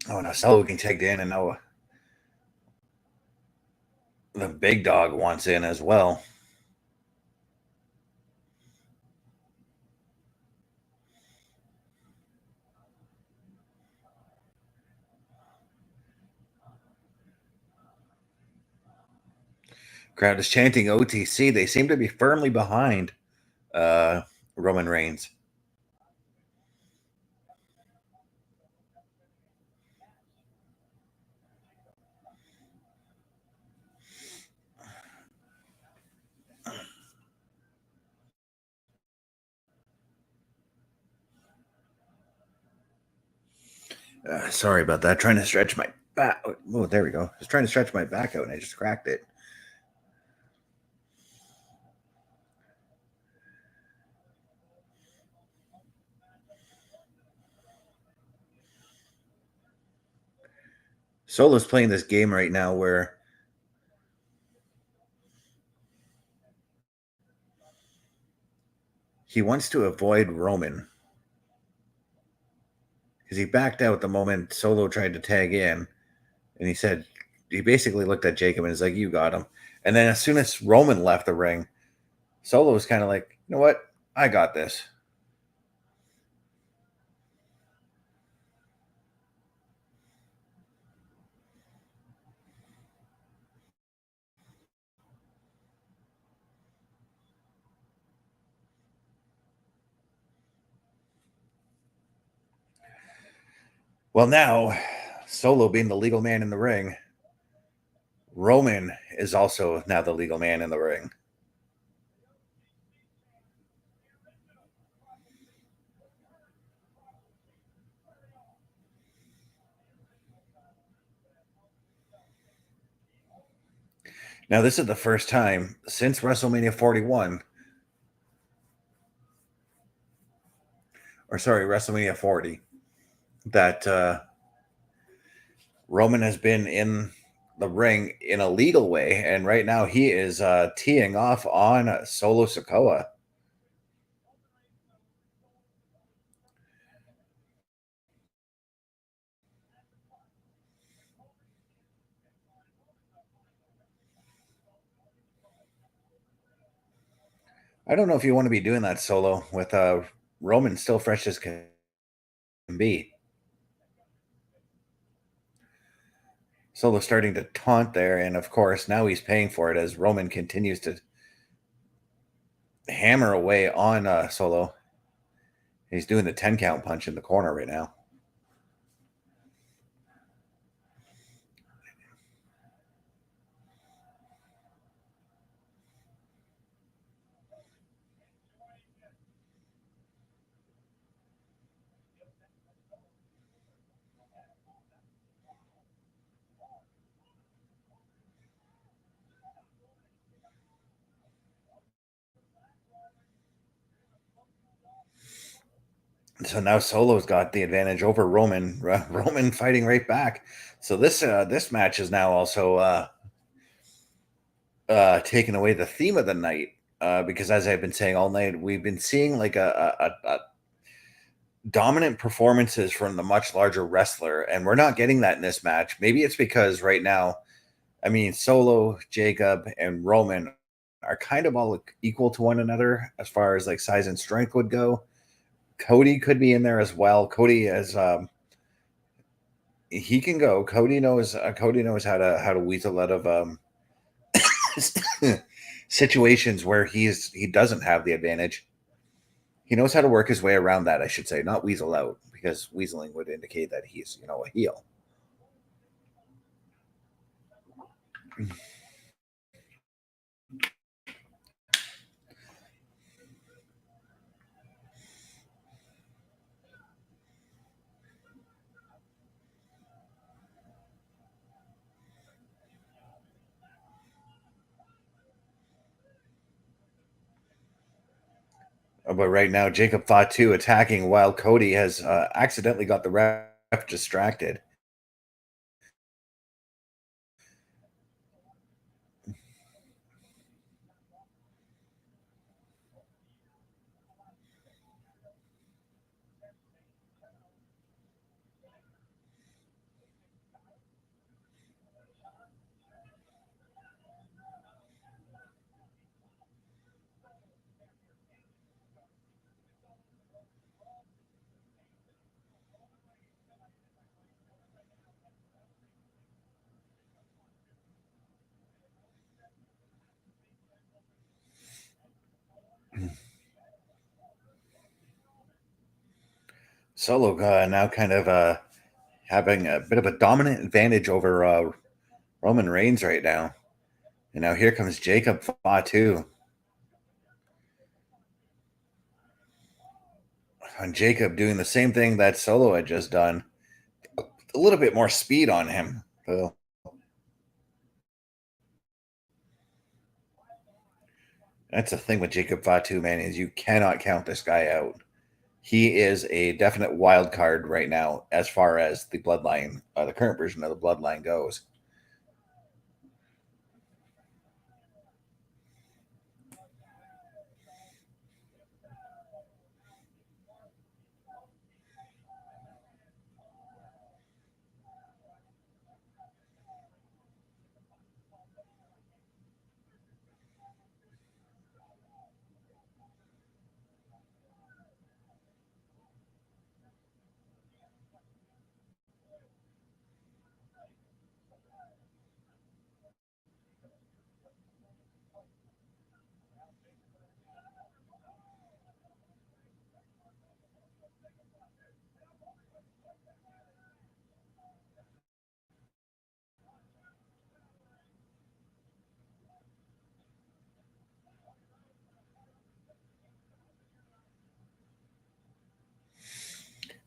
Oh, now Solo getting tagged in, and now the big dog wants in as well. Crowd is chanting OTC. They seem to be firmly behind Roman Reigns. Sorry about that. Trying to stretch my back. Oh, there we go. Just trying to stretch my back out, and I just cracked it. Solo's playing this game right now where he wants to avoid Roman because he backed out the moment Solo tried to tag in, and he basically looked at Jacob and was like, "You got him." And then as soon as Roman left the ring, Solo was kind of like, "You know what? I got this." Well, now Solo being the legal man in the ring, Roman is also now the legal man in the ring. Now, this is the first time since WrestleMania 41, or sorry, WrestleMania 40, that Roman has been in the ring in a legal way. And right now he is teeing off on Solo Sikoa. I don't know if you want to be doing that, Solo, with Roman still fresh as can be. Solo starting to taunt there, and of course, now he's paying for it as Roman continues to hammer away on Solo. He's doing the 10 count punch in the corner right now. So now Solo's got the advantage over Roman. Roman fighting right back. So this match is now also taking away the theme of the night because, as I've been saying all night, we've been seeing like a dominant performances from the much larger wrestler, and we're not getting that in this match. Maybe it's because right now, I mean, Solo, Jacob, and Roman are kind of all equal to one another as far as like size and strength would go. Cody could be in there as well. Cody is he can go. Cody knows how to weasel out of situations where he doesn't have the advantage. He knows how to work his way around that, I should say, not weasel out, because weaseling would indicate that he's, a heel. But right now, Jacob Fatu attacking while Cody has accidentally got the ref distracted. Solo now kind of having a bit of a dominant advantage over Roman Reigns right now. And now here comes Jacob Fatu. And Jacob doing the same thing that Solo had just done. A little bit more speed on him, though. That's the thing with Jacob Fatu, man, is you cannot count this guy out. He is a definite wild card right now as far as the Bloodline, the current version of the Bloodline goes.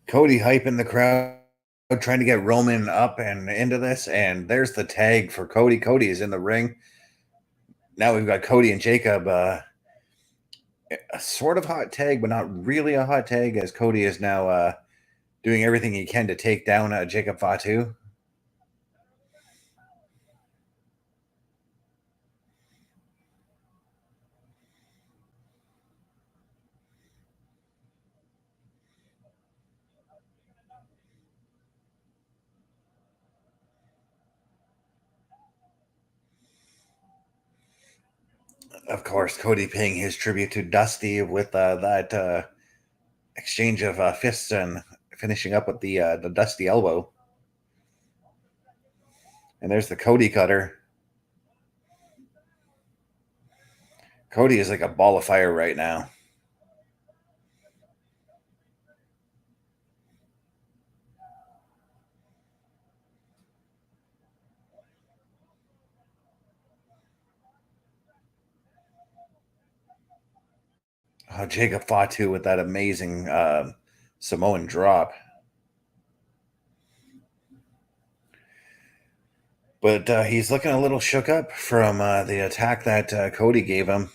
Cody hyping the crowd, trying to get Roman up and into this. And there's the tag for Cody. Cody is in the ring. Now we've got Cody and Jacob. A sort of hot tag, but not really a hot tag, as Cody is now doing everything he can to take down Jacob Fatu. Of course, Cody paying his tribute to Dusty with that exchange of fists and finishing up with the Dusty elbow. And there's the Cody cutter. Cody is like a ball of fire right now. Oh, Jacob Fatu with that amazing Samoan drop. But he's looking a little shook up from the attack that Cody gave him.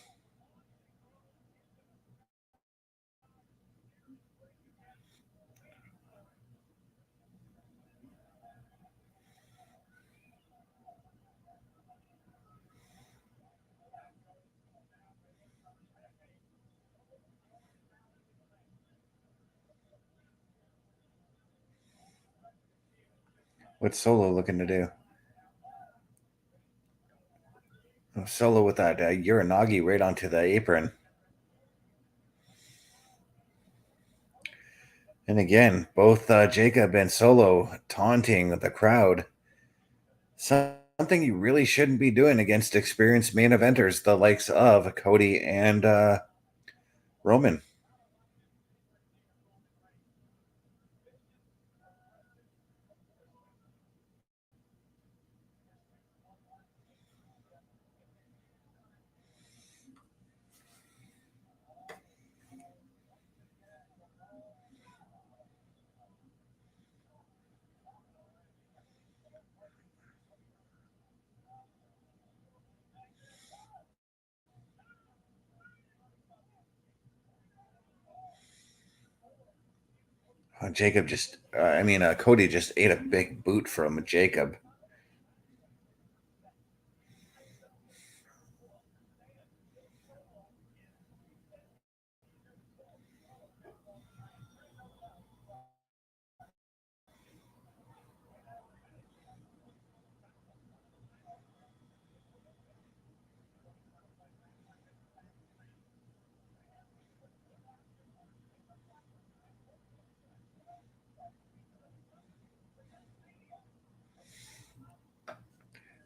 What's Solo looking to do? Oh, Solo with that Uranagi right onto the apron. And again, both Jacob and Solo taunting the crowd. Something you really shouldn't be doing against experienced main eventers, the likes of Cody and Roman. Cody just ate a big boot from Jacob.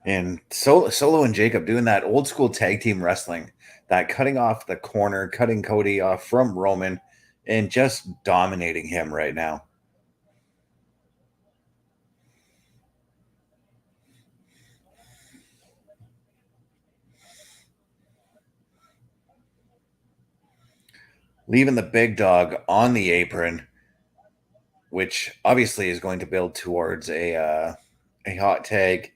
And Solo and Jacob doing that old school tag team wrestling, that cutting off the corner, cutting Cody off from Roman, and just dominating him right now. Leaving the big dog on the apron, which obviously is going to build towards a hot tag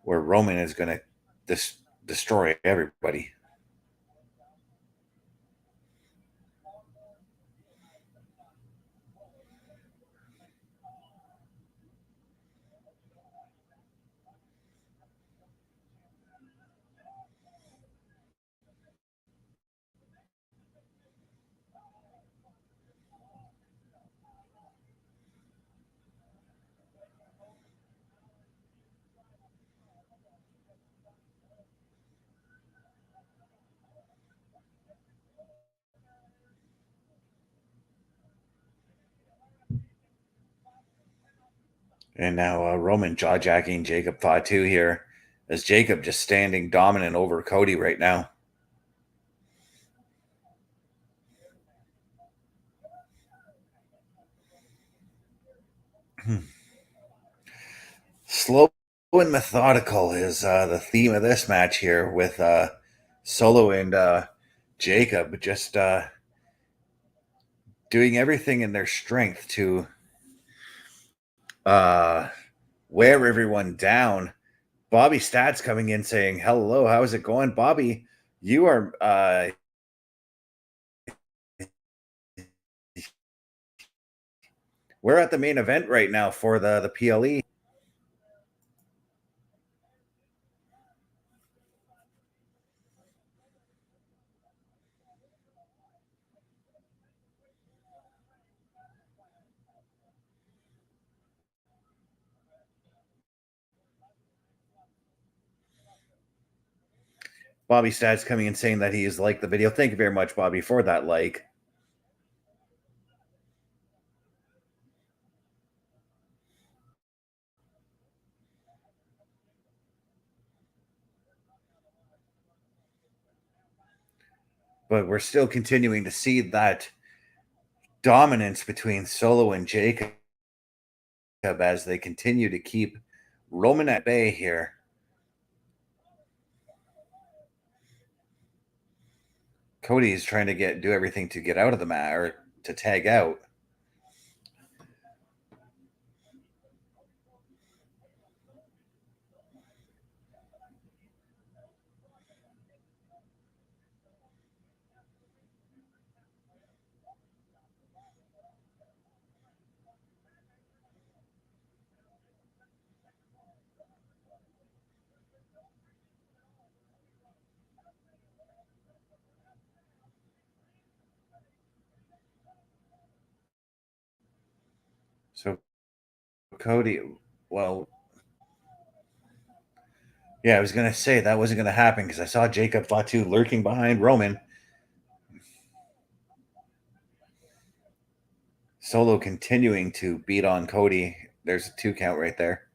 where Roman is going to destroy everybody. And now Roman jaw-jacking Jacob Fatu here, as Jacob just standing dominant over Cody right now. Slow and methodical is the theme of this match here, with Solo and Jacob just doing everything in their strength to wear everyone down. Bobby Stats coming in saying, "Hello, how's it going, Bobby? You are we're at the main event right now for the PLE." Bobby Stats coming in saying that he has liked the video. Thank you very much, Bobby, for that like. But we're still continuing to see that dominance between Solo and Jacob as they continue to keep Roman at bay here. Cody is trying to do everything to get out of the mat, or to tag out. So Cody, well, yeah, I was going to say that wasn't going to happen because I saw Jacob Fatu lurking behind Roman. Solo continuing to beat on Cody. There's a 2 count right there.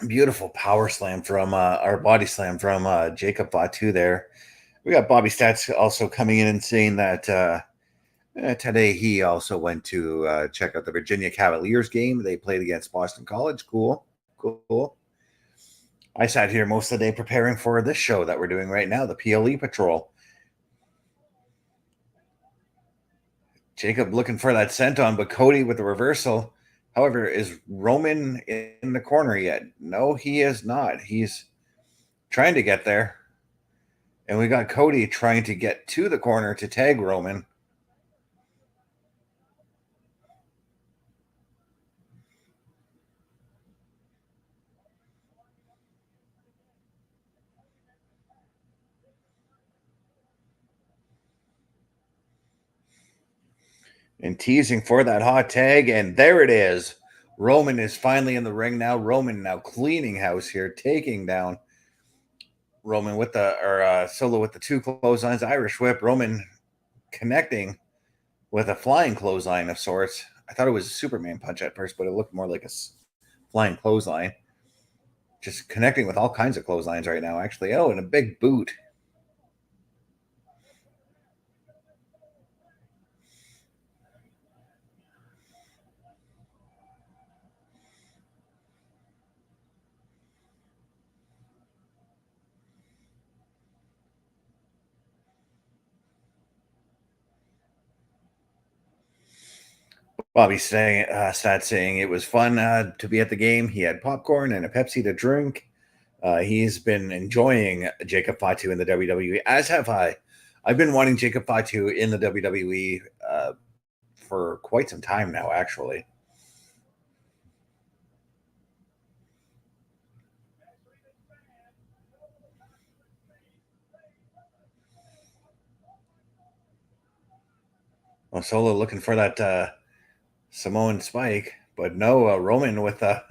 Beautiful power slam from our body slam from Jacob Fatu there. We got Bobby Stats also coming in and saying that today he also went to check out the Virginia Cavaliers game. They played against Boston College. Cool. I sat here most of the day preparing for this show that we're doing right now, the PLE Patrol. Jacob looking for that senton, but Cody with the reversal. However, is Roman in the corner yet? No, he is not. He's trying to get there. And we got Cody trying to get to the corner to tag Roman. And teasing for that hot tag, and there it is. Roman is finally in the ring now. Roman now cleaning house here, taking down Roman with Solo with the two clotheslines, Irish whip. Roman connecting with a flying clothesline of sorts. I thought it was a Superman punch at first, but it looked more like a flying clothesline. Just connecting with all kinds of clotheslines right now, actually. Oh, and a big boot. Bobby saying it was fun to be at the game. He had popcorn and a Pepsi to drink. He's been enjoying Jacob Fatu in the WWE, as have I. I've been wanting Jacob Fatu in the WWE for quite some time now, actually. Well, Solo looking for that Samoan spike, but no, Roman with the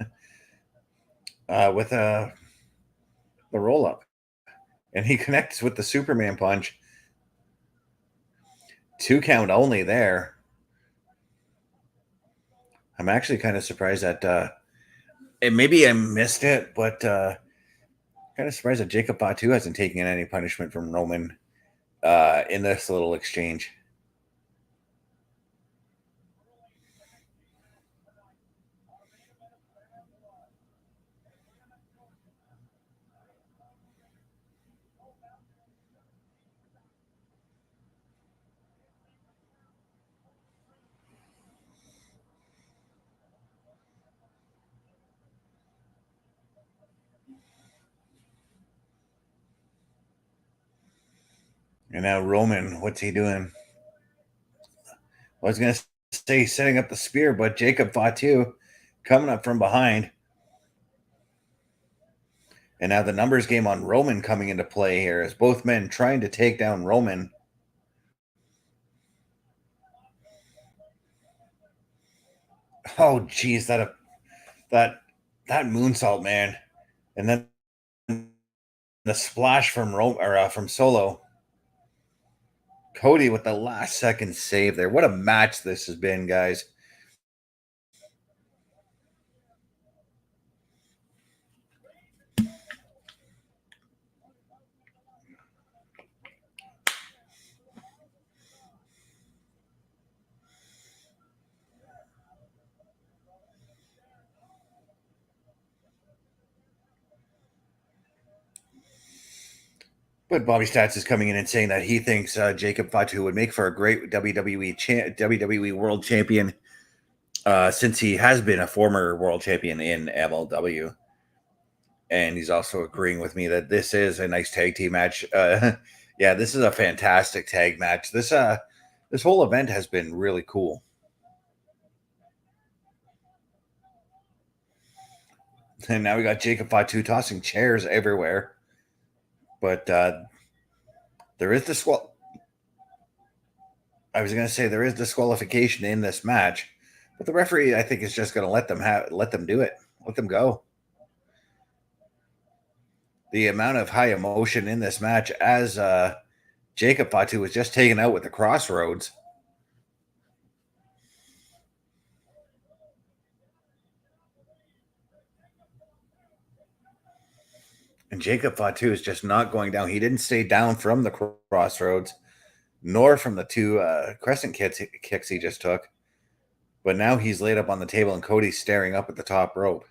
roll up, and he connects with the Superman punch. 2 count only there. I'm actually kind of surprised that and maybe I missed it, but kind of surprised that Jacob Fatu hasn't taken any punishment from Roman in this little exchange. And now Roman, what's he doing? I was going to say setting up the spear, but Jacob Fatu coming up from behind. And now the numbers game on Roman coming into play here as both men trying to take down Roman. Oh, geez, that moonsault, man. And then the splash from from Solo. Cody with the last second save there. What a match this has been, guys. But Bobby Stats is coming in and saying that he thinks Jacob Fatu would make for a great WWE World Champion since he has been a former World Champion in MLW. And he's also agreeing with me that this is a nice tag team match. Yeah, this is a fantastic tag match. This whole event has been really cool. And now we got Jacob Fatu tossing chairs everywhere. But there is I was going to say there is disqualification in this match, but the referee I think is just going to let them do it, let them go. The amount of high emotion in this match as Jacob Fatu was just taken out with the crossroads. And Jacob Fatu is just not going down. He didn't stay down from the crossroads, nor from the 2 crescent kicks he just took. But now he's laid up on the table and Cody's staring up at the top rope.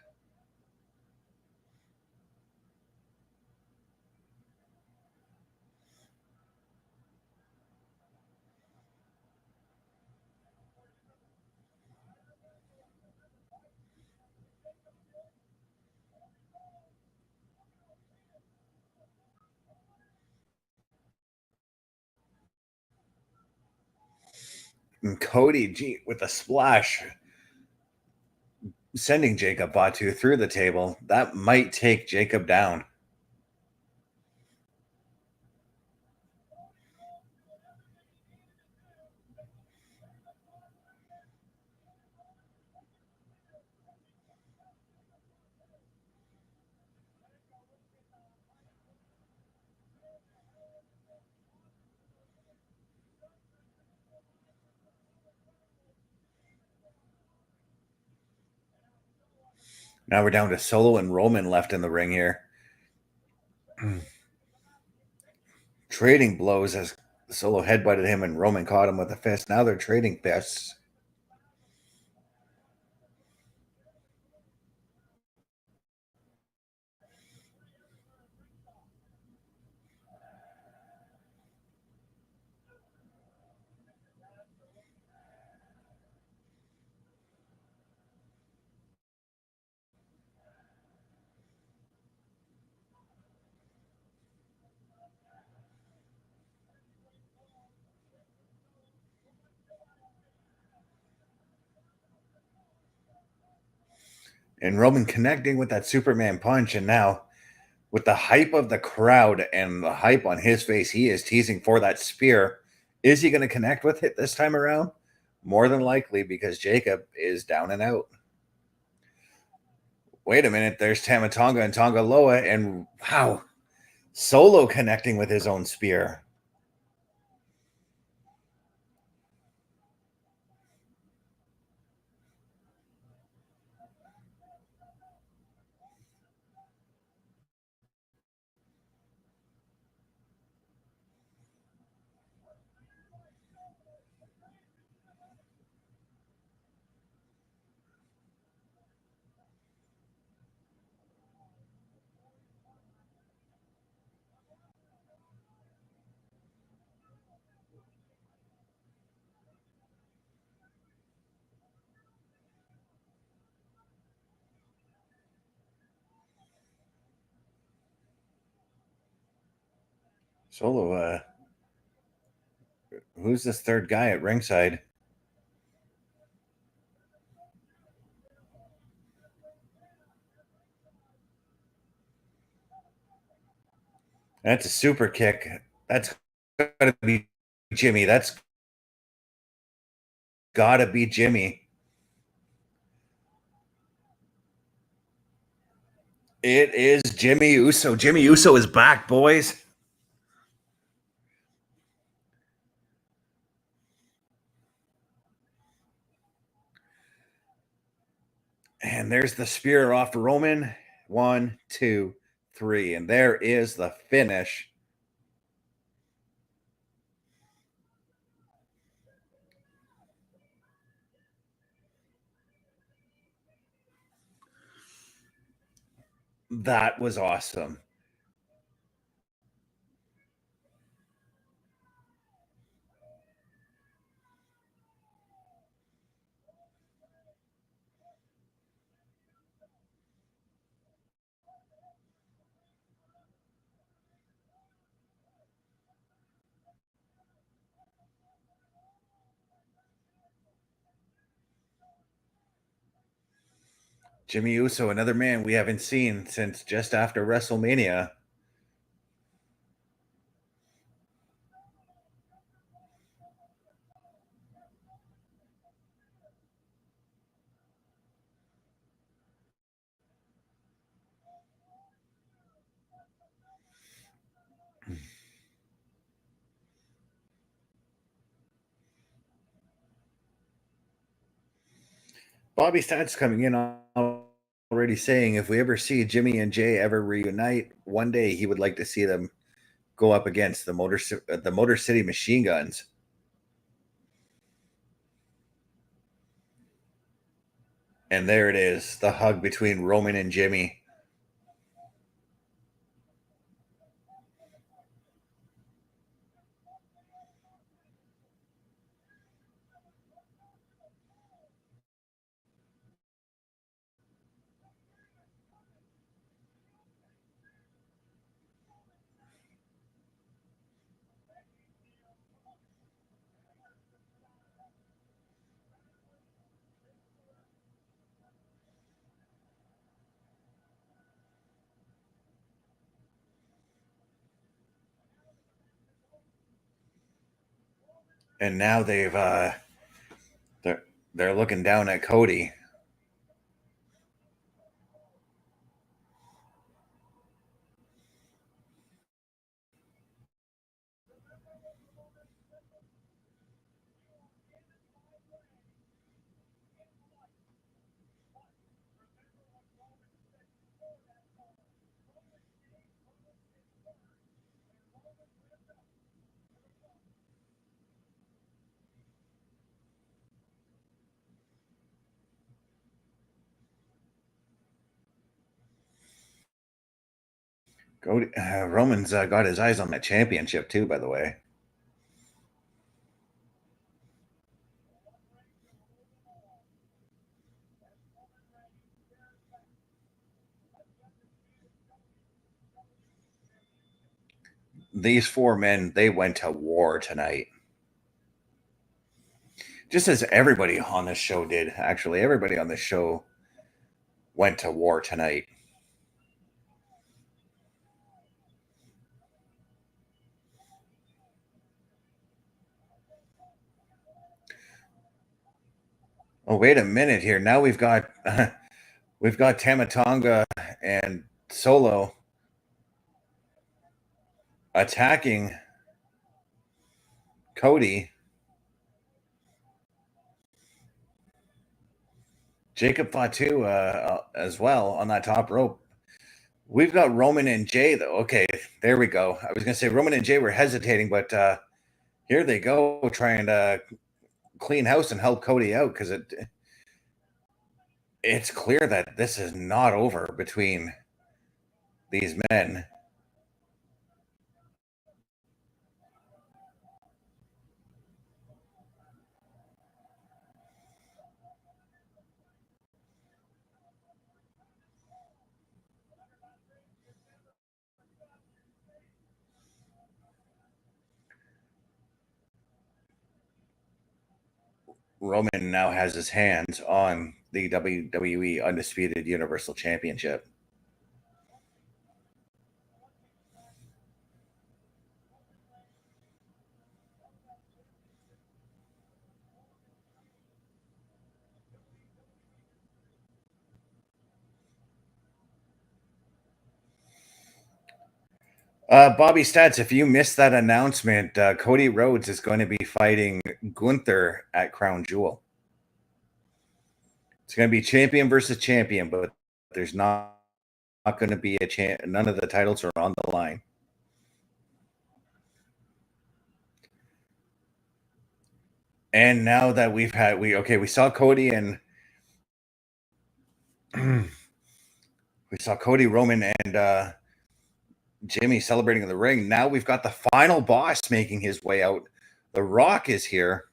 And Cody with a splash, sending Jacob Fatu through the table. That might take Jacob down. Now we're down to Solo and Roman left in the ring here. Trading blows as Solo headbutted him and Roman caught him with a fist. Now they're trading fists. And Roman connecting with that Superman punch. And now, with the hype of the crowd and the hype on his face, he is teasing for that spear. Is he going to connect with it this time around? More than likely, because Jacob is down and out. Wait a minute. There's Tama Tonga and Tonga Loa. And wow, Solo connecting with his own spear. Solo, who's this third guy at ringside? That's a super kick. That's gotta be Jimmy. That's gotta be Jimmy. It is Jimmy Uso. Jimmy Uso is back, boys. And there's the spear off Roman. 1, 2, 3. And there is the finish. That was awesome. Jimmy Uso, another man we haven't seen since just after WrestleMania. Bobby Stats coming in already saying if we ever see Jimmy and Jay ever reunite, one day he would like to see them go up against the Motor City Machine Guns. And there it is, the hug between Roman and Jimmy. And now they're looking down at Cody. Cody, Roman's got his eyes on the championship too, by the way. These four men, they went to war tonight. Just as everybody on this show did, actually. Everybody on this show went to war tonight. Oh, wait a minute here. Now we've got Tama Tonga and Solo attacking Cody. Jacob Fatu as well on that top rope. We've got Roman and Jay, though. Okay, there we go. I was going to say Roman and Jay were hesitating, but here they go trying to clean house and help Cody out because it's clear that this is not over between these men. Roman now has his hands on the WWE Undisputed Universal Championship. Bobby Stats, if you missed that announcement, Cody Rhodes is going to be fighting Gunther at Crown Jewel. It's going to be champion versus champion, but there's not going to be none of the titles are on the line. And now that we saw Cody and we saw Cody, Roman, and Jimmy celebrating in the ring. Now we've got the final boss making his way out. The Rock is here.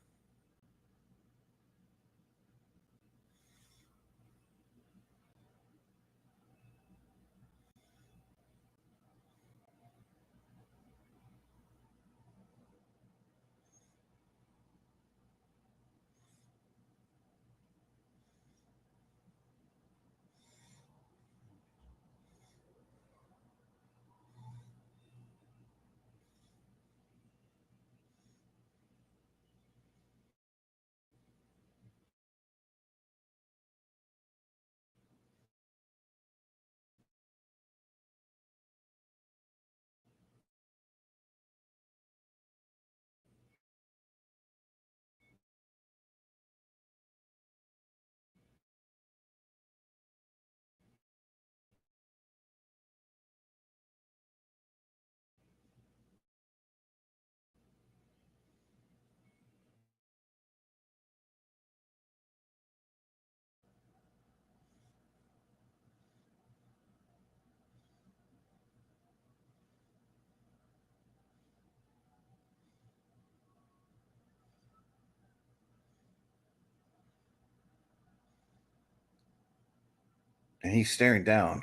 And he's staring down.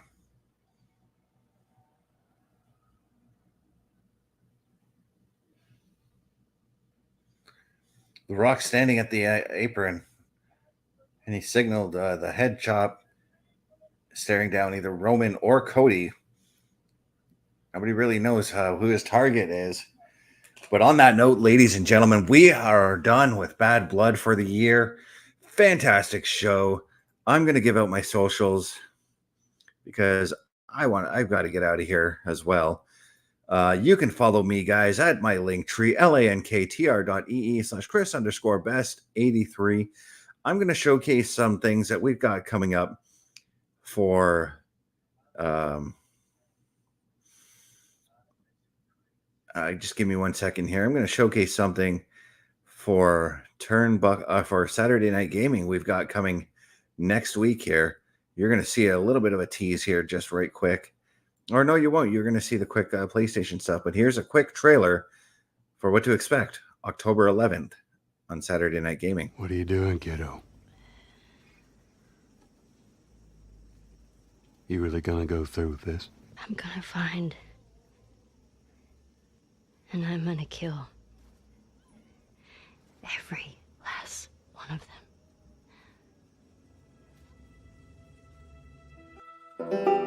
The Rock standing at the apron. And he signaled the head chop, staring down either Roman or Cody. Nobody really knows who his target is. But on that note, ladies and gentlemen, we are done with Bad Blood for the year. Fantastic show. I'm going to give out my socials because I've got to get out of here as well. You can follow me, guys, at my link tree, lanktr.ee/Chris_best83. I'm going to showcase some things that we've got coming up for just give me 1 second here. I'm going to showcase something for for Saturday Night Gaming we've got coming next week here. You're going to see a little bit of a tease here just right quick. Or no, you won't. You're going to see the quick PlayStation stuff. But here's a quick trailer for what to expect October 11th on Saturday Night Gaming. What are you doing, kiddo? You really gonna go through with this? I'm gonna find. And I'm gonna kill. Every last one of them.